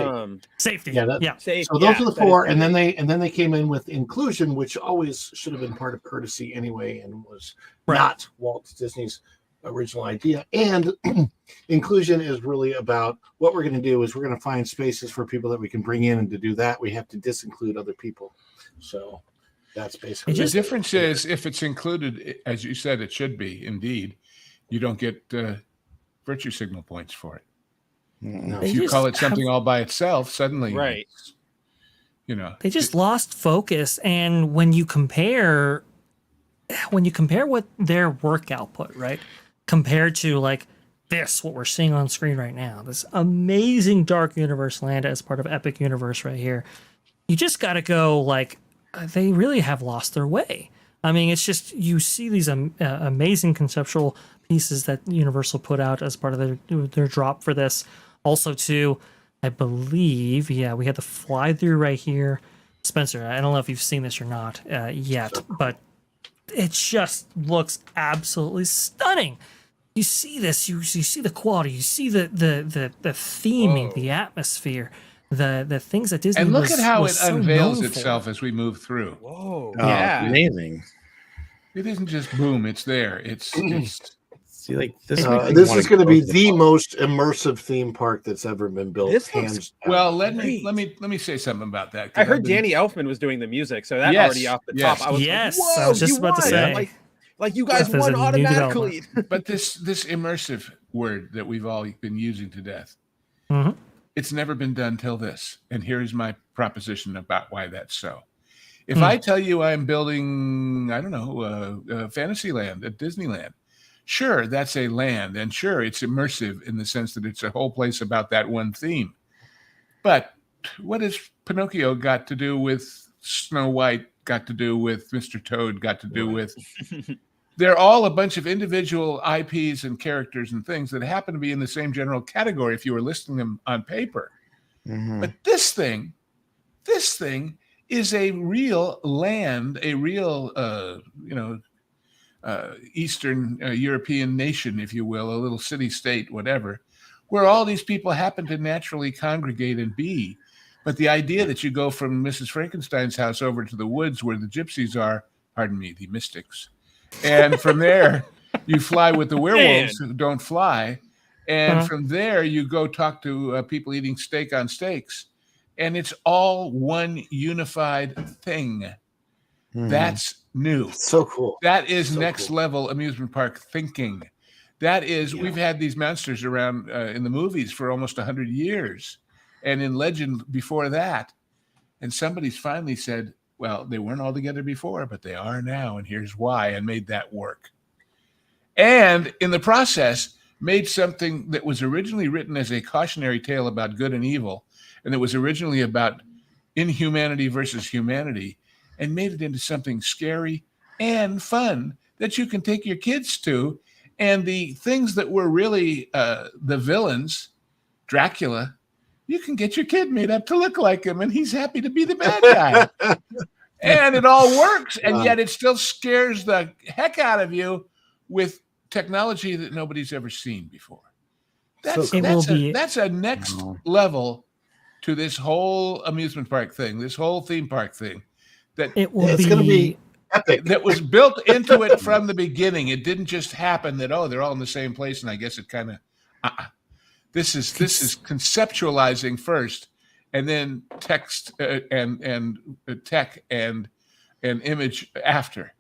Safety. Yeah, Yeah. safe. So those are the that is 4, safe. and then they came in with inclusion, which always should have been part of courtesy anyway, and was Right. not Walt Disney's original idea. And inclusion is really about what we're going to do is we're going to find spaces for people that we can bring in, and to do that we have to disinclude other people. So that's basically The difference is if it's included, as you said, it should be indeed. You don't get virtue signal points for it. No. They If you just call it something have- all by itself, suddenly, Right. They just lost focus, and when you compare what their work output, right, compared to like this, what we're seeing on screen right now, this amazing Dark Universe land as part of Epic Universe right here, you just got to go like they really have lost their way. I mean, it's just you see these amazing conceptual pieces that Universal put out as part of their drop for this. Also, too, I believe, we had the fly through right here. Spencer, I don't know if you've seen this or not yet, but it just looks absolutely stunning. You see this, you see the quality, you see the theming, the atmosphere, the things that Disney and look was, at how was it so unveils known for. itself as we move through. Whoa. Oh, Yeah. amazing. It isn't just boom; it's there. It's See, like this. This makes me this wanna is going to go be to the park. most immersive theme park that's ever been built. This looks hands down. well. Let Great. me say something about that. 'cause I heard I've been- Danny Elfman was doing the music, so that Yes, already off the yes. top. I was Yes, like, I whoa, was just you about to won. say. Like you guys If there's won a new automatically. But this immersive word that we've all been using to death, Mhm. it's never been done till this. And here's my proposition about why that's so. If I tell you I'm building, I don't know, Fantasyland at Disneyland, sure, that's a land, and sure, it's immersive in the sense that it's a whole place about that one theme. But what has Pinocchio got to do with Snow White, got to do with Mr. Toad, got to do with... They're all a bunch of individual IPs and characters and things that happen to be in the same general category if you were listing them on paper. Mhm. But this thing is a real land, a real, Eastern European nation, if you will, a little city state, whatever, where all these people happen to naturally congregate and be. But the idea that you go from Mrs. Frankenstein's house over to the woods where the gypsies are, pardon me, the mystics, and from there you fly with the werewolves who don't fly, and from there you go talk to people eating steak on steaks, and it's all one unified thing. That's new. So cool. That is So next cool. level amusement park thinking. That is, we've had these monsters around in the movies for almost 100 years, and in legend before that. And somebody's finally said, well, they weren't all together before, but they are now, and here's why, and made that work. And in the process, made something that was originally written as a cautionary tale about good and evil, and it was originally about inhumanity versus humanity, and made it into something scary and fun that you can take your kids to. And the things that were really the villains, Dracula, you can get your kid made up to look like him, and he's happy to be the bad guy. And it all works, and yet it still scares the heck out of you with technology that nobody's ever seen before. That's a next level to this whole amusement park thing, this whole theme park thing. That it's going to be epic. That was built into it from the beginning. It didn't just happen that, oh, they're all in the same place, and I guess it kind of this is conceptualizing first, and then text and tech and image after,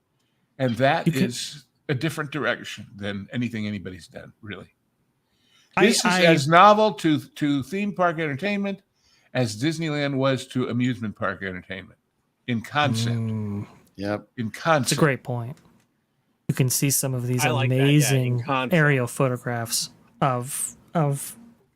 and that is a different direction than anything anybody's done, really. This is as novel to theme park entertainment as Disneyland was to amusement park entertainment in concept. Yep. In concept. It's a great point. You can see some of these like amazing aerial photographs of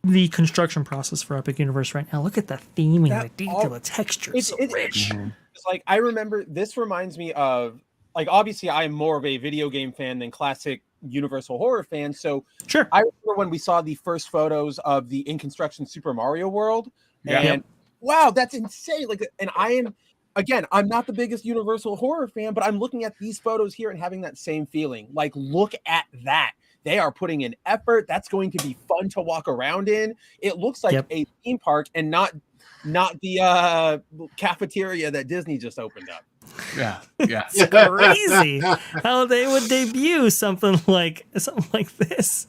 the construction process for Epic Universe right now. Look at the theming, the detail, the texture. It's so rich. It's like, I remember, this reminds me of, like, obviously I'm more of a video game fan than classic Universal horror fan. So sure, I remember when we saw the first photos of the in construction Super Mario World, and wow, that's insane. Like, and I'm not the biggest Universal horror fan, but I'm looking at these photos here and having that same feeling. Like, look at that. They are putting in effort. That's going to be fun to walk around in. It looks like a theme park and not the cafeteria that Disney just opened up. Yeah. It's crazy how they would debut something like this.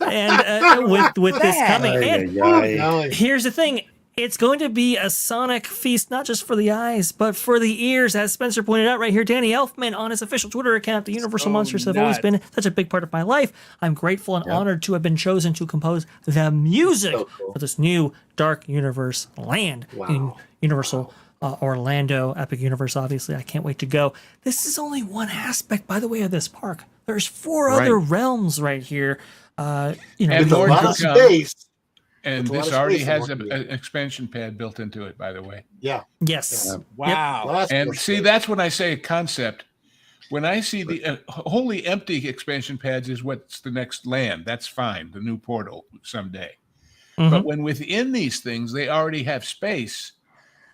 And with this coming, and here's the thing. It's going to be a sonic feast, not just for the eyes, but for the ears. As Spencer pointed out right here, Danny Elfman on his official Twitter account, the Universal Monsters have always been such a big part of my life. I'm grateful and honored to have been chosen to compose the music for this new Dark Universe land in Universal Orlando, Epic Universe, obviously. I can't wait to go. This is only one aspect, by the way, of this park. There's 4 other realms right here. And with a lot of space. And this already has an expansion pad built into it, by the way. Yeah. Yes. Wow. Yep. And see, that's when I say concept. When I see the wholly empty expansion pads is what's the next land. That's fine. The new portal someday. But when within these things, they already have space.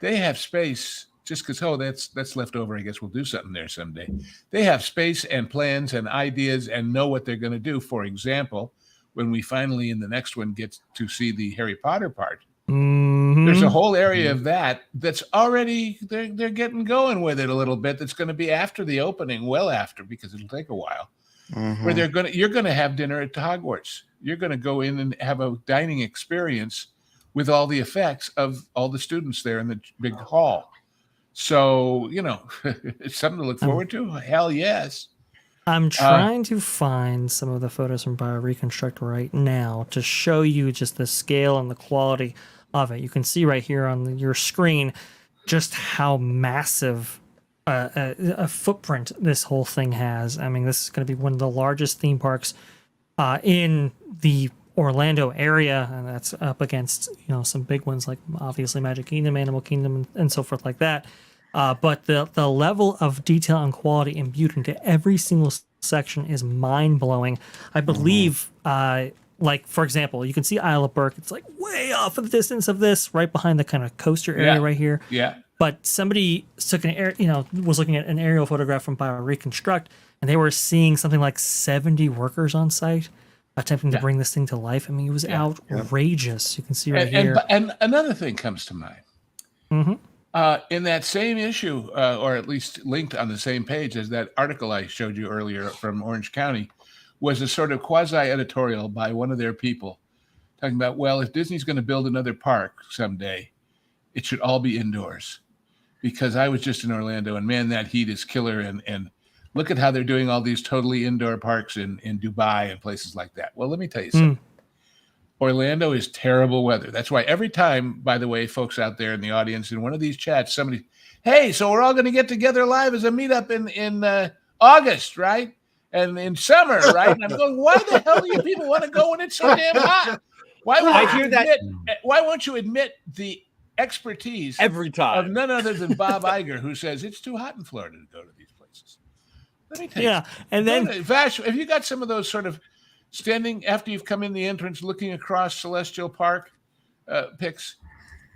They have space just because, that's left over. I guess we'll do something there someday. They have space and plans and ideas and know what they're going to do. For example, when we finally in the next one get to see the Harry Potter part, there's a whole area of that's already they're getting going with it a little bit. That's going to be after the opening, well after, because it'll take a while. Where you're gonna have dinner at Hogwarts. You're going to go in and have a dining experience with all the effects of all the students there in the big hall. So it's something to look forward to. Hell yes. I'm trying to find some of the photos from BioReconstruct right now to show you just the scale and the quality of it. You can see right here on your screen just how massive a footprint this whole thing has. I mean, this is going to be one of the largest theme parks in the Orlando area, and that's up against some big ones like obviously Magic Kingdom, Animal Kingdom, and so forth like that. But the level of detail and quality imbued into every single section is mind-blowing. I believe, like, for example, you can see Isle of Burke. It's like way off in the distance of this, right behind the kind of coaster area right here. Yeah. But somebody took was looking at an aerial photograph from BioReconstruct, and they were seeing something like 70 workers on site attempting to Yeah. bring this thing to life. I mean, it was Yeah. outrageous. You can see right And, here. and another thing comes to mind. Mhm. In that same issue, or at least linked on the same page as that article I showed you earlier from Orange County, was a sort of quasi-editorial by one of their people talking about, well, if Disney's going to build another park someday, it should all be indoors. Because I was just in Orlando, and man, that heat is killer. And look at how they're doing all these totally indoor parks in Dubai and places like that. Well, let me tell you something. Orlando is terrible weather. That's why every time, by the way, folks out there in the audience, in one of these chats, somebody, hey, so we're all going to get together live as a meetup in August, right? And in summer, right? And I'm going, why the hell do you people want to go when it's so damn hot? Why won't you admit the expertise every time of none other than Bob Iger, who says it's too hot in Florida to go to these places? Let me tell you. And then Vash, have you got some of those sort of standing after you've come in the entrance, looking across Celestial Park pics?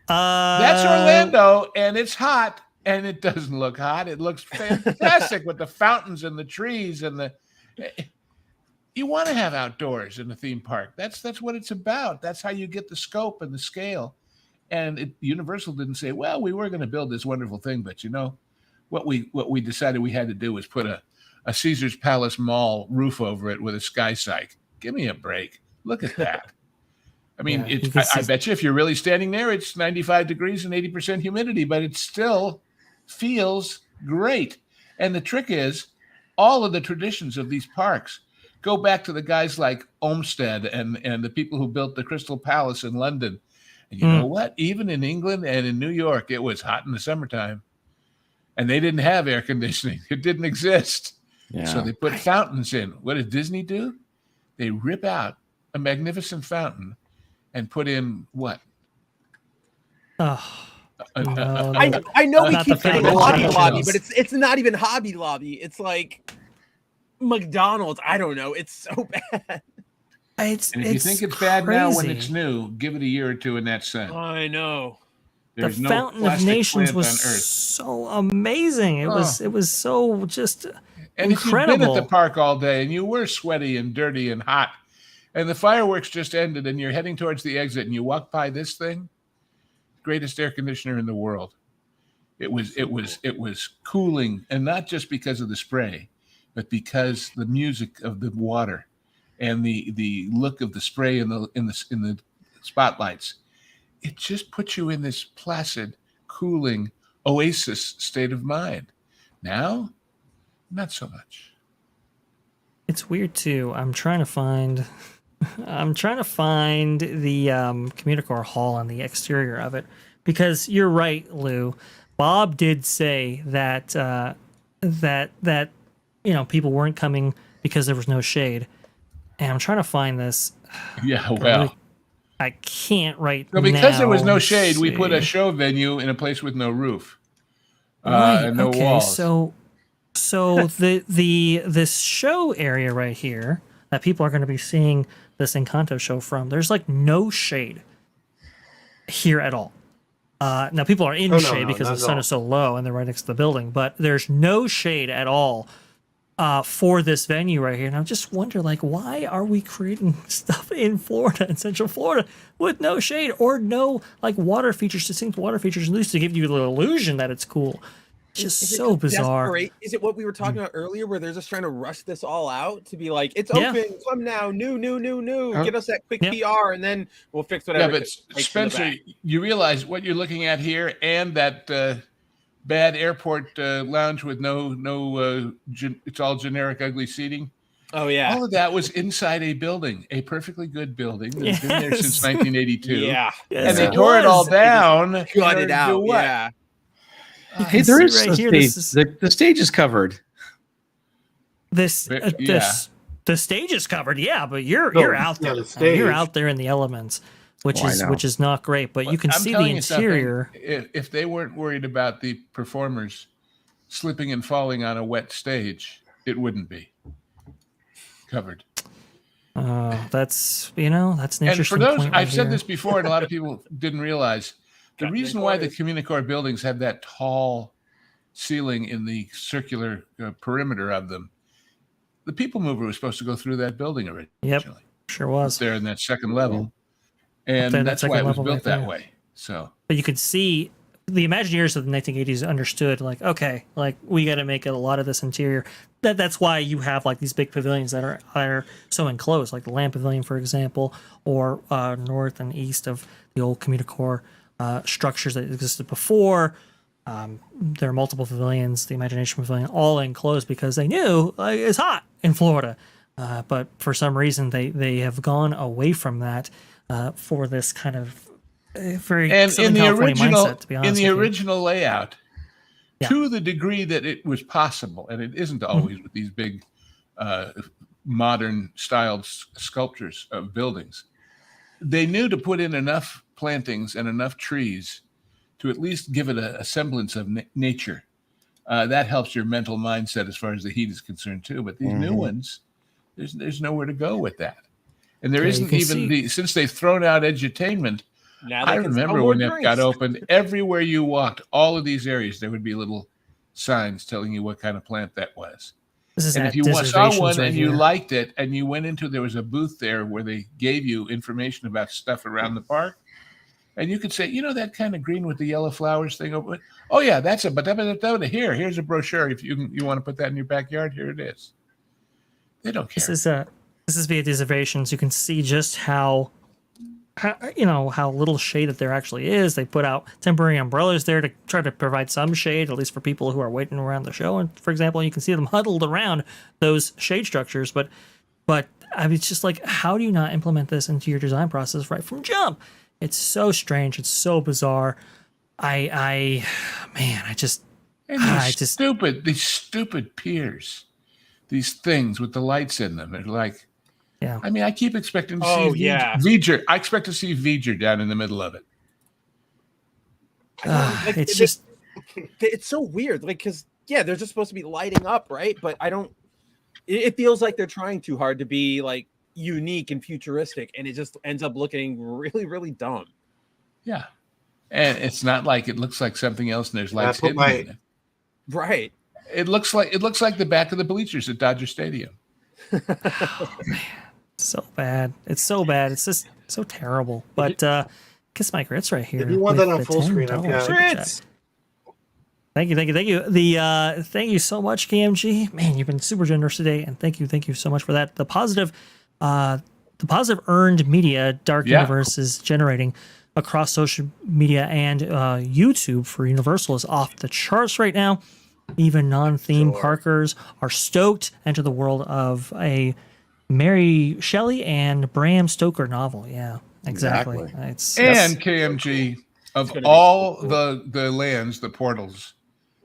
That's Orlando, and it's hot, and it doesn't look hot. It looks fantastic with the fountains and the trees and the. You want to have outdoors in the theme park. That's what it's about. That's how you get the scope and the scale. And Universal didn't say, well, we were going to build this wonderful thing, but what we decided we had to do was put a Caesar's Palace Mall roof over it with a sky sight. Give me a break. Look at that. I mean, I bet you if you're really standing there, it's 95 degrees and 80% humidity, but it still feels great. And the trick is, all of the traditions of these parks go back to the guys like Olmsted and the people who built the Crystal Palace in London. And you know what? Even in England and in New York, it was hot in the summertime. And they didn't have air conditioning. It didn't exist. Yeah. So they put fountains in. What does Disney do? They rip out a magnificent fountain and put in what? No. I know we keep saying Hobby Lobby, but it's not even Hobby Lobby. It's like McDonald's. I don't know. It's so bad. If you think it's bad now when it's new, give it a year or two in that sense. I know. There's the Fountain of Nations was so amazing. It was so just and incredible. If you've been at the park all day and you were sweaty and dirty and hot, and the fireworks just ended, and you're heading towards the exit, and you walk by this thing, greatest air conditioner in the world. It was cooling, and not just because of the spray, but because the music of the water and the look of the spray in the spotlights. It just puts you in this placid, cooling oasis state of mind. Now, not so much. It's weird too. I'm trying to find the Communicore Hall and the exterior of it, because you're right, Lou. Bob did say that that people weren't coming because there was no shade, and I'm trying to find this. Yeah, well, I can't right now. Because there was no shade, we put a show venue in a place with no roof, and no walls. So this show area right here that people are going to be seeing this Encanto show from, there's like no shade here at all. Now people are in shade because the sun is so low and they're right next to the building, but there's no shade at all for this venue right here. And I just wonder, like, why are we creating stuff in Florida, in Central Florida, with no shade or no like water features, distinct water features, at least to give you the illusion that it's cool. Just so bizarre. Desperate? Is it what we were talking about earlier, where they're just trying to rush this all out to be like, it's open, come now, new, get us that quick PR, and then we'll fix whatever. Yeah, but Spencer, you realize what you're looking at here, and that bad airport lounge with no it's all generic, ugly seating. Oh yeah, all of that was inside a building, a perfectly good building that's been there since 1982. Yeah, and they tore it all down, cut it out. Yeah. Hey, there is right here. The stage is covered. The stage is covered, but you're out there. You're out there in the elements, which is not great. But you can see the interior. If they weren't worried about the performers slipping and falling on a wet stage, it wouldn't be covered. That's an interesting. And for those, point I've said this before, and a lot of people didn't realize. The reason why the Communicore buildings have that tall ceiling in the circular perimeter of them the People Mover was supposed to go through that building originally. Yep, sure was. There in that second level. And there in that that's why second it was level built right that there. way. So, But you could see the Imagineers of the 1980s understood, like, okay, like we got to make a lot of this interior. That's why you have like these big pavilions that are so enclosed, like the Land Pavilion, for example, or north and east of the old Communicore structures that existed before. There are multiple pavilions, the Imagination Pavilion, all enclosed because they knew it's hot in Florida. But for some reason, they have gone away from that for this kind of very and Southern in the California original, mindset, to be honest with you. original layout, Yeah. to the degree that it was possible, and it isn't always with these big modern styled sculptures of buildings, they knew to put in enough plantings and enough trees to at least give it a semblance of nature. That helps your mental mindset as far as the heat is concerned too. But these new ones, there's nowhere to go with that. And there isn't even since they've thrown out edutainment. Now I they can sell remember more when it drinks. got opened, everywhere you walked, all of these areas, there would be little signs telling you what kind of plant that was. This is And at if you saw Disservations one right and you here. liked it and you went into, there was a booth there where they gave you information about stuff around the park. And you could say, you know, that kind of green with the yellow flowers thing over. Oh yeah, that's it. But here's a brochure. If you want to put that in your backyard, here it is. They don't care. This is via Disservations. You can see just how little shade that there actually is. They put out temporary umbrellas there to try to provide some shade, at least for people who are waiting around the show. And for example, you can see them huddled around those shade structures. But I mean, it's just like, how do you not implement this into your design process right from jump? It's so strange. It's so bizarre. These stupid piers, these things with the lights in them. They're like, yeah. I mean, I keep expecting to Oh, see yeah. V'ger. I expect to see V'ger down in the middle of it. It's so weird. Like, because, yeah, they're just supposed to be lighting up, right? But it feels like they're trying too hard to be, like, unique and futuristic, and it just ends up looking really, really dumb. Yeah. And it's not like it looks like something else and there's lights hidden in it. Right. It looks like the back of the bleachers at Dodger Stadium. Oh, man. So bad. It's so bad. It's just so terrible. But kiss my grits right here. If you want that on with full the screen, $10 I've got super chat. Grits! Thank you. Thank you so much, KMG. Man, you've been super generous today, and thank you so much for that. The positive earned media Dark Universe is generating across social media and YouTube for Universal is off the charts right now. Even non-theme parkers are stoked to enter the world of a Mary Shelley and Bram Stoker novel. Yeah, exactly. Exactly. And KMG, of all the lands, the portals,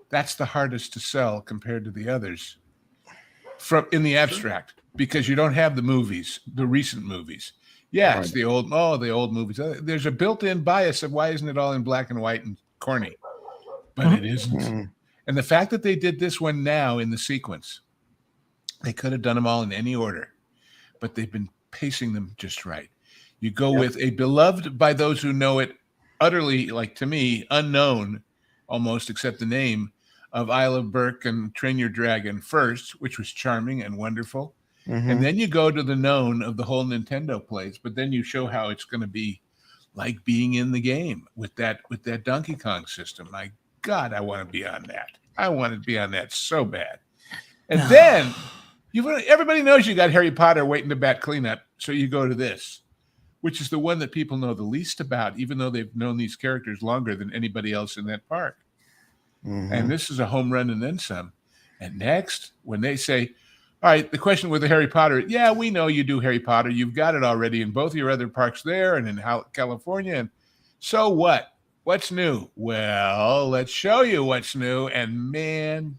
that's the hardest to sell compared to the others in the abstract, because you don't have the movies, the recent movies. Yeah, it's the old movies. There's a built-in bias of why isn't it all in black and white and corny? But it isn't. And the fact that they did this one now in the sequence, they could have done them all in any order, but they've been pacing them just right. You go with a beloved by those who know it, utterly, like to me, unknown, almost except the name of Isle of Berk and Train Your Dragon first, which was charming and wonderful. And then you go to the known of the whole Nintendo plays, but then you show how it's going to be like being in the game with that Donkey Kong system. My God, I want to be on that. I want to be on that so bad. And then everybody knows you got Harry Potter waiting to bat cleanup, so you go to this, which is the one that people know the least about, even though they've known these characters longer than anybody else in that park. And this is a home run and then some. And next, when they say, all right, the question with the Harry Potter, yeah, we know you do Harry Potter. You've got it already in both your other parks there and in California. And so what? What's new? Well, let's show you what's new. And man,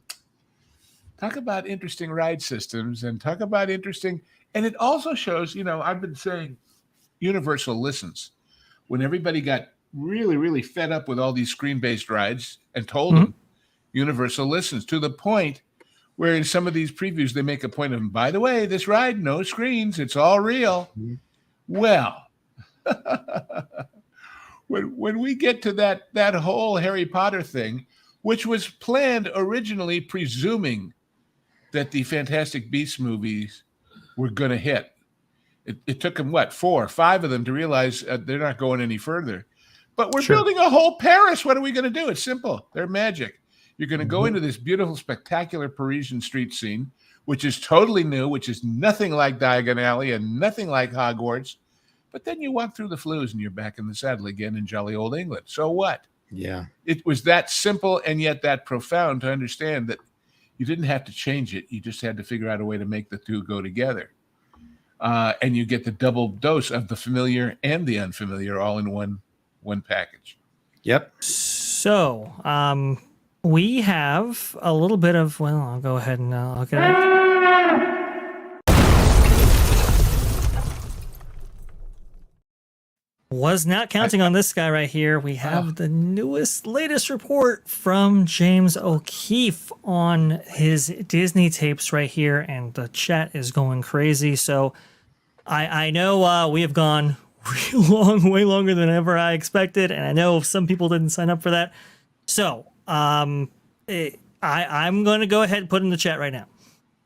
talk about interesting ride systems and talk about interesting. And it also shows, I've been saying Universal listens. When everybody got really, really fed up with all these screen-based rides and told them, Universal listens to the point where in some of these previews, they make a point of, by the way, this ride, no screens, it's all real. Well, when we get to that whole Harry Potter thing, which was planned originally presuming that the Fantastic Beasts movies were going to hit. It took them, 4 or 5 of them to realize they're not going any further. But we're building a whole Paris. What are we going to do? It's simple. They're magic. You're going to go into this beautiful, spectacular Parisian street scene, which is totally new, which is nothing like Diagon Alley and nothing like Hogwarts. But then you walk through the flues and you're back in the saddle again in jolly old England. So what? Yeah. It was that simple and yet that profound to understand that you didn't have to change it. You just had to figure out a way to make the two go together. And you get the double dose of the familiar and the unfamiliar all in one package. Yep. So, we have a little bit of, well, I'll go ahead and look at it. Was not counting on this guy right here. We have the latest report from James O'Keefe on his Disney tapes right here, and the chat is going crazy. So I know we have gone way longer than ever I expected, and I know some people didn't sign up for that. So I'm going to go ahead and put in the chat right now.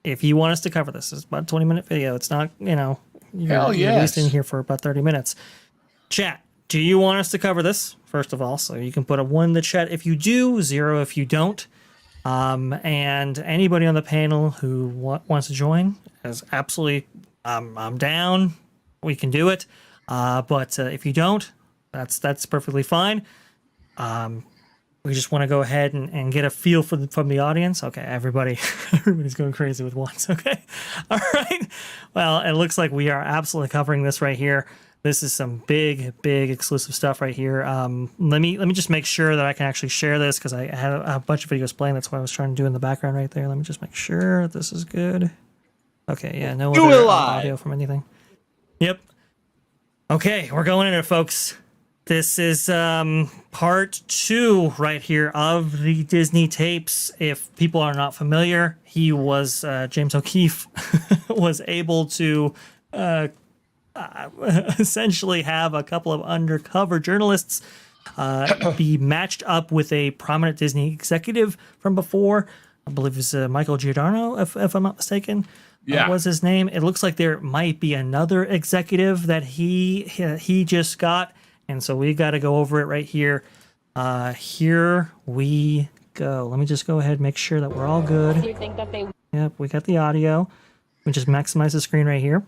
If you want us to cover this, it's about a 20-minute video. It's not, you're at least in here for about 30 minutes. Chat, do you want us to cover this, first of all? So you can put a 1 in the chat if you do, 0 if you don't. And anybody on the panel who wants to join is absolutely, I'm down. We can do it. But if you don't, that's perfectly fine. We just want to go ahead and get a feel from the audience. Okay, everybody's going crazy with ones. Okay, all right. Well, it looks like we are absolutely covering this right here. This is some big exclusive stuff right here. Let me just make sure that I can actually share this because I had a bunch of videos playing. That's what I was trying to do in the background right there. Let me just make sure this is good. Okay, yeah, no other audio from anything. Yep. Okay, we're going in it, folks. This is part 2 right here of the Disney tapes. If people are not familiar, he was James O'Keefe was able to essentially have a couple of undercover journalists be matched up with a prominent Disney executive from before. I believe it's Michael Giordano, if I'm not mistaken. Was his name. It looks like there might be another executive that he just got. And so we got to go over it right here. Here we go. Let me just go ahead and make sure that we're all good. Do you think that they... Yep, we got the audio. Let me just maximize the screen right here.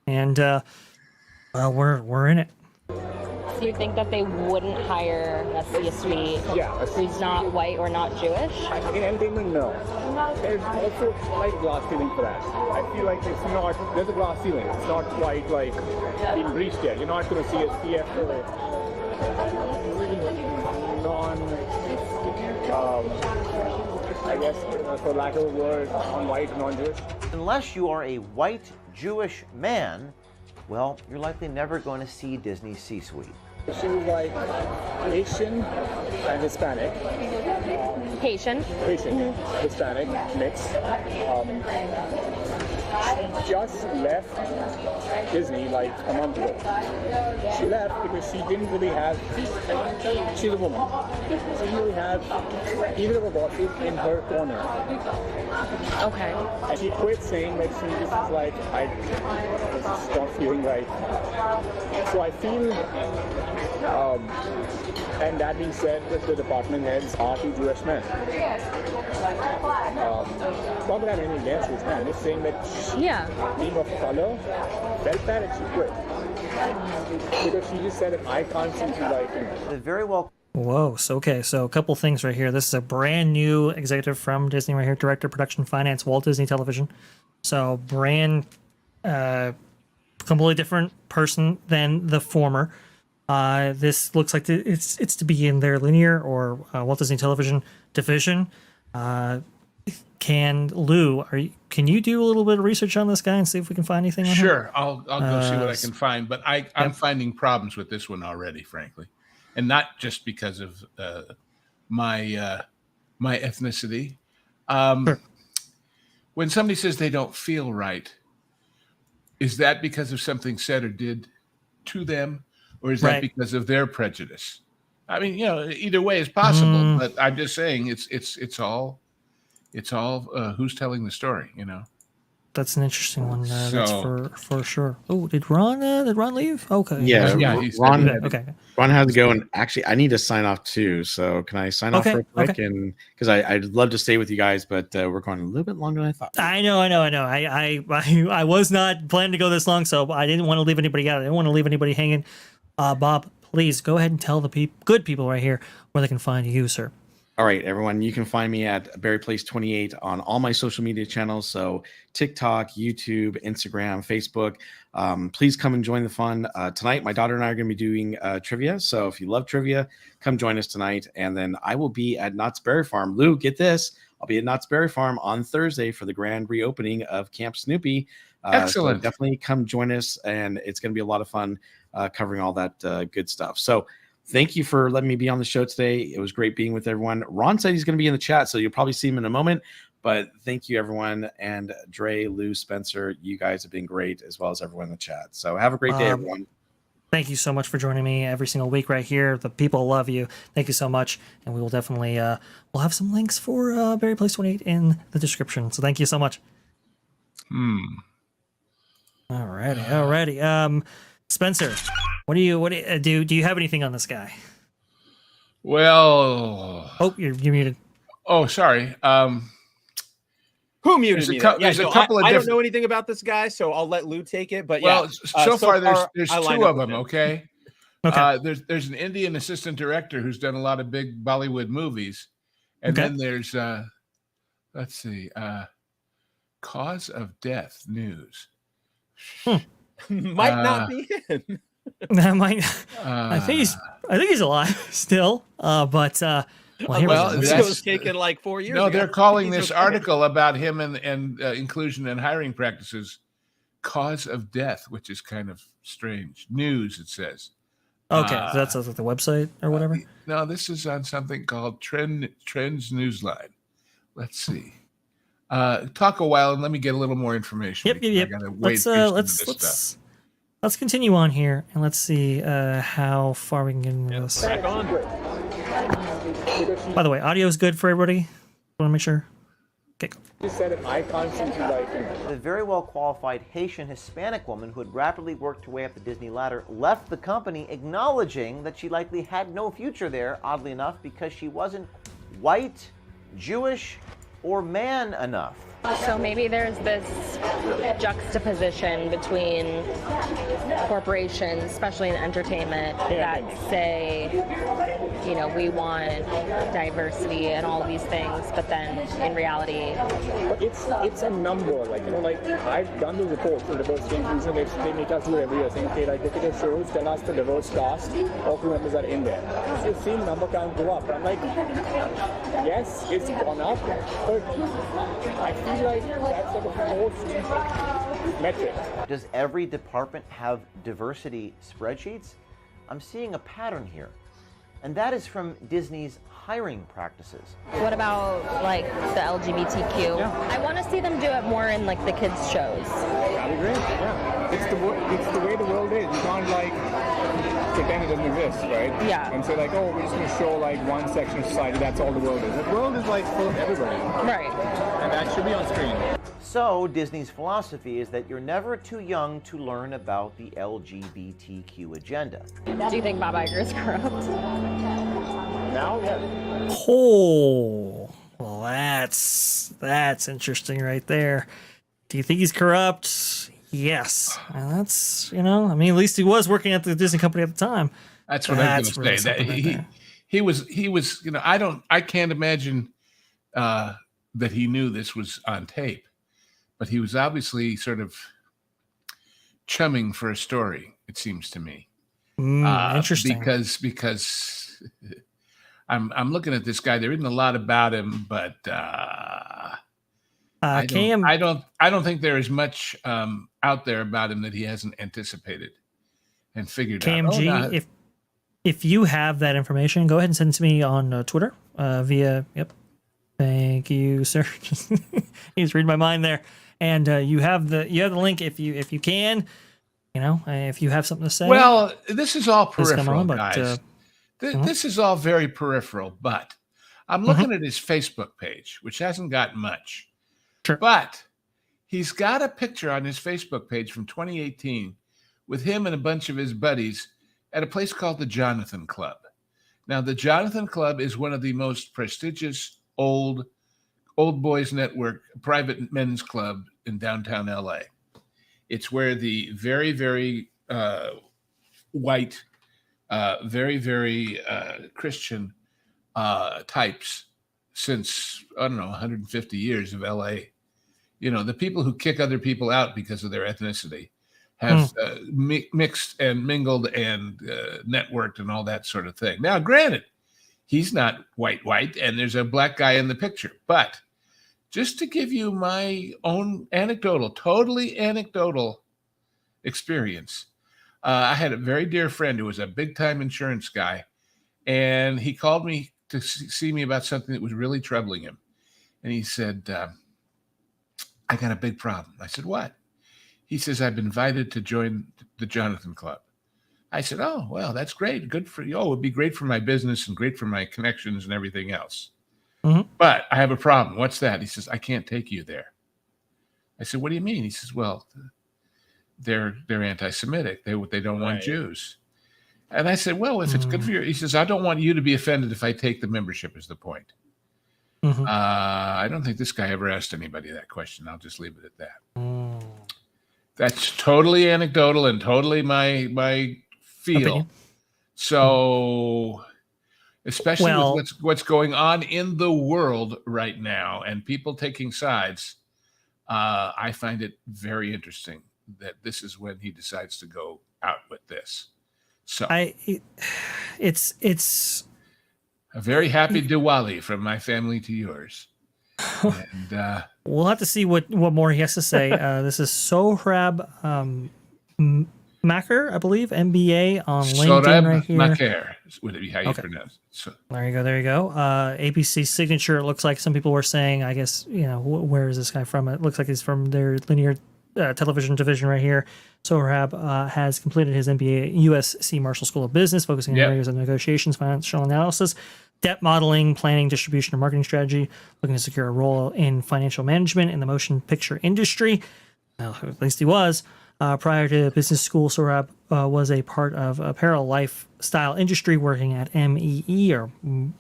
And, well, we're in it. Do you think that they wouldn't hire a C-suite who's not white or not Jewish? In entertainment, no. There's also like glass ceiling for that. I feel like it's not, there's a glass ceiling. It's not quite like being breached yet. You're not going to see a CFO I guess, for lack of a word, non-white, non-Jewish. Unless you are a white Jewish man, well, you're likely never going to see Disney's C-suite. She was like Asian and Hispanic. Haitian. Hispanic mix. Just left Disney like a month ago. She left because she didn't really have, she's a woman. She didn't really have either of her bosses in her corner. Okay. And she quit saying that she just was like, I just not feeling right. So I feel, and that being said, that the department heads are 2 Jewish men. Not that I'm any against this man, just saying that she, being of color, felt that and she quit. Because she just said that I can't seem to like him. Very well. Whoa. So a couple things right here. This is a brand new executive from Disney right here, director, production, finance, Walt Disney Television. So brand, completely different person than the former. This looks like it's to be in their linear or Walt Disney Television division. Can you do a little bit of research on this guy and see if we can find anything on him? Sure, I'll go see what I can find. But I'm finding problems with this one already, frankly, and not just because of my ethnicity. Sure. When somebody says they don't feel right, is that because of something said or did to them, or is that because of their prejudice? I mean, either way is possible. But I'm just saying it's all it's all who's telling the story, you know. That's an interesting one. That's So- for sure. Oh, did Ron leave? Okay. Yeah, Yeah, he's Ron. Okay. Ron has to go, and actually, I need to sign off too. So can I sign off Okay, real quick? And because I'd love to stay with you guys, but we're going a little bit longer than I thought. I know. I was not planning to go this long, so I didn't want to leave anybody out. I didn't want to leave anybody hanging. Bob, please go ahead and tell the good people right here where they can find you, sir. All right, everyone, you can find me at BarryPlace28 on all my social media channels. So TikTok, YouTube, Instagram, Facebook. Please come and join the fun. Tonight, my daughter and I are going to be doing trivia. So if you love trivia, come join us tonight. And then I will be at Knott's Berry Farm. Lou, get this. I'll be at Knott's Berry Farm on Thursday for the grand reopening of Camp Snoopy. Excellent. So definitely come join us. And it's going to be a lot of fun covering all that good stuff. So thank you for letting me be on the show today. It was great being with everyone. Ron said he's going to be in the chat, so you'll probably see him in a moment. But thank you, everyone. And Dre, Lou, Spencer, you guys have been great, as well as everyone in the chat. So have a great day, everyone. Thank you so much for joining me every single week right here. The people love you. Thank you so much. And we will definitely, we'll have some links for BarryPlace28 in the description. So thank you so much. Alrighty. Spencer, what do you you have anything on this guy? Well, Oh, you're muted. oh, sorry. Who muted There's a me? cou- then? there's a no, couple of I don't different- know anything about this guy, so I'll let Lou take it. But Well, yeah, so far there's I line two up of with them. him. Okay. Okay. There's an Indian assistant director who's done a lot of big Bollywood movies, and Okay. then there's let's see, cause of death news. Might not be him. That might. I think he's alive still. But well, here Well, we go. This that's- was taken like 4 years No, ago. they're calling He's this okay. article about him and inclusion and hiring practices cause of death, which is kind of strange. News, it says. Okay, so that's like the website or whatever. No, this is on something called Trends Newsline. Let's see. Talk a while and let me get a little more information. Yep. because I gotta wade through some of this stuff. Let's continue on here and let's see how far we can get into this. Back on. By the way, audio is good for everybody. Want to make sure. Okay. She said it, I can't seem to like it. The very well qualified Haitian Hispanic woman who had rapidly worked her way up the Disney ladder left the company, acknowledging that she likely had no future there, oddly enough, because she wasn't white, Jewish, or man enough. So maybe there's this juxtaposition between corporations, especially in entertainment, that say, you know, we want diversity and all these things, but then in reality, But it's a number, like, you know, like, I've done the report for diversity inclusion, they make us do every year, saying, okay, like, look at the shows, tell us the diverse cast, all crew members are in there. So you've seen number count go up, and I'm like, yes, it's gone up, but I feel like that's like a forced metric. Does every department have diversity spreadsheets? I'm seeing a pattern here, and that is from Disney's hiring practices. what about like the LGBTQ? I want to see them do it more in like the kids shows. That'd be great, yeah. It's the way the world is. You can't, like, pretend it doesn't exist, right? Yeah. And say, like, oh, we're just going to show, like, one section of society, that's all the world is. The world is, like, full of everybody. Right. And that should be on screen. So, Disney's philosophy is that you're never too young to learn about the LGBTQ agenda. Do you think Bob Iger is corrupt? Now, yeah. Oh, well, that's interesting right there. Do you think he's corrupt? Yes. And that's, you know, I mean, at least he was working at the Disney company at the time. That's what I was That's going to really say. That something right he there. was, you know, I can't imagine that he knew this was on tape, but he was obviously sort of chumming for a story, it seems to me. Interesting. Because I'm looking at this guy. There isn't a lot about him, but I don't think there is much out there about him that he hasn't anticipated and figured out. KMG, if you have that information, go ahead and send it to me on Twitter via. Yep. Thank you, sir. He's reading my mind there, and you have the link if you can. You know, if you have something to say. Well, this is all please come peripheral, on, but, guys. This is all very peripheral, but I'm looking at his Facebook page, which hasn't gotten much. Sure. But he's got a picture on his Facebook page from 2018 with him and a bunch of his buddies at a place called the Jonathan Club. Now, the Jonathan Club is one of the most prestigious old boys network private men's club in downtown LA. It's where the very, very white, very, very Christian types since, I don't know, 150 years of LA. You know, the people who kick other people out because of their ethnicity have mixed and mingled and networked and all that sort of thing. Now, granted, he's not white, and there's a black guy in the picture. But just to give you my own totally anecdotal experience, I had a very dear friend who was a big-time insurance guy, and he called me to see me about something that was really troubling him. And he said, I got a big problem. I said, what? He says, I've been invited to join the Jonathan Club. I said, oh, well, that's great. Good for you. Oh, it would be great for my business and great for my connections and everything else. But I have a problem. What's that? He says, I can't take you there. I said, what do you mean? He says, well, they're anti-Semitic. They don't want Jews. And I said, well, if it's good for you, he says, I don't want you to be offended if I take the membership is the point. I don't think this guy ever asked anybody that question. I'll just leave it at that. That's totally anecdotal and totally my feel. Opinion. So, especially with what's going on in the world right now and people taking sides, I find it very interesting that this is when he decides to go out with this. So it's a very happy Diwali from my family to yours. And we'll have to see what more he has to say. This is Sohrab Maker, I believe, MBA on LinkedIn right here. Maker, would it be how you pronounce it? So. There you go. ABC signature. It looks like some people were saying, I guess, where is this guy from? It looks like he's from their linear television division right here. Sohrab has completed his MBA at USC Marshall School of Business, focusing on areas of negotiations, financial analysis, debt modeling, planning, distribution, and marketing strategy, looking to secure a role in financial management in the motion picture industry. Well, at least he was. Prior to business school, Sohrab was a part of apparel lifestyle industry, working at MEE or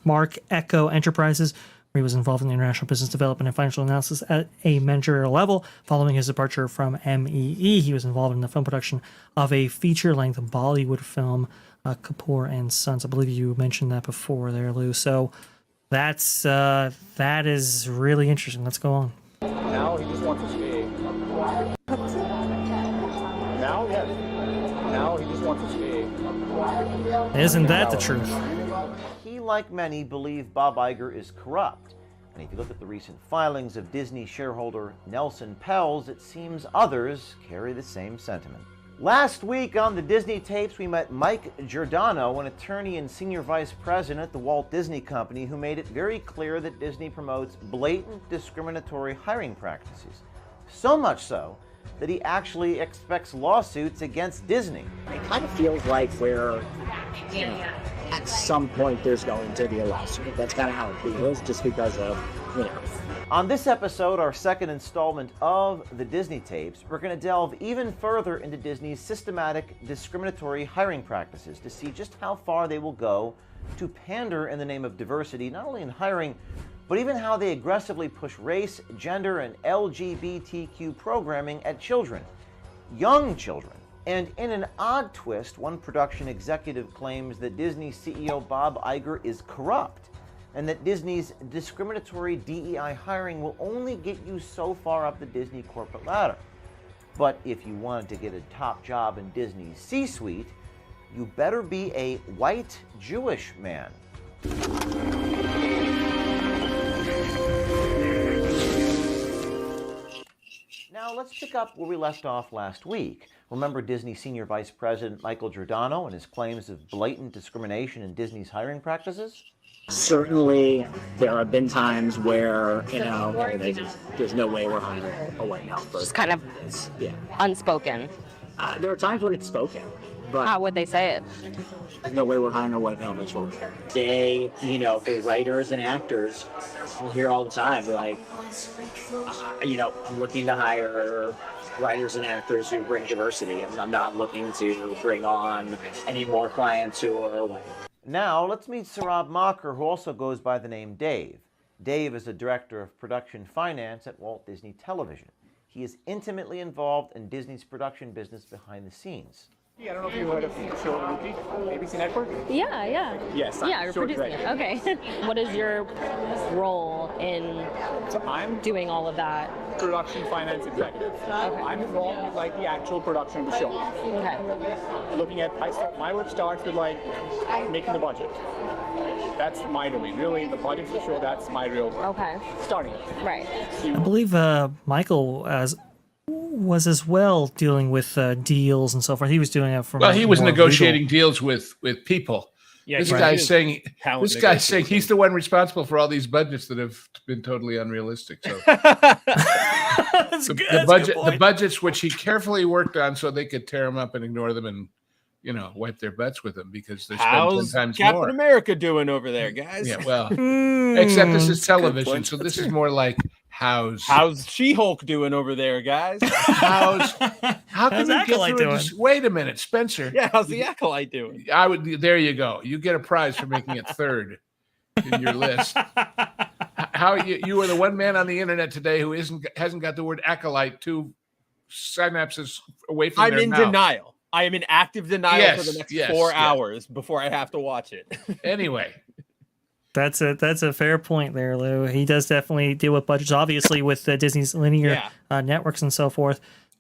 Mark Echo Enterprises, where he was involved in international business development and financial analysis at a managerial level. Following his departure from MEE, he was involved in the film production of a feature-length Bollywood film, Kapoor and Sons. I believe you mentioned that before there, Lou. So that is really interesting. Let's go on. Now he just wants to stay. Now he just wants to stay. Isn't that the truth? He, like many, believe Bob Iger is corrupt. And if you look at the recent filings of Disney shareholder Nelson Peltz, it seems others carry the same sentiment. Last week on the Disney tapes, we met Mike Giordano, an attorney and senior vice president at the Walt Disney Company, who made it very clear that Disney promotes blatant discriminatory hiring practices. So much so that he actually expects lawsuits against Disney. It kind of feels like we're, at some point there's going to be a lawsuit. That's kind of how it feels, just because of, On this episode, our second installment of the Disney tapes, we're going to delve even further into Disney's systematic discriminatory hiring practices to see just how far they will go to pander in the name of diversity, not only in hiring, but even how they aggressively push race, gender, and LGBTQ programming at children, young children. And in an odd twist, one production executive claims that Disney CEO Bob Iger is corrupt, and that Disney's discriminatory DEI hiring will only get you so far up the Disney corporate ladder. But if you wanted to get a top job in Disney's C-suite, you better be a white Jewish man. Now let's pick up where we left off last week. Remember Disney Senior Vice President Michael Giordano and his claims of blatant discrimination in Disney's hiring practices? Certainly, there have been times where, there's no way we're hiring a white male person. Just kind of unspoken. There are times when it's spoken. But How would they say it? there's no way we're hiring a white male Mitchell. They, the writers and actors, I hear all the time, they're like, I'm looking to hire writers and actors who bring diversity, and I'm not looking to bring on any more clients who are white. Now, let's meet Saurabh Makkar, who also goes by the name Dave. Dave is the director of production finance at Walt Disney Television. He is intimately involved in Disney's production business behind the scenes. I don't know if you heard of the show Rookie, ABC Network. Yeah. Yes. Yeah, you're producing it. Okay. What is your role in So I'm doing all of that? production finance executive. I'm involved with like the actual production of the show. Okay. Looking at my work starts with like making the budget. That's my domain. Really, the budget for the show. That's my real work. Okay. Starting. Right. I believe Michael was as well dealing with deals and so forth. He was doing it from. Well, he was more negotiating legal. deals with people. Yeah, This he guy's is saying talent this guy's saying negotiating. he's the one responsible for all these budgets that have been totally unrealistic. So That's good. That's a good the point. budgets which he carefully worked on so they could tear them up and ignore them and wipe their butts with them because they're spent 10 How's times Captain more. America doing over there, guys? Yeah, well, Mm, except this is good television, point. so this is more like how's She-Hulk doing over there, guys? how can How's you get Acolyte through doing? wait a minute, Spencer. Yeah, how's the Acolyte doing? There you go. You get a prize for making it third in your list. How you are the one man on the internet today who hasn't got the word Acolyte 2 synapses away from I'm their in mouth. denial. I am in active denial for the next 4 hours before I have to watch it. Anyway, That's a fair point there, Lou. He does definitely deal with budgets, obviously, with Disney's linear networks and so forth.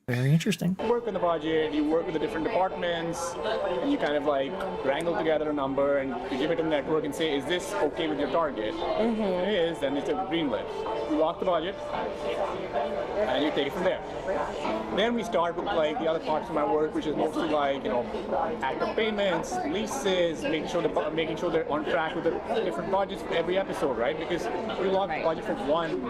Very interesting. You work with the budget, you work with the different departments, and you kind of like wrangle together a number and you give it to the network and say, is this okay with your target? If it is, then it's a green lit. You lock the budget and you take it from there. Then we start with like the other parts of my work, which is mostly like, active payments, leases, making sure they're on track with the different budgets for every episode, right? Because we lock the budget for one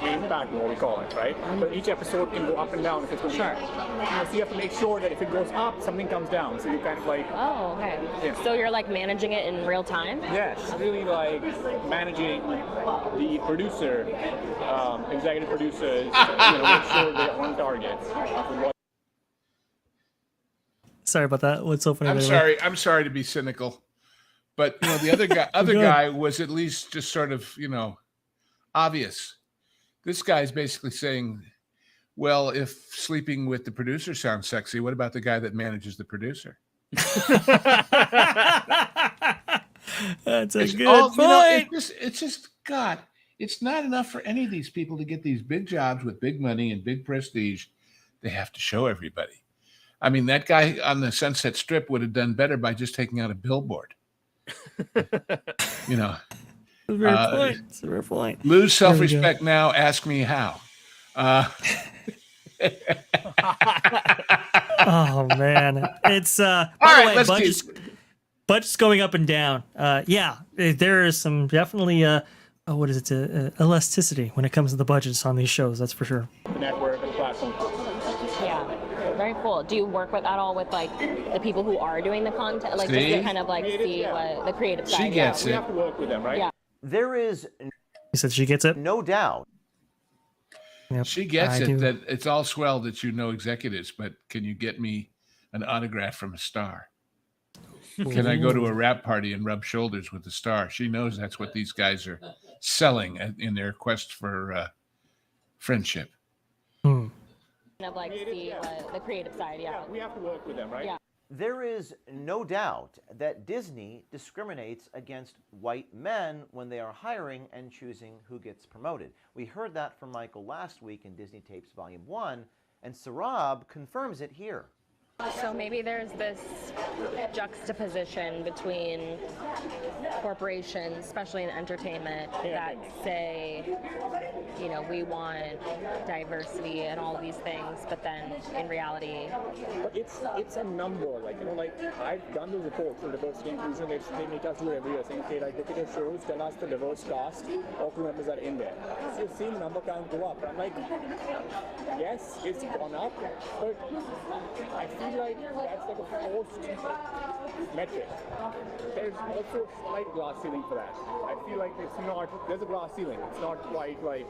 main pattern, what we call it, right? But each episode can go up and down if it's going to so you have to make sure that if it goes up, something comes down. So you kind of like. Oh, okay. Yeah. So you're like managing it in real time? Yes, really like managing the producer, executive producers, make sure they're on target. Sorry about that. What's so funny? I'm sorry to be cynical, but the other guy was at least just sort of obvious. This guy's basically saying, well, if sleeping with the producer sounds sexy, what about the guy that manages the producer? That's a good point. It's just God. It's not enough for any of these people to get these big jobs with big money and big prestige. They have to show everybody. I mean, that guy on the Sunset Strip would have done better by just taking out a billboard. It's a rare point. Lose self-respect now. Ask me how. Oh man, it's by right, the way, let's budget's going up and down. There is some definitely what is it? Elasticity when it comes to the budgets on these shows. That's for sure. The network and the platform. Yeah. Very cool. Do you work with at all with like the people who are doing the content, like just to kind of like see what the creative side? She gets We it. have to work with them, right? Yeah. There is He said she gets it. no doubt Yep, She gets I it do. that it's all swell that you know executives, but can you get me an autograph from a star? Can I go to a rap party and rub shoulders with the star? She knows that's what these guys are selling in their quest for friendship. Hmm. Kind of like see the creative side. Yeah. We have to work with them, right? Yeah. There is no doubt that Disney discriminates against white men when they are hiring and choosing who gets promoted. We heard that from Michael last week in Disney Tapes Volume 1, and Saurabh confirms it here. So maybe there's this juxtaposition between corporations, especially in entertainment, that say, you know, we want diversity and all these things, but then in reality, But it's a number, like, you know, like I've done the reports for diversity inclusion. They make us do it every year, saying, okay, like look at your shows, tell us the diverse cast, all crew members are in there. So you've seen the number count go up. And I'm like, yes, it's gone up, but I feel like that's like a forced metric. There's also a slight glass ceiling for that. I feel like there's a glass ceiling. It's not quite like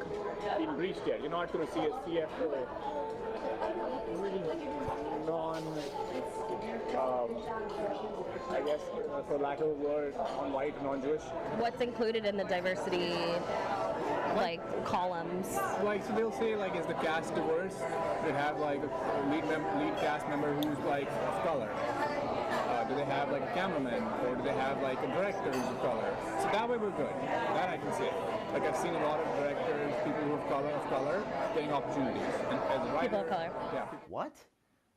been breached yet. You're not going to see a CFO really I guess, for lack of a word, non-white, non-Jewish. what's included in the diversity like columns? Like, so they'll say, like, is the cast diverse? They have like a lead cast member who's like of color. Do they have like a cameraman, or do they have like a director who's of color? So that way we're good. That I can say. Like, I've seen a lot of directors, people who are of color, getting opportunities. And as a writer, People of color. Yeah. What?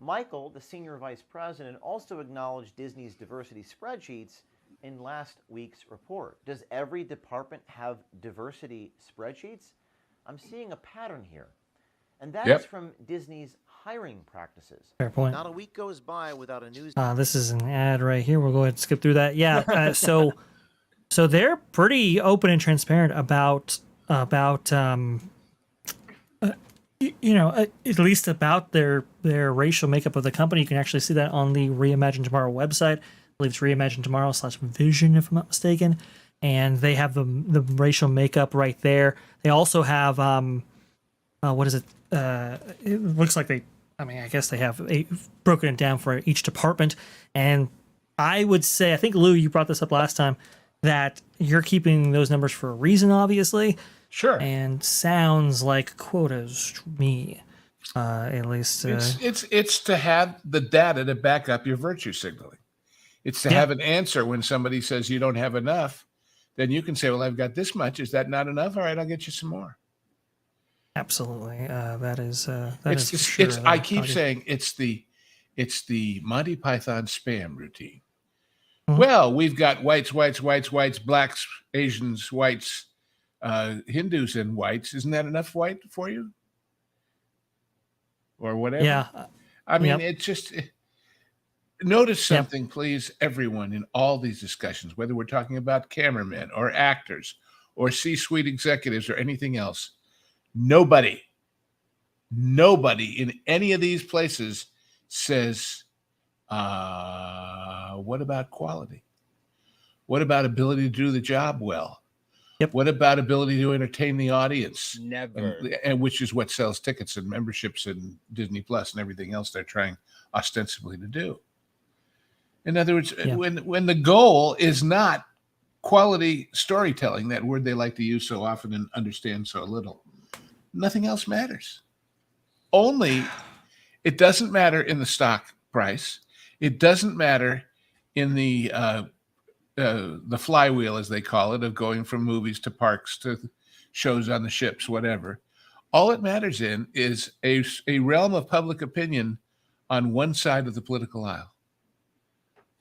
Michael, the senior vice president, also acknowledged Disney's diversity spreadsheets in last week's report. Does every department have diversity spreadsheets? I'm seeing a pattern here. And that is from Disney's hiring practices. Fair point. Not a week goes by without a news. This is an ad right here. We'll go ahead and skip through that. Yeah. So they're pretty open and transparent about at least about their racial makeup of the company. You can actually see that on the Reimagine Tomorrow website. I believe it's Reimagine Tomorrow /Vision, if I'm not mistaken. And they have the racial makeup right there. They also have what is it? It looks like I guess they have broken it down for each department. And I would say, I think, Lou, you brought this up last time, that you're keeping those numbers for a reason, obviously. Sure. And sounds like quotas to me, at least. It's to have the data to back up your virtue signaling. It's to have an answer when somebody says you don't have enough. Then you can say, well, I've got this much. Is that not enough? All right, I'll get you some more. Absolutely. That is It's sure. I keep saying it's the Monty Python spam routine. Mm-hmm. Well, we've got whites, blacks, Asians, whites, Hindus, and whites. Isn't that enough white for you? Or whatever. Yeah. I mean, it's just notice something, please, everyone, in all these discussions, whether we're talking about cameramen or actors or C-suite executives or anything else. Nobody in any of these places says, what about quality? What about ability to do the job well? Yep. What about ability to entertain the audience? Never. And which is what sells tickets and memberships and Disney Plus and everything else they're trying ostensibly to do. In other words, when the goal is not quality storytelling, that word they like to use so often and understand so little, nothing else matters. Only it doesn't matter in the stock price. It doesn't matter in the flywheel, as they call it, of going from movies to parks to shows on the ships, whatever. All it matters in is a realm of public opinion on one side of the political aisle.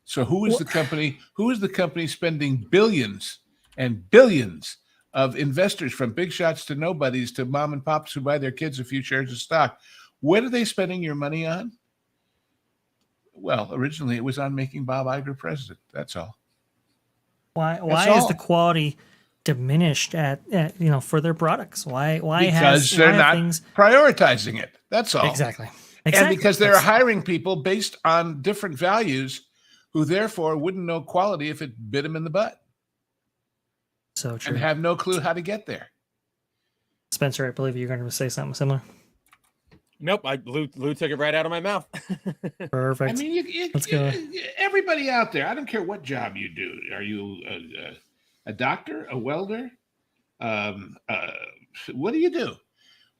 So who is the company? Who is the company spending billions and billions of investors, from big shots to nobodies to mom and pops who buy their kids a few shares of stock? What are they spending your money on? Well, originally it was on making Bob Iger president. That's all. Why is the quality diminished at for their products? Because they're not prioritizing it. That's all. Exactly. And because they're hiring people based on different values, who therefore wouldn't know quality if it bit them in the butt. So true. And have no clue how to get there. Spencer, I believe you're going to say something similar. Nope, Lou took it right out of my mouth. Perfect. I mean, Let's go. Everybody out there, I don't care what job you do. Are you a doctor, a welder? What do you do?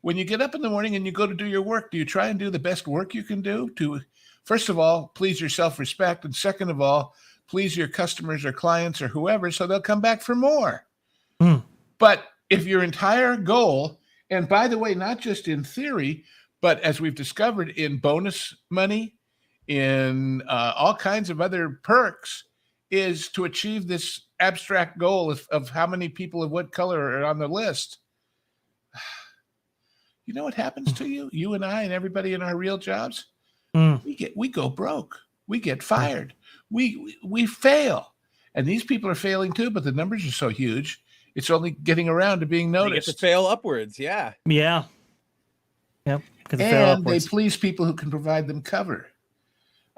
When you get up in the morning and you go to do your work, do you try and do the best work you can do to, first of all, please your self-respect, and second of all, please your customers or clients or whoever, so they'll come back for more. But if your entire goal, and by the way, not just in theory, but as we've discovered in bonus money, in all kinds of other perks, is to achieve this abstract goal of how many people of what color are on the list. You know what happens to you? You and I and everybody in our real jobs? We go broke. We get fired. We fail. And these people are failing too, but the numbers are so huge, it's only getting around to being noticed. They get to fail upwards, yeah. Yeah. Yep. And they please people who can provide them cover.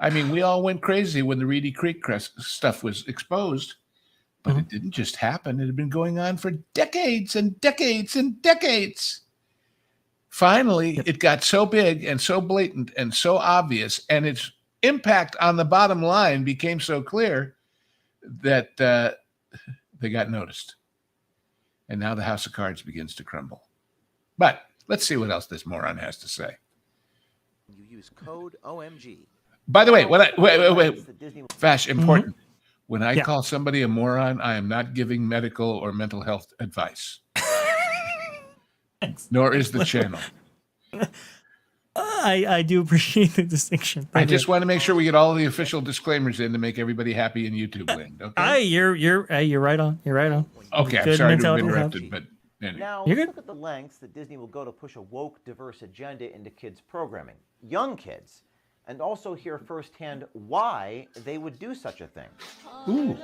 I mean, we all went crazy when the Reedy Creek stuff was exposed, but it didn't just happen. It had been going on for decades and decades and decades. Finally, it got so big and so blatant and so obvious, and its impact on the bottom line became so clear that they got noticed. And now the house of cards begins to crumble. But let's see what else this moron has to say. You use code OMG. By the way, wait. Vash, important. When I call somebody a moron, I am not giving medical or mental health advice. Nor is the channel. I do appreciate the distinction. I just want to make sure we get all the official disclaimers in to make everybody happy in YouTube land. Okay. You're right on. You're right on. Okay, I'm sorry to have interrupted, but anyway. Now let's look at the lengths that Disney will go to push a woke, diverse agenda into kids' programming, young kids, and also hear firsthand why they would do such a thing. Ooh,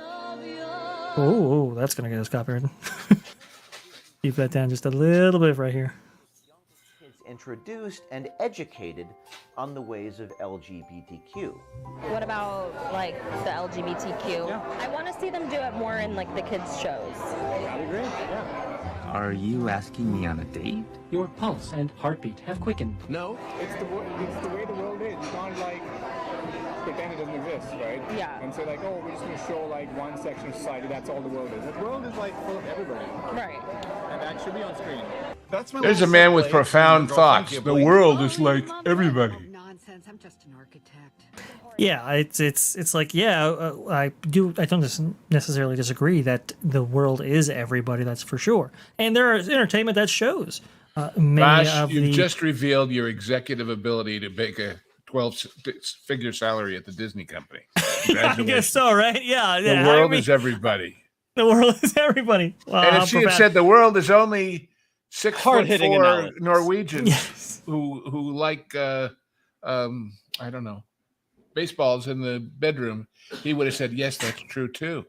that's gonna get us copyrighted. Keep that down just a little bit right here. Kids introduced and educated on the ways of LGBTQ. What about like the LGBTQ? Yeah. I want to see them do it more in like the kids' shows. I agree. Yeah. Are you asking me on a date? Your pulse and heartbeat have quickened. No. It's the way the world is. You can't like pretend it doesn't exist, right? Yeah. And say like, oh, we're just gonna show like one section of society. That's all the world is. The world is like full of everybody. Right. And that should be on screen. There's a man with profound thoughts. The world is like everybody. Nonsense. I'm just an architect. Yeah, it's like I don't necessarily disagree that the world is everybody. That's for sure. And there is entertainment that shows. Vash, you've just revealed your executive ability to make a 12-figure salary at the Disney company. I guess so, right? Yeah. The world is everybody. The world is everybody. Wow, and if she had said the world is only 6'4" Norwegians yes. who like I don't know, baseballs in the bedroom, he would have said, yes, that's true too.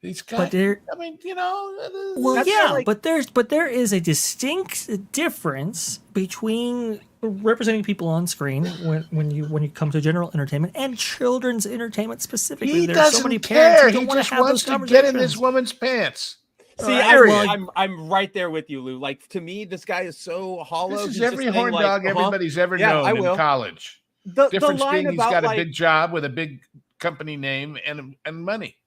These guys, I mean, you know. Well, yeah, like, but there is a distinct difference between representing people on screen when you come to general entertainment and children's entertainment specifically. He doesn't so many care. He just wants to get in this woman's pants. See, I'm right there with you, Lou. Like, to me, this guy is so hollow. This is every horn dog everybody's ever known in college. Difference being he's got a big job with a big company name and money.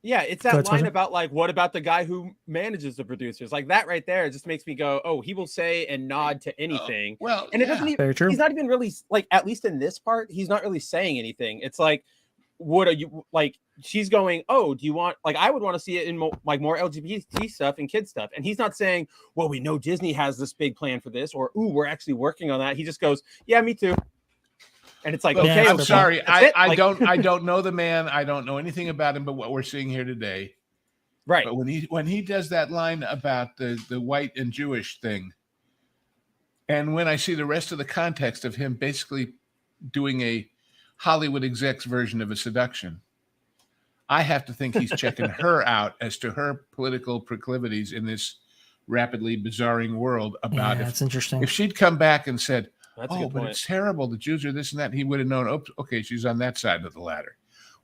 Yeah, it's that line about like, what about the guy who manages the producers? Like that right there just makes me go, oh, he will say and nod to anything. Well, and it doesn't even, very true. He's not even really like, at least in this part, he's not really saying anything. It's like, what are you like? She's going, oh, do you want like I would want to see it in more LGBT stuff and kid stuff. And he's not saying, well, we know Disney has this big plan for this, or ooh, we're actually working on that. He just goes, yeah, me too. And it's like, okay, I'm sorry. I don't know the man. I don't know anything about him but what we're seeing here today. Right. But when he does that line about the white and Jewish thing, and when I see the rest of the context of him basically doing a Hollywood exec's version of a seduction, I have to think he's checking her out as to her political proclivities in this rapidly bizarring world. About that's interesting. If she'd come back and said, that's but it's terrible. The Jews are this and that. He would have known, oops, okay, she's on that side of the ladder.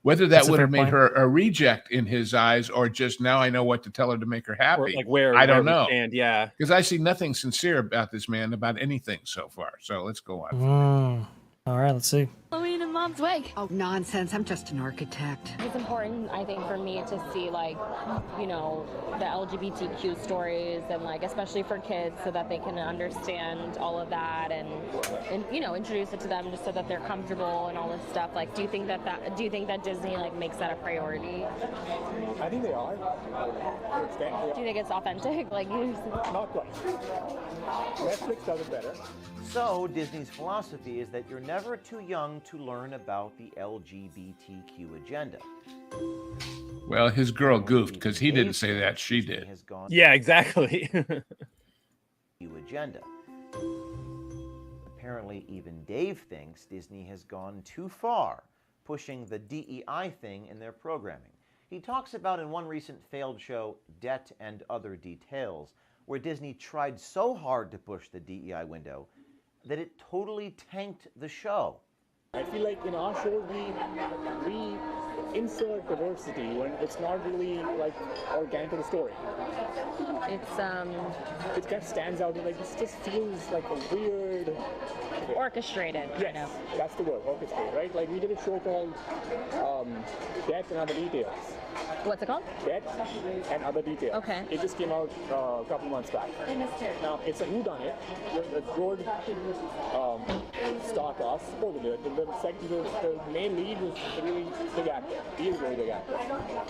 Whether that would have made her a reject in his eyes or just now I know what to tell her to make her happy. Like I don't know. Yeah. Because I see nothing sincere about this man, about anything so far. So let's go on. All right, let's see. Halloween in Mom's wig. Oh, nonsense. I'm just an architect. It's important, I think, for me to see, like, you know, the LGBTQ stories and, like, especially for kids so that they can understand all of that and you know, introduce it to them just so that they're comfortable and all this stuff. Like, do you think that Disney, like, makes that a priority? I think they are. Do you think it's authentic? Like, not quite. Netflix does it better. So Disney's philosophy is that you're never too young to learn learn about the LGBTQ agenda. Well, his girl goofed because he didn't say that. She did. Yeah, exactly. Agenda. Apparently, even Dave thinks Disney has gone too far, pushing the DEI thing in their programming. He talks about in one recent failed show, Debt and Other Details, where Disney tried so hard to push the DEI window that it totally tanked the show. I feel like in our show we insert diversity when it's not really like organic to the story. It kind of stands out, like this just feels like a weird orchestrated. Yes, that's the word, orchestrated, right? Like we did a show called Death and Other Details. What's it called? Death and Other Details. Okay. It just came out a couple months back. Now it's a whodunit. A good star cast. The main lead was a really big actor. He is a really big actor.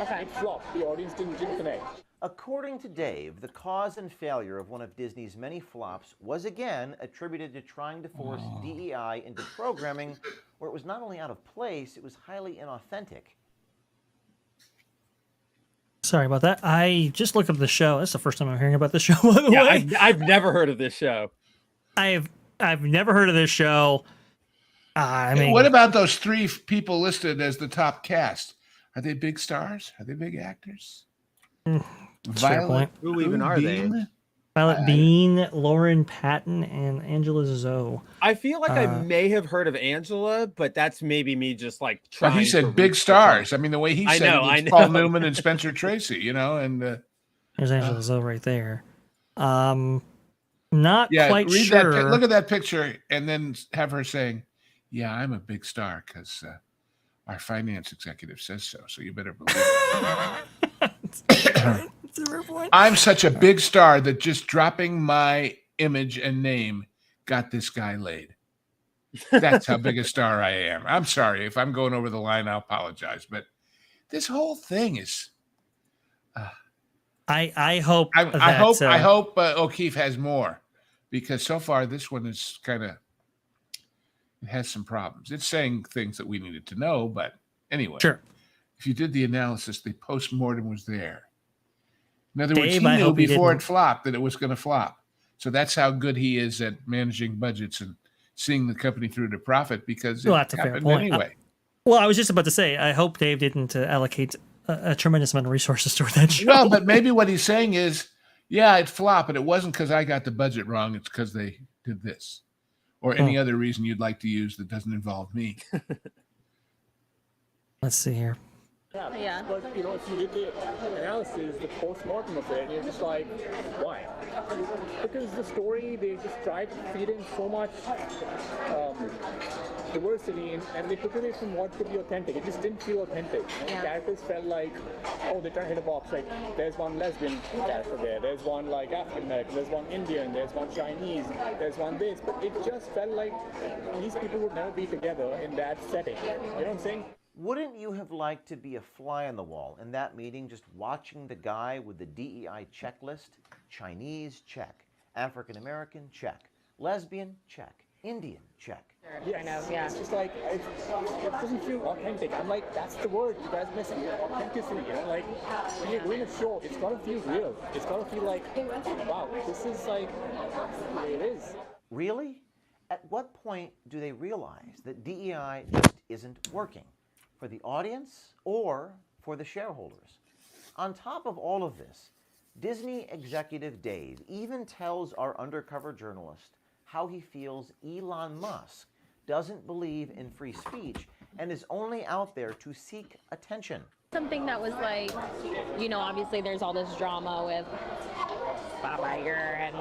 Okay. It flopped. The audience didn't connect. According to Dave, the cause and failure of one of Disney's many flops was again attributed to trying to force DEI into programming where it was not only out of place, it was highly inauthentic. Sorry about that. I just looked up the show. That's the first time I'm hearing about the show, by the Yeah, way. I've never heard of this show. I've never heard of this show. I mean, What about those 3 people listed as the top cast? Are they big stars? Are they big actors? Violet, Who even are they? Violet Bean, Lauren Patton, and Angela Zoe. I feel like I may have heard of Angela, but that's maybe me just like trying. Well, he said big stars. I mean, the way he said I it, know. Paul Newman and Spencer Tracy, you know, and there's Angela Zoe right there. Not quite read sure. That, look at that picture, and then have her saying, "Yeah, I'm a big star because our finance executive says so. So you better believe it." I'm such a big star that just dropping my image and name got this guy laid. That's how big a star I am. I'm sorry if I'm going over the line. I apologize, but this whole thing is. I hope. I hope O'Keefe has more, because so far this one is kind of. It has some problems. It's saying things that we needed to know, but anyway. Sure. If you did the analysis, the post-mortem was there. In other words, Dave, he I knew hope he before didn't. it flopped that it was going to flop. So that's how good he is at managing budgets and seeing the company through to profit, because it that's a fair happened point. anyway. Well, I was just about to say, I hope Dave didn't allocate a tremendous amount of resources toward that show. Well, but maybe what he's saying is, yeah, it flopped, but it wasn't because I got the budget wrong. It's because they did this. Or any other reason you'd like to use that doesn't involve me. Let's see here. Yeah. But if you did the analysis, the post-mortem of it, you're just like, why? Because the story, they just tried to feed in so much diversity, and they took away from what could be authentic. It just didn't feel authentic. And the characters felt like, oh, they're trying to hit a box. Like, there's one lesbian character there, there's one like African American, there's one Indian, there's one Chinese, there's one this. But it just felt like these people would never be together in that setting. You know what I'm saying? Wouldn't you have liked to be a fly on the wall in that meeting, just watching the guy with the DEI checklist? Chinese, check. African American, check. Lesbian, check. Indian, check. Yes. It's just like, it doesn't feel authentic. I'm like, that's the word you guys are missing. Authenticity, you know? Like, when you're doing a show, it's got to feel real. It's got to feel like, wow, this is like the way it is. Really? At what point do they realize that DEI just isn't working? For the audience or for the shareholders? On top of all of this, Disney executive Dave even tells our undercover journalist how he feels Elon Musk doesn't believe in free speech and is only out there to seek attention. Something that was like, obviously there's all this drama with Bob Iger and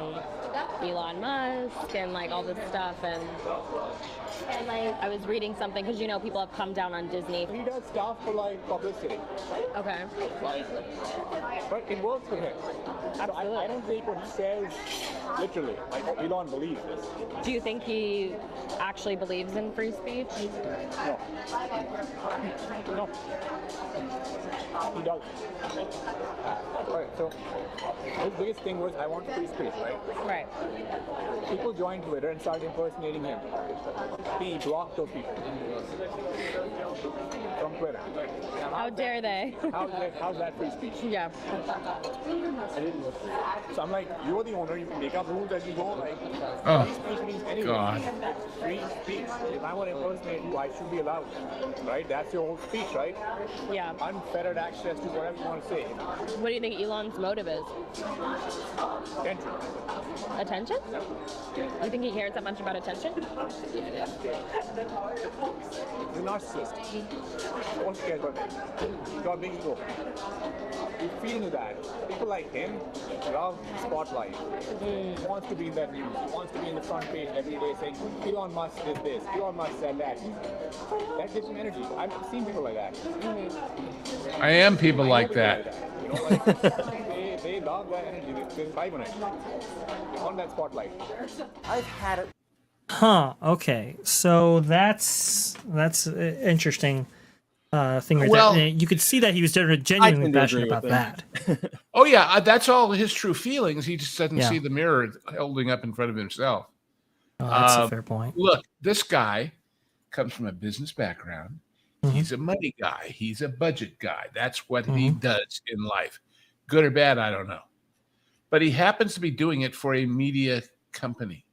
Elon Musk and like all this stuff, and like I was reading something because people have come down on Disney. He does stuff for like publicity. Okay. Like, but it works for him. So I don't take what he says literally. Like Elon believes this. Do you think he actually believes in free speech? No. He doesn't. Right. So his biggest thing was, I want free speech, right? Right. People joined Twitter and started impersonating him. He blocked those people from Twitter. Now, How dare they? how's that free speech? Yeah. So I'm like, you're the owner, you can make up rules as you go. Like, Oh, free speech means anything. God. Free speech. If I want to impersonate you, I should be allowed. Right? That's your whole speech, right? Yeah. Unfettered access to whatever you want to say. What do you think Elon's motive is? Attention. Attention? You think he cares that much about attention? He's a narcissist. All he cares about is he's got big ego. He's feeling that. People like him love spotlight. He wants to be in that news. He wants to be in the front page every day saying, Elon Musk did this, Elon Musk said that. That gives him energy. I've seen people like that. I am people like that. You know, like, they love that energy. They thrive on it. They want that spotlight. I've had it. Huh. Okay. So that's interesting thing right Well, there. And you could see that he was genuinely tend to passionate agree about with that. Oh yeah, that's all his true feelings. He just doesn't Yeah. see the mirror holding up in front of himself. Oh, that's a fair point. Look, this guy comes from a business background. Mhm. He's a money guy. He's a budget guy. That's what he does in life. Good or bad, I don't know. But he happens to be doing it for a media company.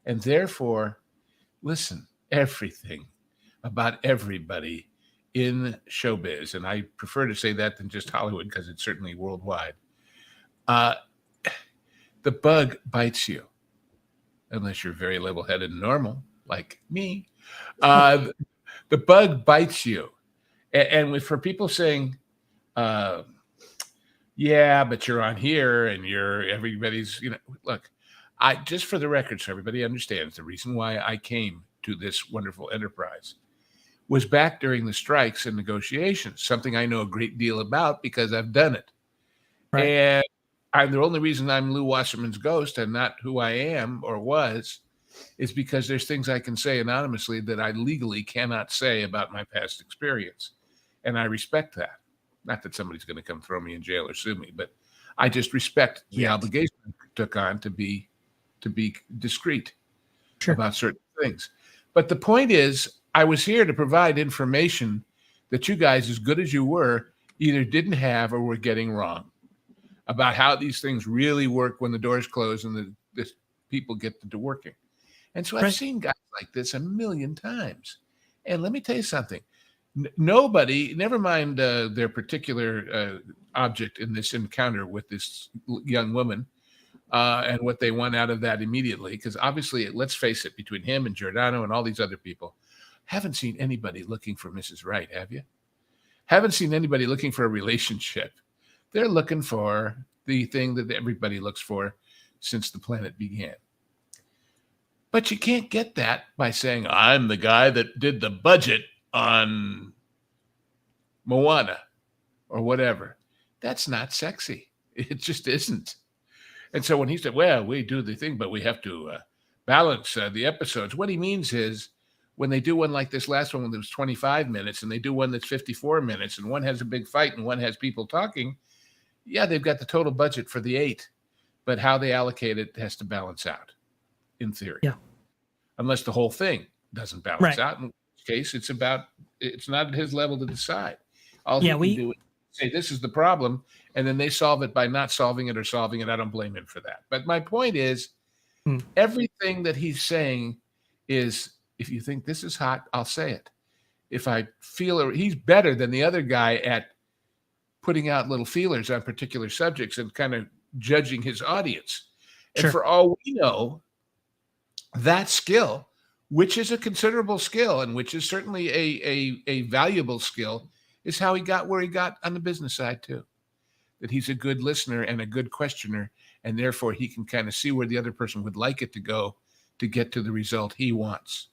And therefore, listen, everything about everybody in showbiz, and I prefer to say that than just Hollywood because it's certainly worldwide, the bug bites you. Unless you're very level-headed and normal, like me. The bug bites you. And for people saying, yeah, but you're on here and everybody's, look, just for the record, so everybody understands, the reason why I came to this wonderful enterprise was back during the strikes and negotiations, something I know a great deal about because I've done it. Right. And the only reason I'm Lou Wasserman's ghost and not who I am or was is because there's things I can say anonymously that I legally cannot say about my past experience. And I respect that. Not that somebody's going to come throw me in jail or sue me, but I just respect the obligation I took on to be discreet about certain things. But the point is, I was here to provide information that you guys, as good as you were, either didn't have or were getting wrong about how these things really work when the doors close and the people get to working. And so I've seen guys like this a million times. And let me tell you something. Nobody, never mind their particular object in this encounter with this young woman and what they want out of that immediately, because obviously, let's face it, between him and Giordano and all these other people, haven't seen anybody looking for Mrs. Right, have you? Haven't seen anybody looking for a relationship. They're looking for the thing that everybody looks for since the planet began. But you can't get that by saying, I'm the guy that did the budget on Moana or whatever. That's not sexy. It just isn't. And so when he said, well, we do the thing, but we have to balance the episodes, what he means is when they do one like this last one, when there was 25 minutes, and they do one that's 54 minutes, and one has a big fight and one has people talking, yeah, they've got the total budget for the 8, but how they allocate it has to balance out, in theory. Yeah. Unless the whole thing doesn't balance out, in which case it's not at his level to decide. All he can do is say, this is the problem, and then they solve it by not solving it or solving it. I don't blame him for that. But my point is, everything that he's saying is, if you think this is hot, I'll say it. If I feel he's better than the other guy at putting out little feelers on particular subjects and kind of judging his audience. And for all we know, that skill, which is a considerable skill and which is certainly a valuable skill, is how he got where he got on the business side too. That he's a good listener and a good questioner, and therefore he can kind of see where the other person would like it to go to get to the result he wants.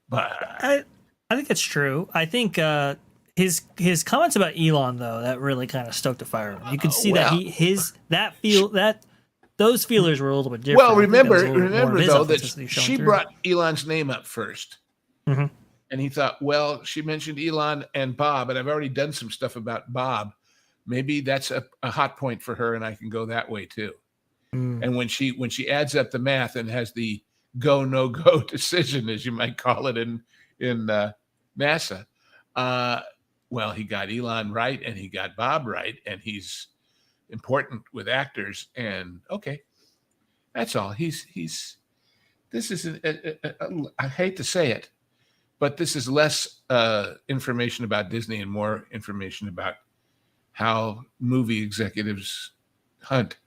But I think it's true. I think his comments about Elon, though, that really kind of stoked the fire. You could see that those feelers were a little bit different. Well, remember though that she brought Elon's name up first, and he thought, well, she mentioned Elon and Bob, and I've already done some stuff about Bob, maybe that's a hot point for her, and I can go that way too. And when she adds up the math and has the go no go decision, as you might call it in NASA, well, he got Elon right and he got Bob right, and he's important with actors. And okay, that's all. This is I hate to say it, but this is less information about Disney and more information about how movie executives hunt.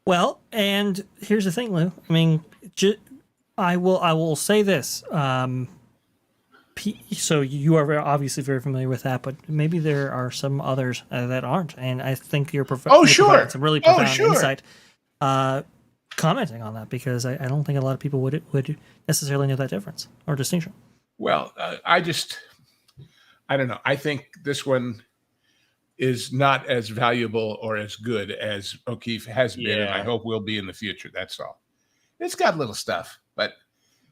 Well, and here's the thing, Lou. I mean, I will say this. So you are obviously very familiar with that, but maybe there are some others that aren't, and I think you're providing some really profound insight, commenting on that, because I don't think a lot of people would necessarily know that difference or distinction. Well, I don't know. I think this one is not as valuable or as good as O'Keefe has been, and I hope will be in the future. That's all. It's got little stuff, but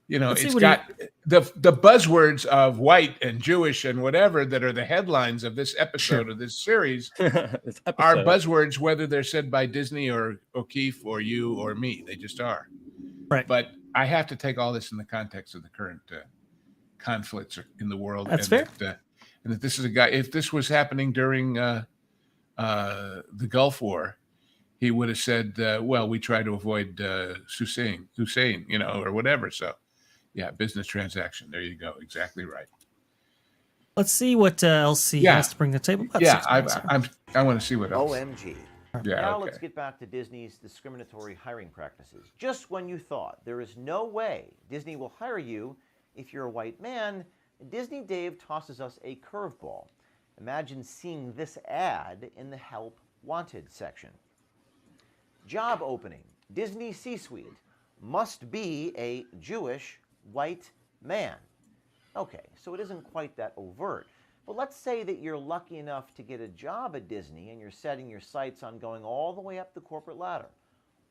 it's got the buzzwords of white and Jewish and whatever that are the headlines of this episode of this series are buzzwords, whether they're said by Disney or O'Keefe or you or me. They just are. Right. But I have to take all this in the context of the current conflicts in the world. That's fair. And that this is a guy, if this was happening during the Gulf War, he would have said, well, we try to avoid Hussein, or whatever. So, yeah, business transaction. There you go. Exactly right. Let's see what LC has to bring to the table. I want to see what else. OMG. Yeah, now let's get back to Disney's discriminatory hiring practices. Just when you thought there is no way Disney will hire you if you're a white man, Disney Dave tosses us a curveball. Imagine seeing this ad in the Help Wanted section. Job opening, Disney C-suite, must be a Jewish white man. Okay, so it isn't quite that overt. But let's say that you're lucky enough to get a job at Disney and you're setting your sights on going all the way up the corporate ladder.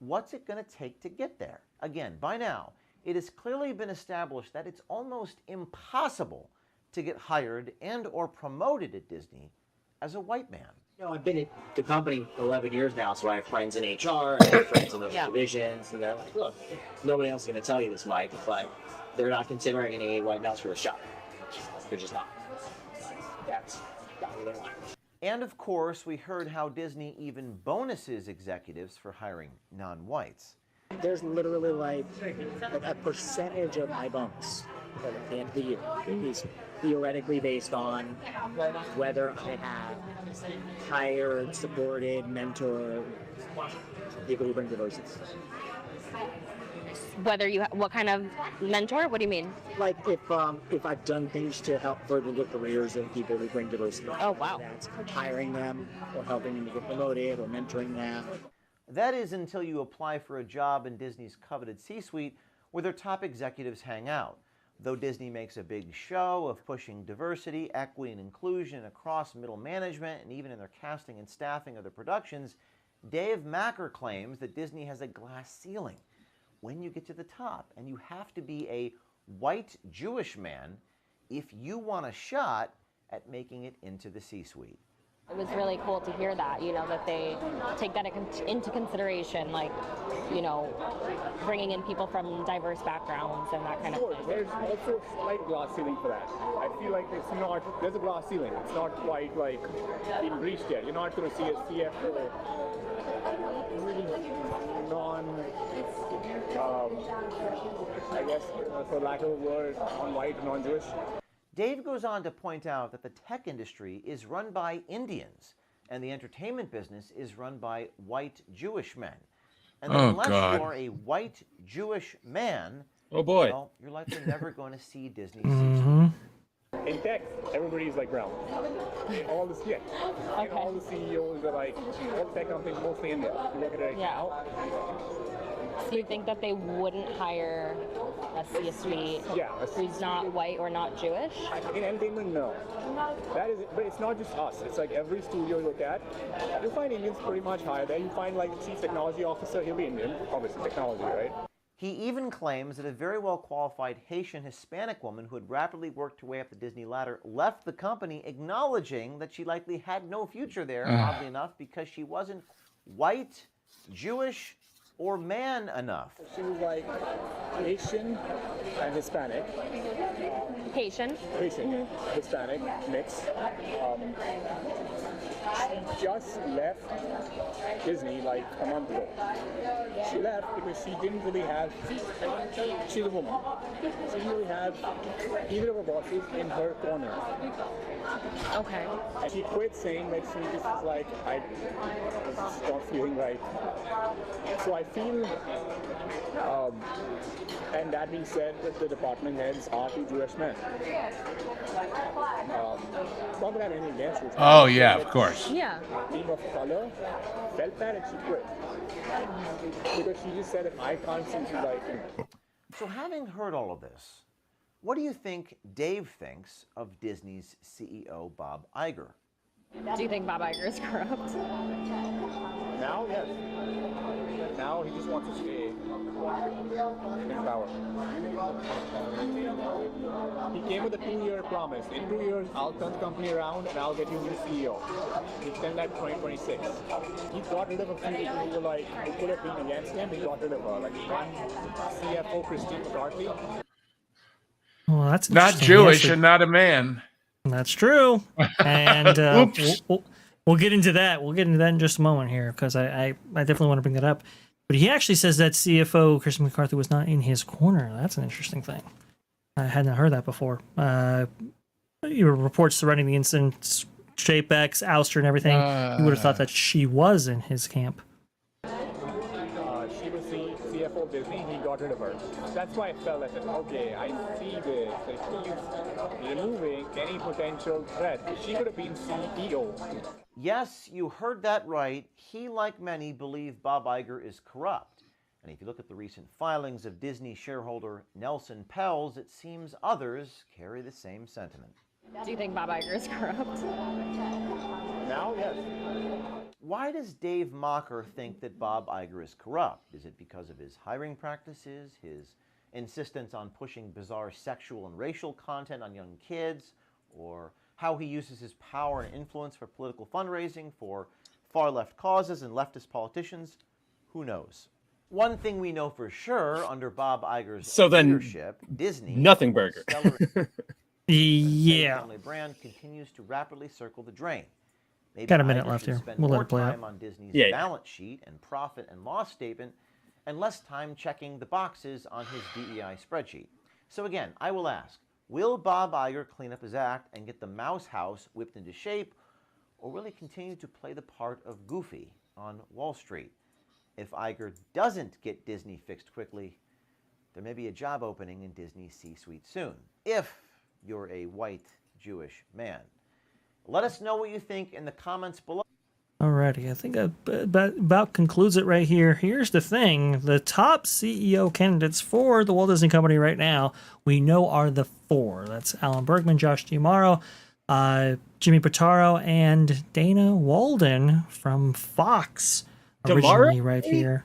What's it going to take to get there? Again, by now, it has clearly been established that it's almost impossible to get hired and or promoted at Disney as a white man. I've been at the company 11 years now, so I have friends in HR, I have friends in those divisions, and they're like, look, nobody else is going to tell you this, Mike, but they're not considering any white males for a shop. They're just not. That's not what they want. And of course, we heard how Disney even bonuses executives for hiring non-whites. There's literally like a percentage of my bonus at the end of the year is theoretically based on whether I have hired, supported, mentored people who bring diversity. What kind of mentor? What do you mean? Like if I've done things to help further the careers of people who bring diversity. Oh, wow. That's hiring them or helping them to get promoted or mentoring them. That is until you apply for a job in Disney's coveted C-suite where their top executives hang out. Though Disney makes a big show of pushing diversity, equity, and inclusion across middle management and even in their casting and staffing of their productions, Dave Macker claims that Disney has a glass ceiling. When you get to the top, and you have to be a white Jewish man if you want a shot at making it into the C-suite. It was really cool to hear that, that they take that into consideration, like, bringing in people from diverse backgrounds and that kind of thing. There's also a slight glass ceiling for that. I feel like there's a glass ceiling. It's not quite like been breached yet. You're not going to see a CFO I guess, for lack of a word, non-white, non-Jewish. Dave goes on to point out that the tech industry is run by Indians and the entertainment business is run by white Jewish men. And unless you are a white Jewish man, well, you're likely never going to see Disney C-suite. In tech, everybody's like brown. All the all the CEOs are like, all tech companies mostly Indian. You look at it now. So you think that they wouldn't hire a C-suite who's not white or not Jewish? In entertainment, no. That is, but it's not just us. It's like every studio you look at, you'll find Indians pretty much higher there. You find like the chief technology officer, he'll be Indian, obviously technology, right? He even claims that a very well-qualified Haitian Hispanic woman who had rapidly worked her way up the Disney ladder left the company, acknowledging that she likely had no future there, oddly enough, because she wasn't white, Jewish, or man enough. She was like Haitian and Hispanic. Haitian. Hispanic mix. She just left Disney like a month ago. She left because she didn't really have, she's a woman. She didn't really have either of her bosses in her corner. Okay. And she quit saying that she just was like, I was just not feeling right. So I feel, and that being said, that the department heads are two Jewish men. Not that I have anything against it. Oh, yeah, of course. Yeah. A team of color felt that and she quit. Because she just said, if I can't see you like... So having heard all of this, what do you think Dave thinks of Disney's CEO, Bob Iger? Do you think Bob Iger is corrupt? Now, yes. Now he just wants to stay in power. He came with a 2-year promise. In 2 years, I'll turn the company around and I'll get you a new CEO. He extended that 2026. He got rid of a few people who were like, who could have been against him. He got rid of her. Like one CFO, Christine McCarthy. Well, that's Not interesting. Jewish Yes, and not a man. That's true. And we'll get into that. We'll get into that in just a moment here because I definitely want to bring that up. But he actually says that CFO Christian McCarthy was not in his corner. That's an interesting thing. I hadn't heard that before. Your reports surrounding the incident, Shapex, ouster, and everything. You would have thought that she was in his camp. She was the CFO of Disney. He got rid of her. That's why I felt like, okay, I see this. That he's removing any potential threat. She could have been CEO. Yes, you heard that right. He, like many, believe Bob Iger is corrupt. And if you look at the recent filings of Disney shareholder Nelson Peltz, it seems others carry the same sentiment. Do you think Bob Iger is corrupt? Now, yes. Why does Dave Mocker think that Bob Iger is corrupt? Is it because of his hiring practices, his insistence on pushing bizarre sexual and racial content on young kids, or how he uses his power and influence for political fundraising for far-left causes and leftist politicians? Who knows? One thing we know for sure, under Bob Iger's leadership, Disney, nothing burger. Yeah. family brand continues to rapidly circle the drain. Maybe Got a minute Iger left should here. spend We'll let more it play out. time on Disney's Yeah. balance sheet and profit and loss statement, and less time checking the boxes on his DEI spreadsheet. So again, I will ask, will Bob Iger clean up his act and get the mouse house whipped into shape, or will he continue to play the part of Goofy on Wall Street? If Iger doesn't get Disney fixed quickly, there may be a job opening in Disney's C-suite soon, if you're a white Jewish man. Let us know what you think in the comments below. Alrighty, I think about concludes it right here. Here's the thing. The top CEO candidates for the Walt Disney Company right now, we know are the four. That's Alan Bergman, Josh D'Amaro, Jimmy Pitaro, and Dana Walden from Fox. Originally D'Amaro? right here.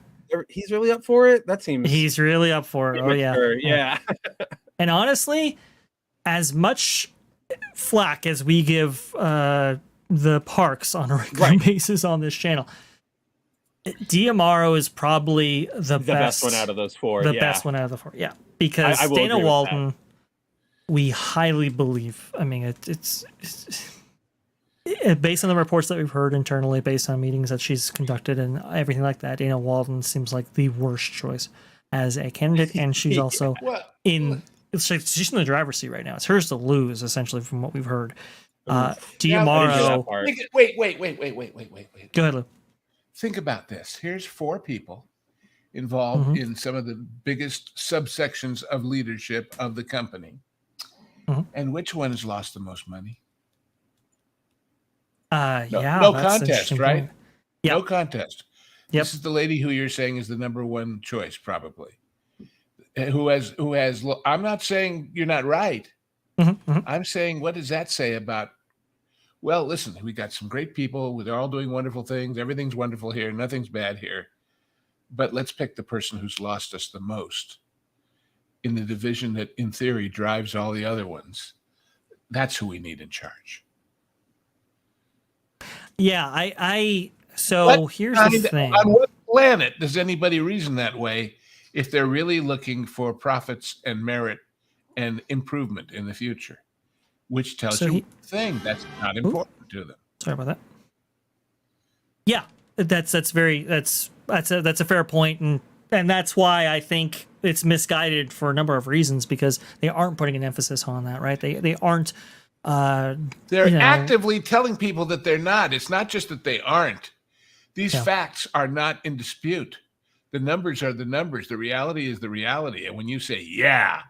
He's really up for it? That seems... He's really up for it. Oh, yeah. Yeah. And honestly, as much flack as we give the parks on a regular basis on this channel, D'Amaro is probably the best one out of those four. The best one out of the four. Yeah. Because I will Dana agree with Walden, we highly believe. I mean, it's based on the reports that we've heard internally, based on meetings that she's conducted and everything like that, Dana Walden seems like the worst choice as a candidate, and she's also she's in the driver's seat right now. It's hers to lose, essentially, from what we've heard. D'Amaro. Wait. Go ahead, Lou. Think about this. Here's four people involved in some of the biggest subsections of leadership of the company. And which one has lost the most money? No contest, right? Yeah. No contest. Yep. This is the lady who you're saying is the number one choice, probably. Who has? I'm not saying you're not right. I'm saying, what does that say about? Well, listen, we got some great people. They're all doing wonderful things. Everything's wonderful here. Nothing's bad here. but let's pick the person who's lost us the most in the division that, in theory, drives all the other ones. That's who we need in charge. Yeah, so here's the thing. On what planet does anybody reason that way if they're really looking for profits and merit and improvement in the future? Which tells you one thing, that's not important to them. Sorry about that. Yeah, that's a fair point, and that's why I think it's misguided for a number of reasons, because they aren't putting an emphasis on that, right? They aren't. They're actively telling people that they're not. It's not just that they aren't. These facts are not in dispute. The numbers are the numbers. The reality is the reality. And when you say, yeah,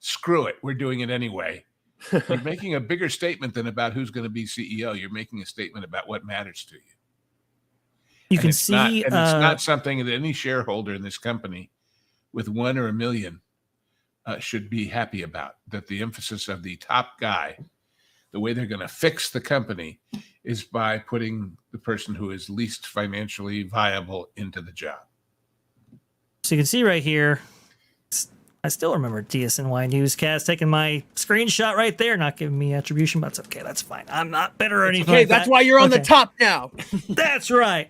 screw it, we're doing it anyway, you're making a bigger statement than about who's going to be CEO. You're making a statement about what matters to you. You can see, it's not something that any shareholder in this company with 1 or 1 million should be happy about. That the emphasis of the top guy, the way they're going to fix the company, is by putting the person who is least financially viable into the job. So you can see right here, I still remember DSNY Newscast taking my screenshot right there, not giving me attribution, but it's okay. That's fine. I'm not bitter or anything. Okay, like that's that. why you're on the top now. That's right.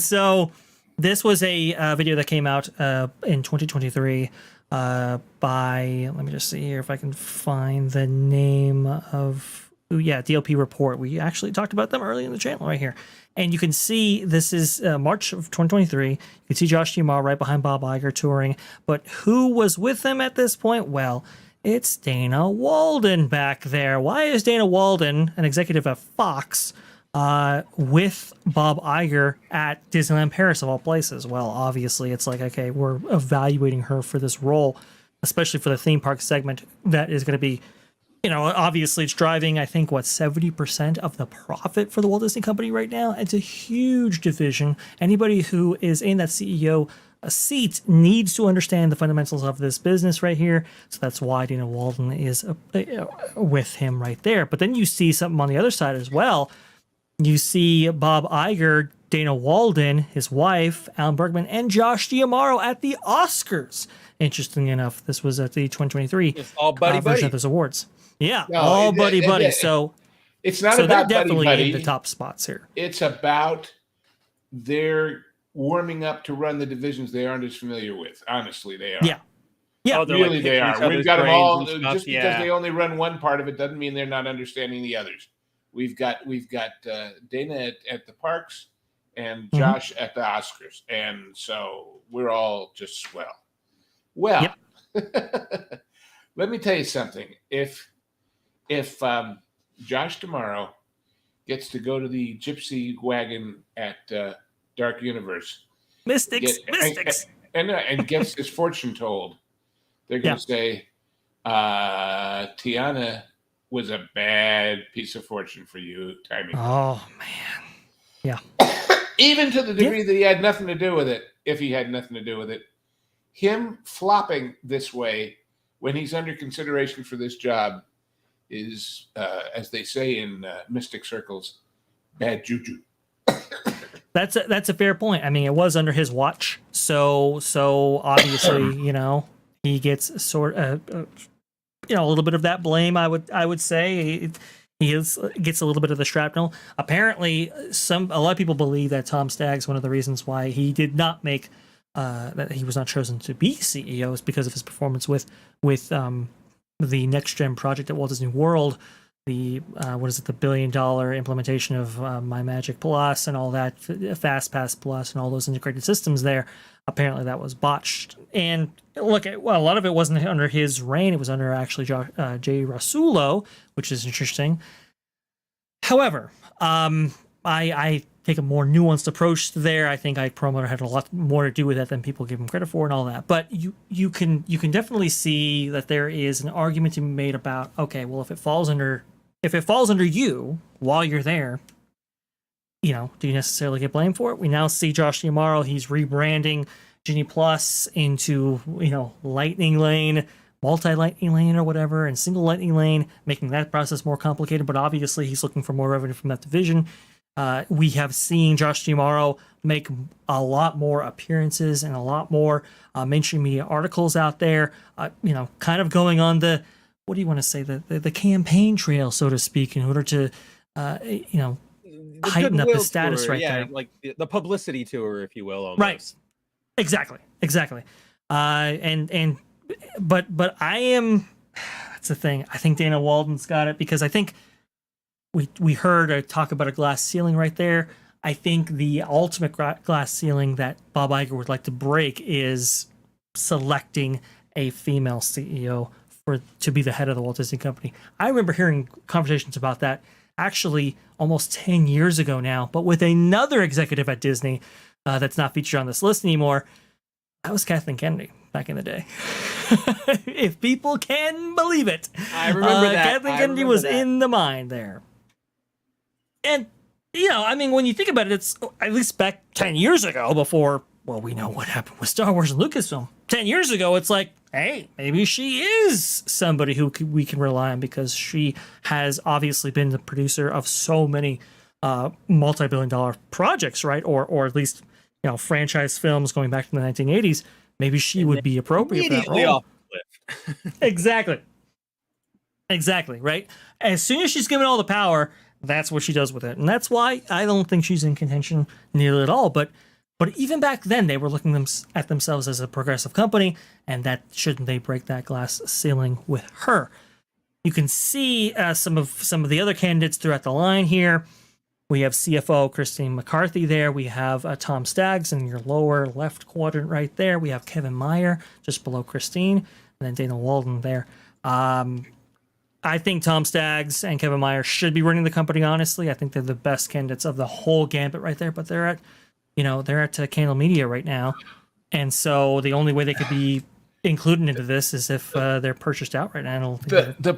So this was a video that came out in 2023 by, let me just see here if I can find the name of, DLP Report. We actually talked about them early in the channel right here. And you can see this is March of 2023. You can see Josh Duhamel right behind Bob Iger touring. But who was with him at this point? Well, it's Dana Walden back there. Why is Dana Walden, an executive at Fox, with Bob Iger at Disneyland Paris of all places? Well, obviously it's like, okay, we're evaluating her for this role, especially for the theme park segment that is going to be, obviously it's driving, I think, 70% of the profit for the Walt Disney Company right now. It's a huge division. Anybody who is in that CEO seat needs to understand the fundamentals of this business right here. So that's why Dana Walden is with him right there. But then you see something on the other side as well. You see Bob Iger, Dana Walden, his wife, Alan Bergman, and Josh Duhamel at the Oscars. Interestingly enough, this was at the 2023 it's all buddy version buddy of those awards. Yeah, No, all buddy buddy. So it's not so about they're definitely buddy in buddy. the top spots here. It's about their warming up to run the divisions they aren't as familiar with. Honestly, they are. Yeah. Yeah, Really, they are. We've got them all. Just because they only run one part of it doesn't mean they're not understanding the others. We've got Dana at the parks and Josh at the Oscars, and so we're all just swell. Well, let me tell you something. If Josh tomorrow gets to go to the gypsy wagon at Dark Universe, Mystics, and gets his fortune told, they're going to say, Tiana was a bad piece of fortune for you, timing. Oh man, yeah. Even to the degree that he had nothing to do with it. If he had nothing to do with it, him flopping this way when he's under consideration for this job is, as they say in mystic circles, bad juju. That's a fair point. I mean, it was under his watch, so obviously, he gets a little bit of that blame. I would say he gets a little bit of the shrapnel. Apparently, a lot of people believe that Tom Staggs, one of the reasons why he did not make that he was not chosen to be CEO, is because of his performance with the next gen project at Walt Disney World. The the $1 billion implementation of My Magic Plus and all that, Fast Pass Plus and all those integrated systems there. Apparently that was botched. And look, a lot of it wasn't under his reign. It was under actually Jay Rasulo, which is interesting. However, I take a more nuanced approach there. I think Ike Perlmutter had a lot more to do with that than people give him credit for and all that. But you can definitely see that there is an argument to be made about, okay, well, if it falls under you while you're there, do you necessarily get blamed for it? We now see Josh Duhamel, he's rebranding Genie Plus into, Lightning Lane, multi-lightning lane or whatever, and single lightning lane, making that process more complicated. But obviously he's looking for more revenue from that division. We have seen Josh D'Amaro make a lot more appearances and a lot more mainstream media articles out there, kind of going on the, what do you want to say, the campaign trail, so to speak, in order to, The heighten up goodwill his status tour, right yeah, there. like the publicity tour, if you will, almost. Right. Exactly. But I am, that's the thing. I think Dana Walden's got it, because I think we heard a talk about a glass ceiling right there. I think the ultimate glass ceiling that Bob Iger would like to break is selecting a female CEO to be the head of the Walt Disney Company. I remember hearing conversations about that actually almost 10 years ago now, but with another executive at Disney that's not featured on this list anymore. That was Kathleen Kennedy back in the day. If people can believe it. I remember that. Kathleen Kennedy was in the mind there. And, when you think about it, it's at least back 10 years ago before, well, we know what happened with Star Wars and Lucasfilm. 10 years ago, it's like, hey, maybe she is somebody who we can rely on, because she has obviously been the producer of so many multi-billion-dollar projects, right? Or at least, franchise films going back to the 1980s. Maybe she would be appropriate for that role. Off the lift. Exactly, right? As soon as she's given all the power, that's what she does with it. And that's why I don't think she's in contention nearly at all. But even back then, they were looking at themselves as a progressive company, and that shouldn't they break that glass ceiling with her? You can see some of the other candidates throughout the line here. We have CFO Christine McCarthy there. We have Tom Staggs in your lower left quadrant right there. We have Kevin Meyer just below Christine, and then Dana Walden there. I think Tom Staggs and Kevin Meyer should be running the company, honestly. I think they're the best candidates of the whole gambit right there, but they're at Candle Media right now. And so the only way they could be included into this is if they're purchased outright. I don't think the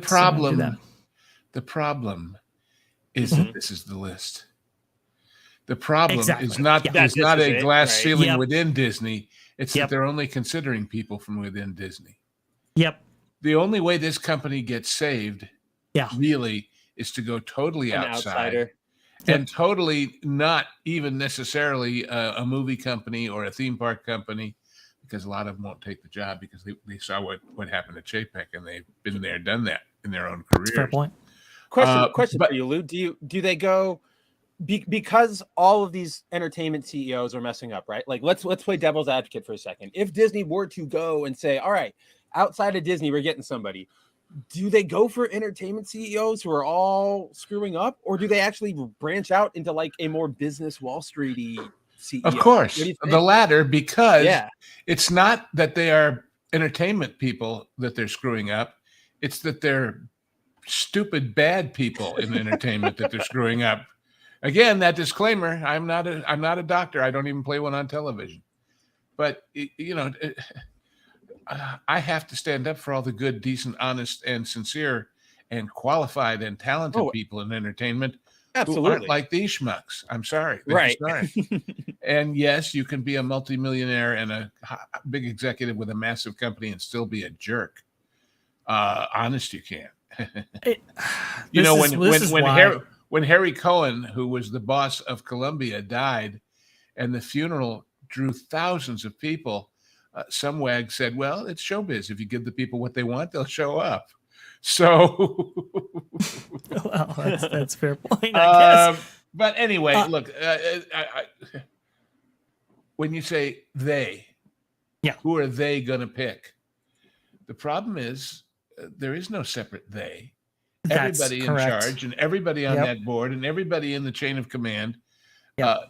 problem is that this is the list. The problem is not a glass ceiling within Disney. It's that they're only considering people from within Disney. Yep. The only way this company gets saved, really, is to go totally outside and totally not even necessarily a movie company or a theme park company, because a lot of them won't take the job because they saw what happened at Chapek, and they've been there, done that in their own careers. Fair point. Question for you, Lou. Do they go because all of these entertainment CEOs are messing up, right? Like let's play devil's advocate for a second. If Disney were to go and say, all right, outside of Disney, we're getting somebody, do they go for entertainment CEOs who are all screwing up, or do they actually branch out into like a more business Wall Street-y CEO? Of course, the latter, because it's not that they are entertainment people that they're screwing up. It's that they're stupid, bad people in entertainment that they're screwing up. Again, that disclaimer, I'm not a doctor. I don't even play one on television. But, I have to stand up for all the good, decent, honest, and sincere and qualified and talented people in entertainment who aren't like these schmucks. I'm sorry. Right. And yes, you can be a multimillionaire and a big executive with a massive company and still be a jerk. Honest, you can. When Harry Cohen, who was the boss of Columbia, died, and the funeral drew thousands of people, some wag said, "Well, it's showbiz. If you give the people what they want, they'll show up." So, well, that's a fair point, I guess. But anyway, look, when you say they, who are they going to pick? The problem is there is no separate they. Everybody in charge and everybody on that board and everybody in the chain of command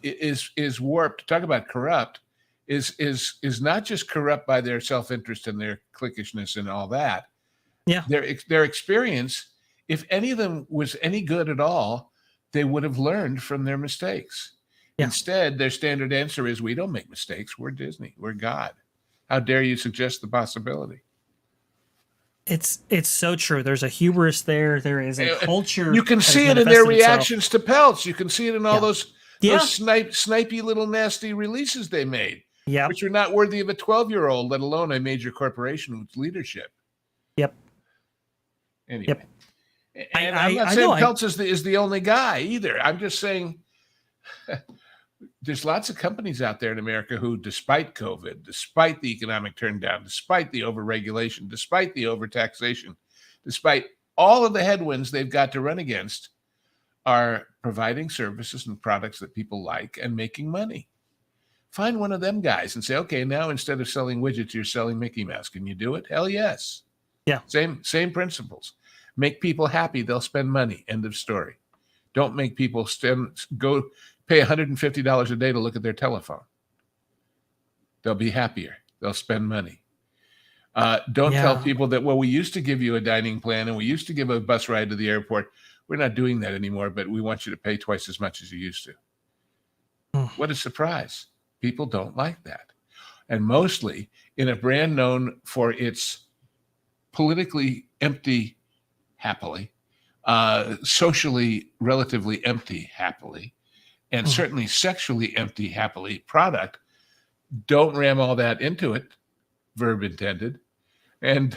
is warped. Talk about corrupt. Is not just corrupt by their self-interest and their cliquishness and all that. Yeah, their experience. If any of them was any good at all, they would have learned from their mistakes. Yeah. Instead, their standard answer is, "We don't make mistakes. We're Disney. We're God. How dare you suggest the possibility?" It's so true. There's a hubris there. There is a culture. You can see it in their reactions to Peltz. You can see it in all those snipey little nasty releases they made, which are not worthy of a 12-year-old, let alone a major corporation with leadership. Yep. Anyway, and I'm not saying Peltz is the only guy either. I'm just saying there's lots of companies out there in America who, despite COVID, despite the economic turndown, despite the overregulation, despite the overtaxation, despite all of the headwinds they've got to run against, are providing services and products that people like and making money. Find one of them guys and say, okay, now instead of selling widgets, you're selling Mickey Mouse. Can you do it? Hell yes. Yeah. Same principles. Make people happy, they'll spend money. End of story. Don't make people go pay $150 a day to look at their telephone. They'll be happier. They'll spend money. Don't tell people that, well, we used to give you a dining plan and we used to give a bus ride to the airport. We're not doing that anymore, but we want you to pay twice as much as you used to. What a surprise. People don't like that. And mostly in a brand known for its politically empty, happily, socially relatively empty, happily, and certainly sexually empty, happily product, don't ram all that into it, verb intended. And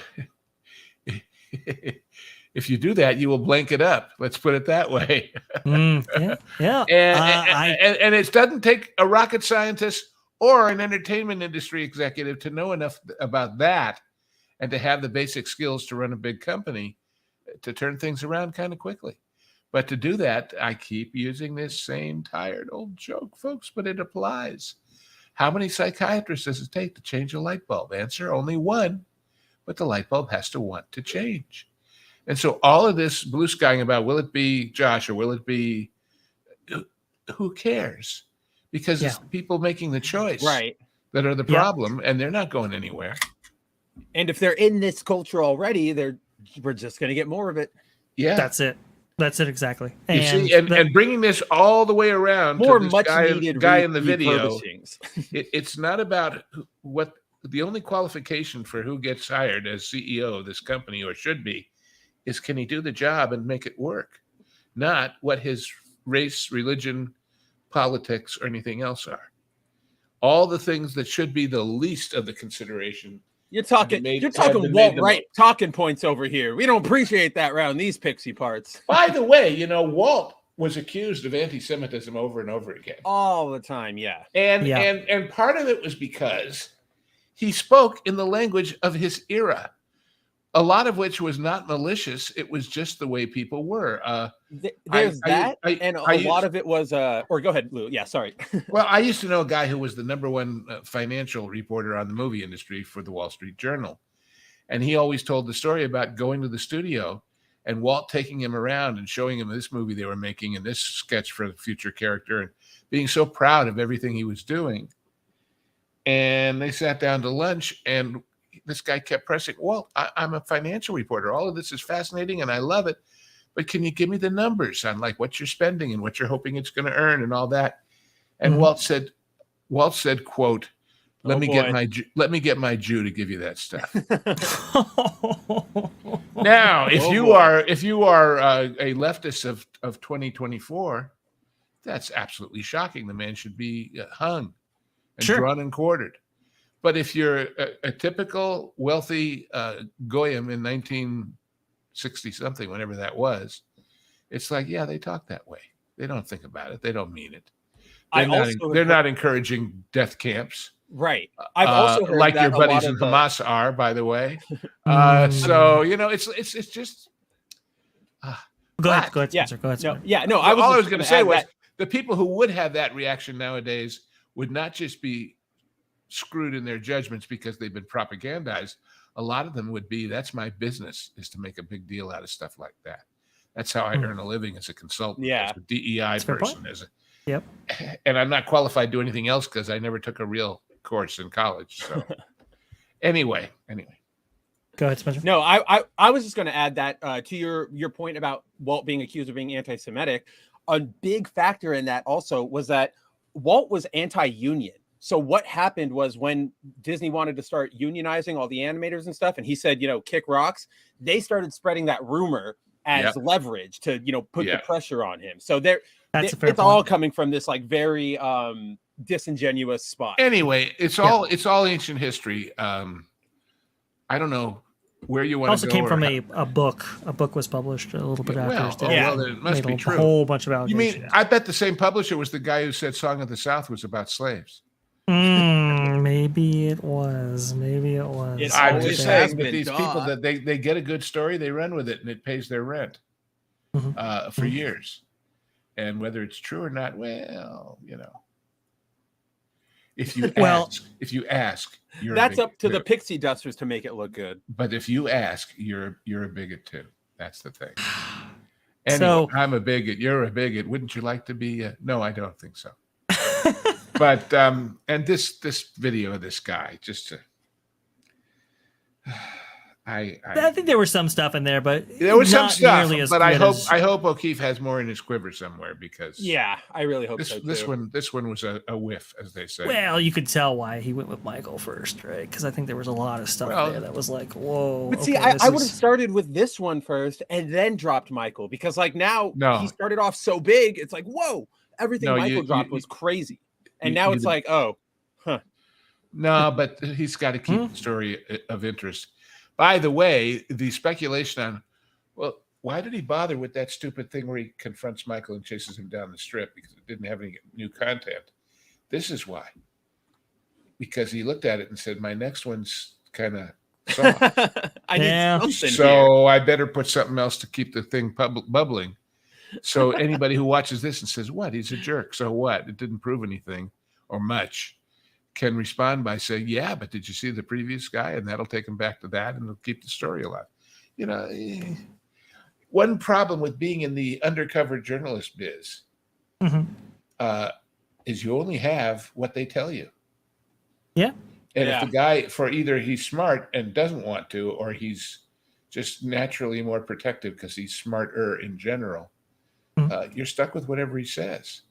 if you do that, you will blank it up. Let's put it that way. Yeah. And it doesn't take a rocket scientist or an entertainment industry executive to know enough about that and to have the basic skills to run a big company to turn things around kind of quickly. But to do that, I keep using this same tired old joke, folks, but it applies. How many psychiatrists does it take to change a light bulb? Answer, only one, but the light bulb has to want to change. And so all of this blue skying about, will it be Josh or will it be, who cares? Because it's the people making the choice that are the problem, and they're not going anywhere. And if they're in this culture already, we're just going to get more of it. Yeah. That's it. That's it exactly. You see, and bringing this all the way around more to this much guy needed in the video, it's not about what the only qualification for who gets hired as CEO of this company, or should be, is can he do the job and make it work, not what his race, religion, politics, or anything else are. All the things that should be the least of the consideration. You're talking Walt Wright talking points over here. We don't appreciate that around these pixie parts. By the way, Walt was accused of anti-Semitism over and over again. All the time, yeah. And part of it was because he spoke in the language of his era, a lot of which was not malicious. It was just the way people were. There's that, and a lot of it was, or go ahead, Lou. Yeah, sorry. Well, I used to know a guy who was the #1 financial reporter on the movie industry for the Wall Street Journal. And he always told the story about going to the studio and Walt taking him around and showing him this movie they were making and this sketch for the future character and being so proud of everything he was doing. And they sat down to lunch, and this guy kept pressing, Walt, I'm a financial reporter. All of this is fascinating and I love it. But can you give me the numbers on like what you're spending and what you're hoping it's going to earn and all that? And Walt said, quote, let me get my Jew to give you that stuff. Now, if you are a leftist of 2024, that's absolutely shocking. The man should be hung and drawn and quartered. But if you're a typical wealthy goyim in 1960 something, whenever that was, it's like, yeah, they talk that way. They don't think about it. They don't mean it. They're not encouraging death camps. Right. I've also heard like that your buddies in Hamas are, by the way. So it's just. Go ahead, Spencer. Go ahead. All I was going to say was the people who would have that reaction nowadays would not just be screwed in their judgments because they've been propagandized. A lot of them would be, that's my business, is to make a big deal out of stuff like that. That's how I earn a living as a consultant, as a DEI person. And I'm not qualified to do anything else because I never took a real course in college. So anyway. Go ahead, Spencer. No, I was just going to add that to your point about Walt being accused of being anti-Semitic. A big factor in that also was that Walt was anti-union. So what happened was when Disney wanted to start unionizing all the animators and stuff, and he said, kick rocks, they started spreading that rumor as leverage to, put the pressure on him. So it's all coming from this like very disingenuous spot. Anyway, it's all ancient history. I don't know where you want Also to go. came from a book. A book was published a little bit after. Well, his death. well, then it must be true. A whole bunch of You allegations. mean, I bet the same publisher was the guy who said Song of the South was about slaves. Maybe it was. Maybe it was. I'm just saying that these people, that they get a good story, they run with it, and it pays their rent for years. And whether it's true or not, well, if you ask, you're that's up to the pixie dusters to make it look good. But if you ask, you're a bigot too. That's the thing. Anyway, I'm a bigot. You're a bigot. Wouldn't you like to be? No, I don't think so. But and this video of this guy, just to, I think there was some stuff in there, but there was some stuff. But I hope O'Keefe has more in his quiver somewhere, because I really hope so too. This one was a whiff, as they say. Well, you could tell why he went with Michael first, right? Because I think there was a lot of stuff there that was like, whoa. But see, I would have started with this one first and then dropped Michael, because like now he started off so big, it's like, whoa, everything Michael dropped was crazy. And now it's like, oh, huh. No, but he's got to keep the story of interest. By the way, the speculation on, well, why did he bother with that stupid thing where he confronts Michael and chases him down the strip? Because it didn't have any new content. This is why. Because he looked at it and said, my next one's kind of soft. I need something so here. I better put something else to keep the thing bubbling. So anybody who watches this and says, what, he's a jerk, so what? It didn't prove anything or much, can respond by saying, yeah, but did you see the previous guy? And that'll take him back to that, and it'll keep the story alive. One problem with being in the undercover journalist biz is you only have what they tell you. Yeah. And if the guy, for either he's smart and doesn't want to, or he's just naturally more protective because he's smarter in general, you're stuck with whatever he says,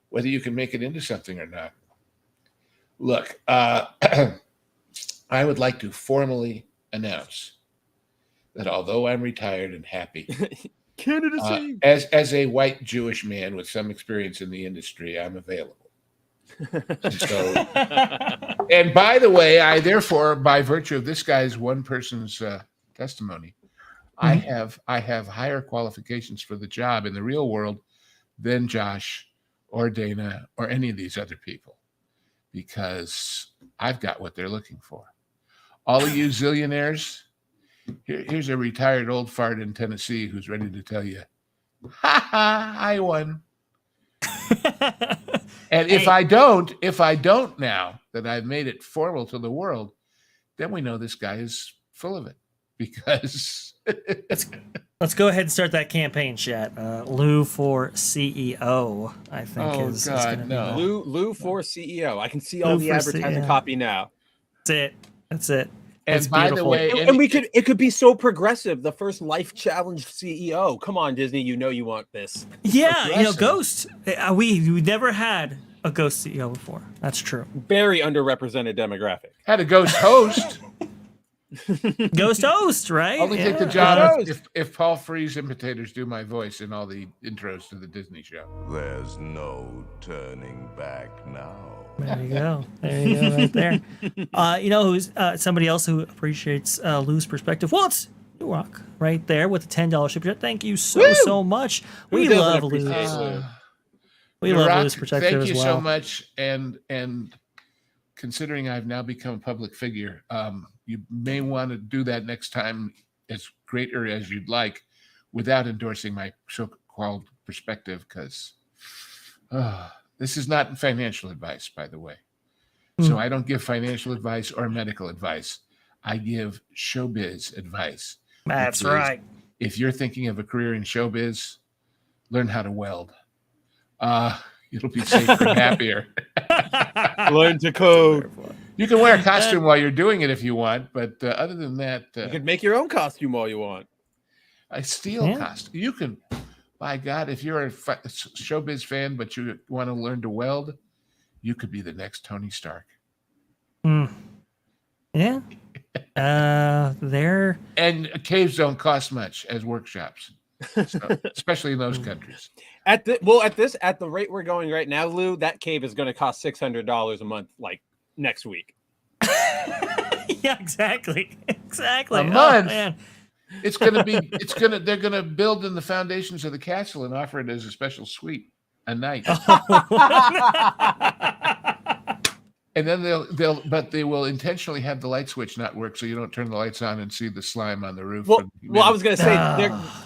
whether you can make it into something or not. Look, I would like to formally announce that although I'm retired and happy, candidacy, as a white Jewish man with some experience in the industry, I'm available. So, and by the way, I therefore, by virtue of this guy's one person's testimony, I have higher qualifications for the job in the real world than Josh or Dana or any of these other people, because I've got what they're looking for. All of you zillionaires, here's a retired old fart in Tennessee who's ready to tell you, ha ha, I won. And if I don't now that I've made it formal to the world, then we know this guy is full of it, because let's go ahead and start that campaign, chat. Lou for CEO, I think is going to be Lou for CEO. I can see all the advertising copy now. That's it. And it's by beautiful. the way, and it could be so progressive. The first life challenge CEO. Come on, Disney, you want this. Yeah, Ghost. We never had a Ghost CEO before. That's true. Very underrepresented demographic. Had a Ghost host. Ghost host, right? Only take the job if Paul Frees imitators do my voice in all the intros to the Disney show. There's no turning back now. There you go. There you go, right there. Who's somebody else who appreciates Lou's perspective? Well, it's New Rock right there with the $10 super chat. Thank you so much. We love Lou. We love Lou's perspective thank as you well. so much. And considering I've now become a public figure, you may want to do that next time, as greater as you'd like, without endorsing my so-called perspective, because this is not financial advice, by the way. So I don't give financial advice or medical advice. I give showbiz advice. That's right. If you're thinking of a career in showbiz, learn how to weld. You'll be safer and happier. Learn to code. You can wear a costume while you're doing it if you want, but other than that, you can make your own costume while you want. A steel costume. You can. By God, if you're a showbiz fan but you want to learn to weld, you could be the next Tony Stark. Yeah. There. And caves don't cost much as workshops, especially in those countries. At the rate we're going right now, Lou, that cave is going to cost $600 a month, like next week. Yeah, exactly. Exactly. A month. Oh, man. They're gonna build in the foundations of the castle and offer it as a special suite a night. And then they will intentionally have the light switch not work so you don't turn the lights on and see the slime on the roof. Well, I was going to say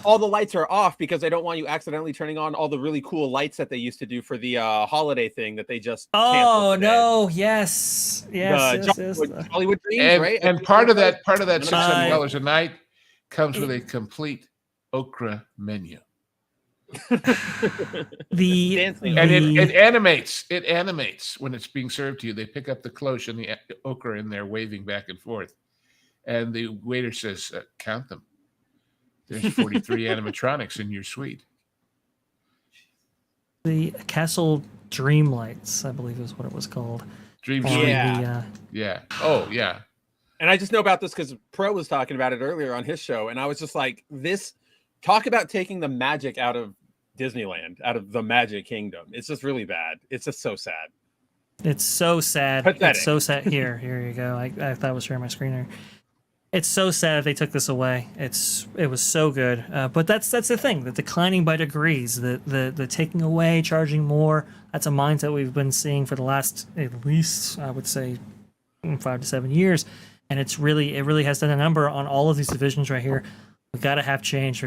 all the lights are off because they don't want you accidentally turning on all the really cool lights that they used to do for the holiday thing that they just Oh canceled today. no! Yes. Hollywood Dreams, right? And part of that $600 a night comes with a complete okra menu. It animates when it's being served to you. They pick up the cloche and the okra in there waving back and forth, and the waiter says, count them. There's 43 animatronics in your suite. The Castle Dream Lights, I believe is what it was called. Dream Yeah. Oh yeah. And I just know about this because Pro was talking about it earlier on his show, and I was just like, talk about taking the magic out of Disneyland, out of the Magic Kingdom. It's just really bad. It's just so sad. It's so sad. Pathetic. It's so sad. Here you go. I thought I was sharing my screen there. It's so sad that they took this away. It was so good. But that's the thing. The declining by degrees. The taking away, charging more. That's a mindset we've been seeing for the last, at least I would say, 5 to 7 years. And it really has done a number on all of these divisions right here. We gotta have change.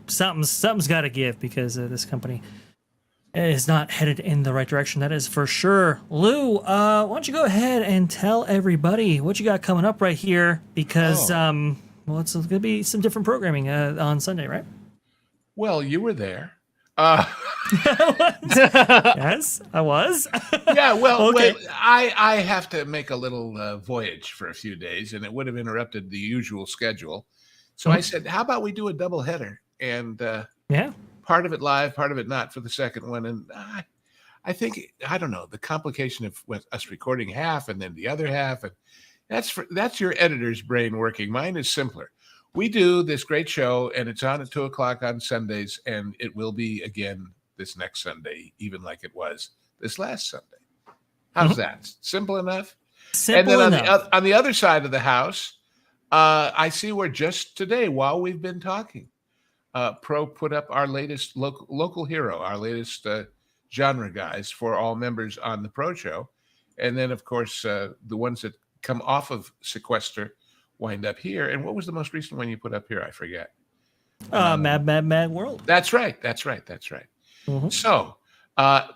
Something's gotta give because this company is not headed in the right direction. That is for sure. Lou, why don't you go ahead and tell everybody what you got coming up right here? Because it's gonna be some different programming on Sunday, right? Well, you were there. Yes, I was. Yeah, well, okay. I have to make a little voyage for a few days, and it would have interrupted the usual schedule. So I said, how about we do a double header? And part of it live, part of it not for the second one. And I think, I don't know, the complication of us recording half and then the other half. And that's your editor's brain working. Mine is simpler. We do this great show, and it's on at 2:00 on Sundays, and it will be again this next Sunday, even like it was this last Sunday. How's that? Simple enough? Simple and then enough. On the other side of the house, I see where just today, while we've been talking, Pro put up our latest local hero, our latest genre guys for all members on the Pro show. And then, of course, the ones that come off of Sequester wind up here. And what was the most recent one you put up here? I forget. Mad World. That's right. Mm-hmm. So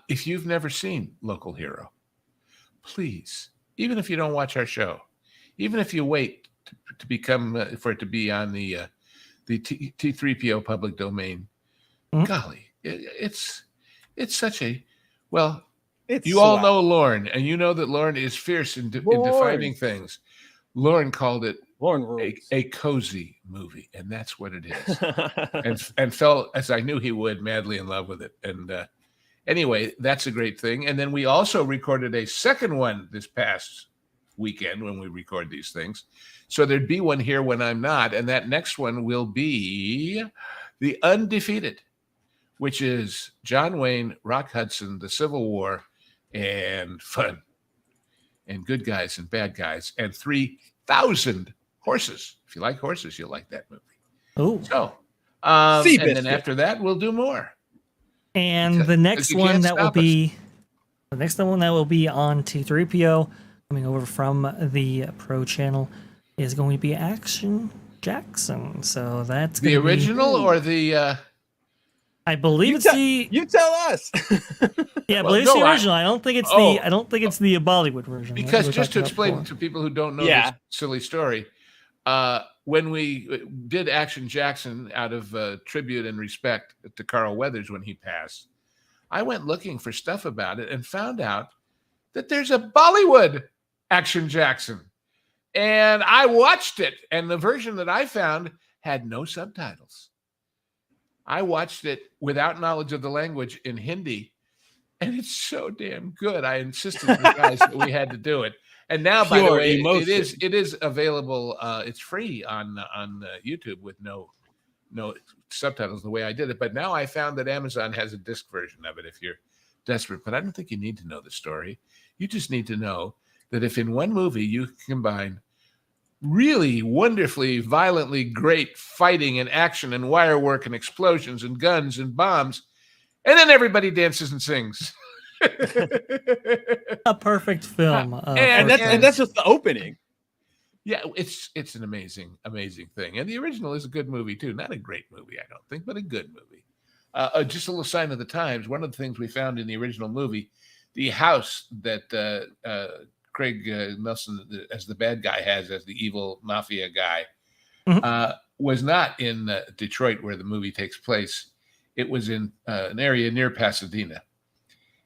if you've never seen Local Hero, please, even if you don't watch our show, even if you wait to become for it to be on the T3PO public domain, golly, it's such a all know Lauren, and you know that Lauren is fierce in defining things. Lauren called it a cozy movie, and that's what it is. and fell, as I knew he would, madly in love with it. And anyway, that's a great thing. And then we also recorded a second one this past weekend when we record these things. So there'd be one here when I'm not. And that next one will be The Undefeated, which is John Wayne, Rock Hudson, the Civil War, and fun, and good guys and bad guys, and 3,000 horses. If you like horses, you'll like that movie. Oh. So, and then after that, we'll do more. And the next one that will be on T3PO, coming over from the Pro channel, is going to be Action Jackson. So that's the original or the. I believe you tell us. Yeah, I believe it's the original. I don't think it's the Bollywood version. Because just to explain to people who don't know this silly story, when we did Action Jackson out of tribute and respect to Carl Weathers when he passed, I went looking for stuff about it and found out that there's a Bollywood Action Jackson. And I watched it, and the version that I found had no subtitles. I watched it without knowledge of the language in Hindi, and it's so damn good. I insisted to the guys that we had to do it. And now, by the way, it is available. It's free on YouTube with no subtitles the way I did it. But now I found that Amazon has a disc version of it if you're desperate. But I don't think you need to know the story. You just need to know that if in one movie you combine really wonderfully, violently great fighting and action and wire work and explosions and guns and bombs. And then everybody dances and sings. A perfect film. And that's just the opening. Yeah, it's an amazing thing. And the original is a good movie too. Not a great movie, I don't think, but a good movie. Just a little sign of the times. One of the things we found in the original movie, the house that Craig Nelson as the bad guy has as the evil mafia guy was not in Detroit where the movie takes place. It was in an area near Pasadena.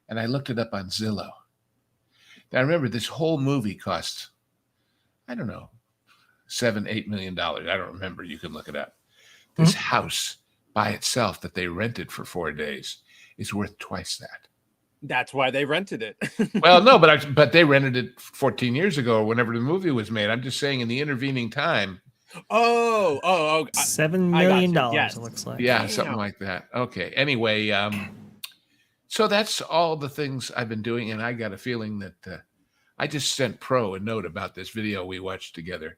And I looked it up on Zillow. Now, I remember this whole movie cost, I don't know, $7-8 million. I don't remember. You can look it up. This house by itself that they rented for 4 days is worth twice that. That's why they rented it. Well, no, but they rented it 14 years ago or whenever the movie was made. I'm just saying in the intervening time. Oh, $7 million. Yes. It looks like. Yeah, something like that. Okay. Anyway, so that's all the things I've been doing, and I got a feeling that I just sent Pro a note about this video we watched together,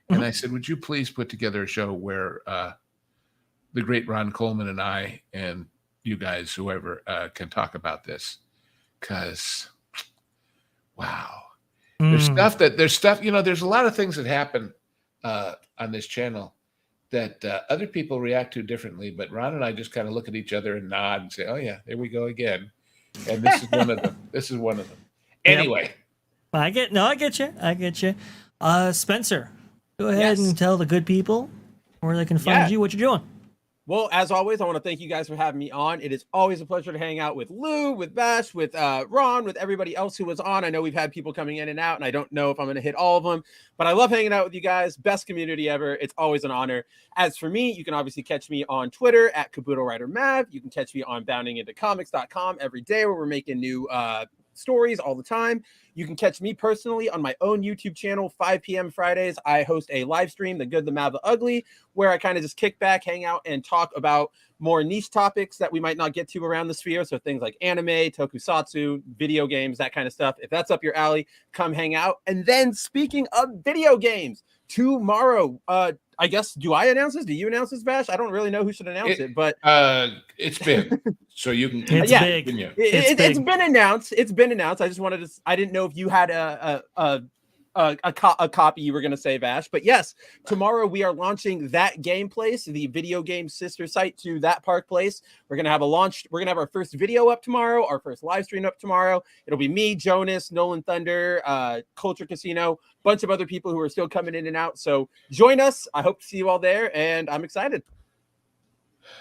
and I said, "Would you please put together a show where the great Ron Coleman and I and you guys, whoever, can talk about this?" Because, wow, there's stuff. There's a lot of things that happen on this channel that other people react to differently, but Ron and I just kind of look at each other and nod and say, "Oh yeah, there we go again." And this is one of them. This is one of them. Anyway, I get you. Spencer, go ahead and tell the good people where they can find you, what you're doing. Well, as always, I want to thank you guys for having me on. It is always a pleasure to hang out with Lou, with Vash, with Ron, with everybody else who was on. I know we've had people coming in and out, and I don't know if I'm going to hit all of them, but I love hanging out with you guys. Best community ever. It's always an honor. As for me, you can obviously catch me on Twitter at KabutoWriterMav. You can catch me on boundingintocomics.com every day where we're making new stories all the time. You can catch me personally on my own YouTube channel, 5 p.m. Fridays. I host a live stream, The Good, the Mad, the Ugly, where I kind of just kick back, hang out, and talk about more niche topics that we might not get to around the sphere. So things like anime, tokusatsu, video games, that kind of stuff. If that's up your alley, come hang out. And then speaking of video games, tomorrow, I guess, do I announce this? Do you announce this, Vash? I don't really know who should announce it, but it's been so you can. It's big. It's been announced. It's been announced. I just wanted to. I didn't know if you had a copy you were going to say, Vash, but yes, tomorrow we are launching That Game Place, the video game sister site to That Park Place. We're going to have a launch. We're going to have our first video up tomorrow, our first live stream up tomorrow. It'll be me, Jonas, Nolan Thunder, Culture Casino, bunch of other people who are still coming in and out. So join us. I hope to see you all there, and I'm excited.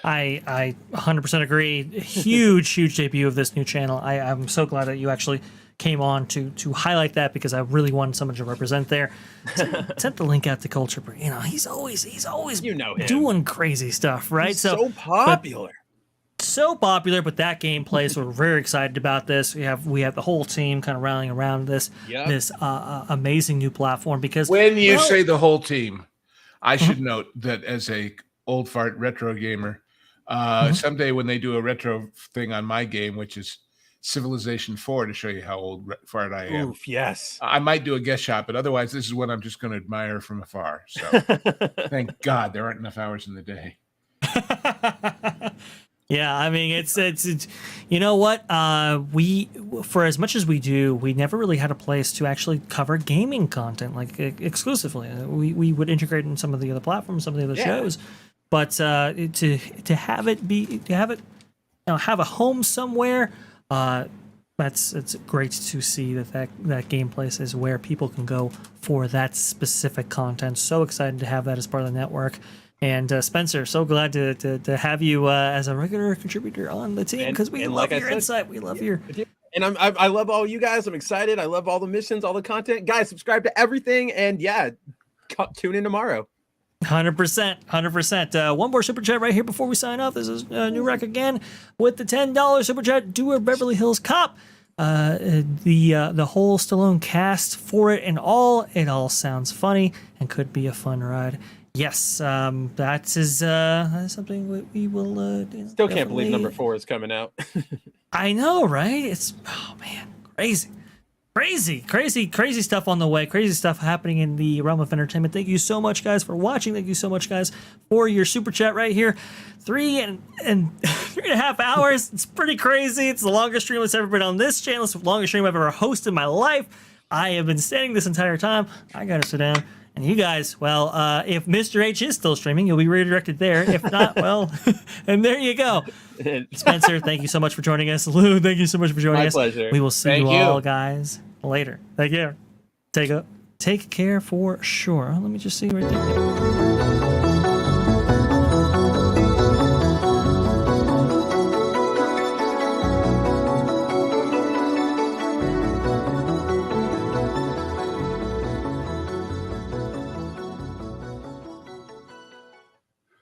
I 100% agree. Huge debut of this new channel. I'm so glad that you actually came on to highlight that, because I really wanted someone to represent there. Sent the link out to Culture, but he's always doing crazy stuff, right? He's so popular. So popular, but That Game Place, we're very excited about this. We have the whole team kind of rallying around this amazing new platform, because when you say the whole team, I should note that as a old fart retro gamer, someday when they do a retro thing on my game, which is Civilization 4, to show you how old fart I am. Oof, yes. I might do a guest shot, but otherwise this is what I'm just going to admire from afar. So thank God there aren't enough hours in the day. Yeah, I mean, it's you know what? We, for as much as we do, we never really had a place to actually cover gaming content like exclusively. We would integrate in some of the other platforms, some of the other shows, but to have it have a home somewhere, it's great to see that Game Place is where people can go for that specific content. So excited to have that as part of the network. And Spencer, so glad to have you as a regular contributor on the team, because we love your insight. We love your. And I love all you guys. I'm excited. I love all the missions, all the content. Guys, subscribe to everything, and tune in tomorrow. 100%. One more super chat right here before we sign off. This is New Rec again with the $10 super chat. Doer Beverly Hills Cop. The whole Stallone cast for it and all. It all sounds funny and could be a fun ride. Yes, that is something we will. Still can't believe number 4 is coming out. I know, right? It's crazy. crazy stuff on the way. Crazy stuff happening in the realm of entertainment. Thank you so much, guys, for watching. Thank you so much, guys, for your super chat right here. 3.5 hours. It's pretty crazy. It's the longest stream that's ever been on this channel. It's the longest stream I've ever hosted in my life. I have been standing this entire time. I gotta sit down. And you guys, well, if Mr. H is still streaming, you'll be redirected there. If not, well, and there you go. Spencer, thank you so much for joining us. Lou, thank you so much for joining us. My pleasure. We will see Thank you you. all, guys, later. Take care. Take care for sure. Let me just see right there.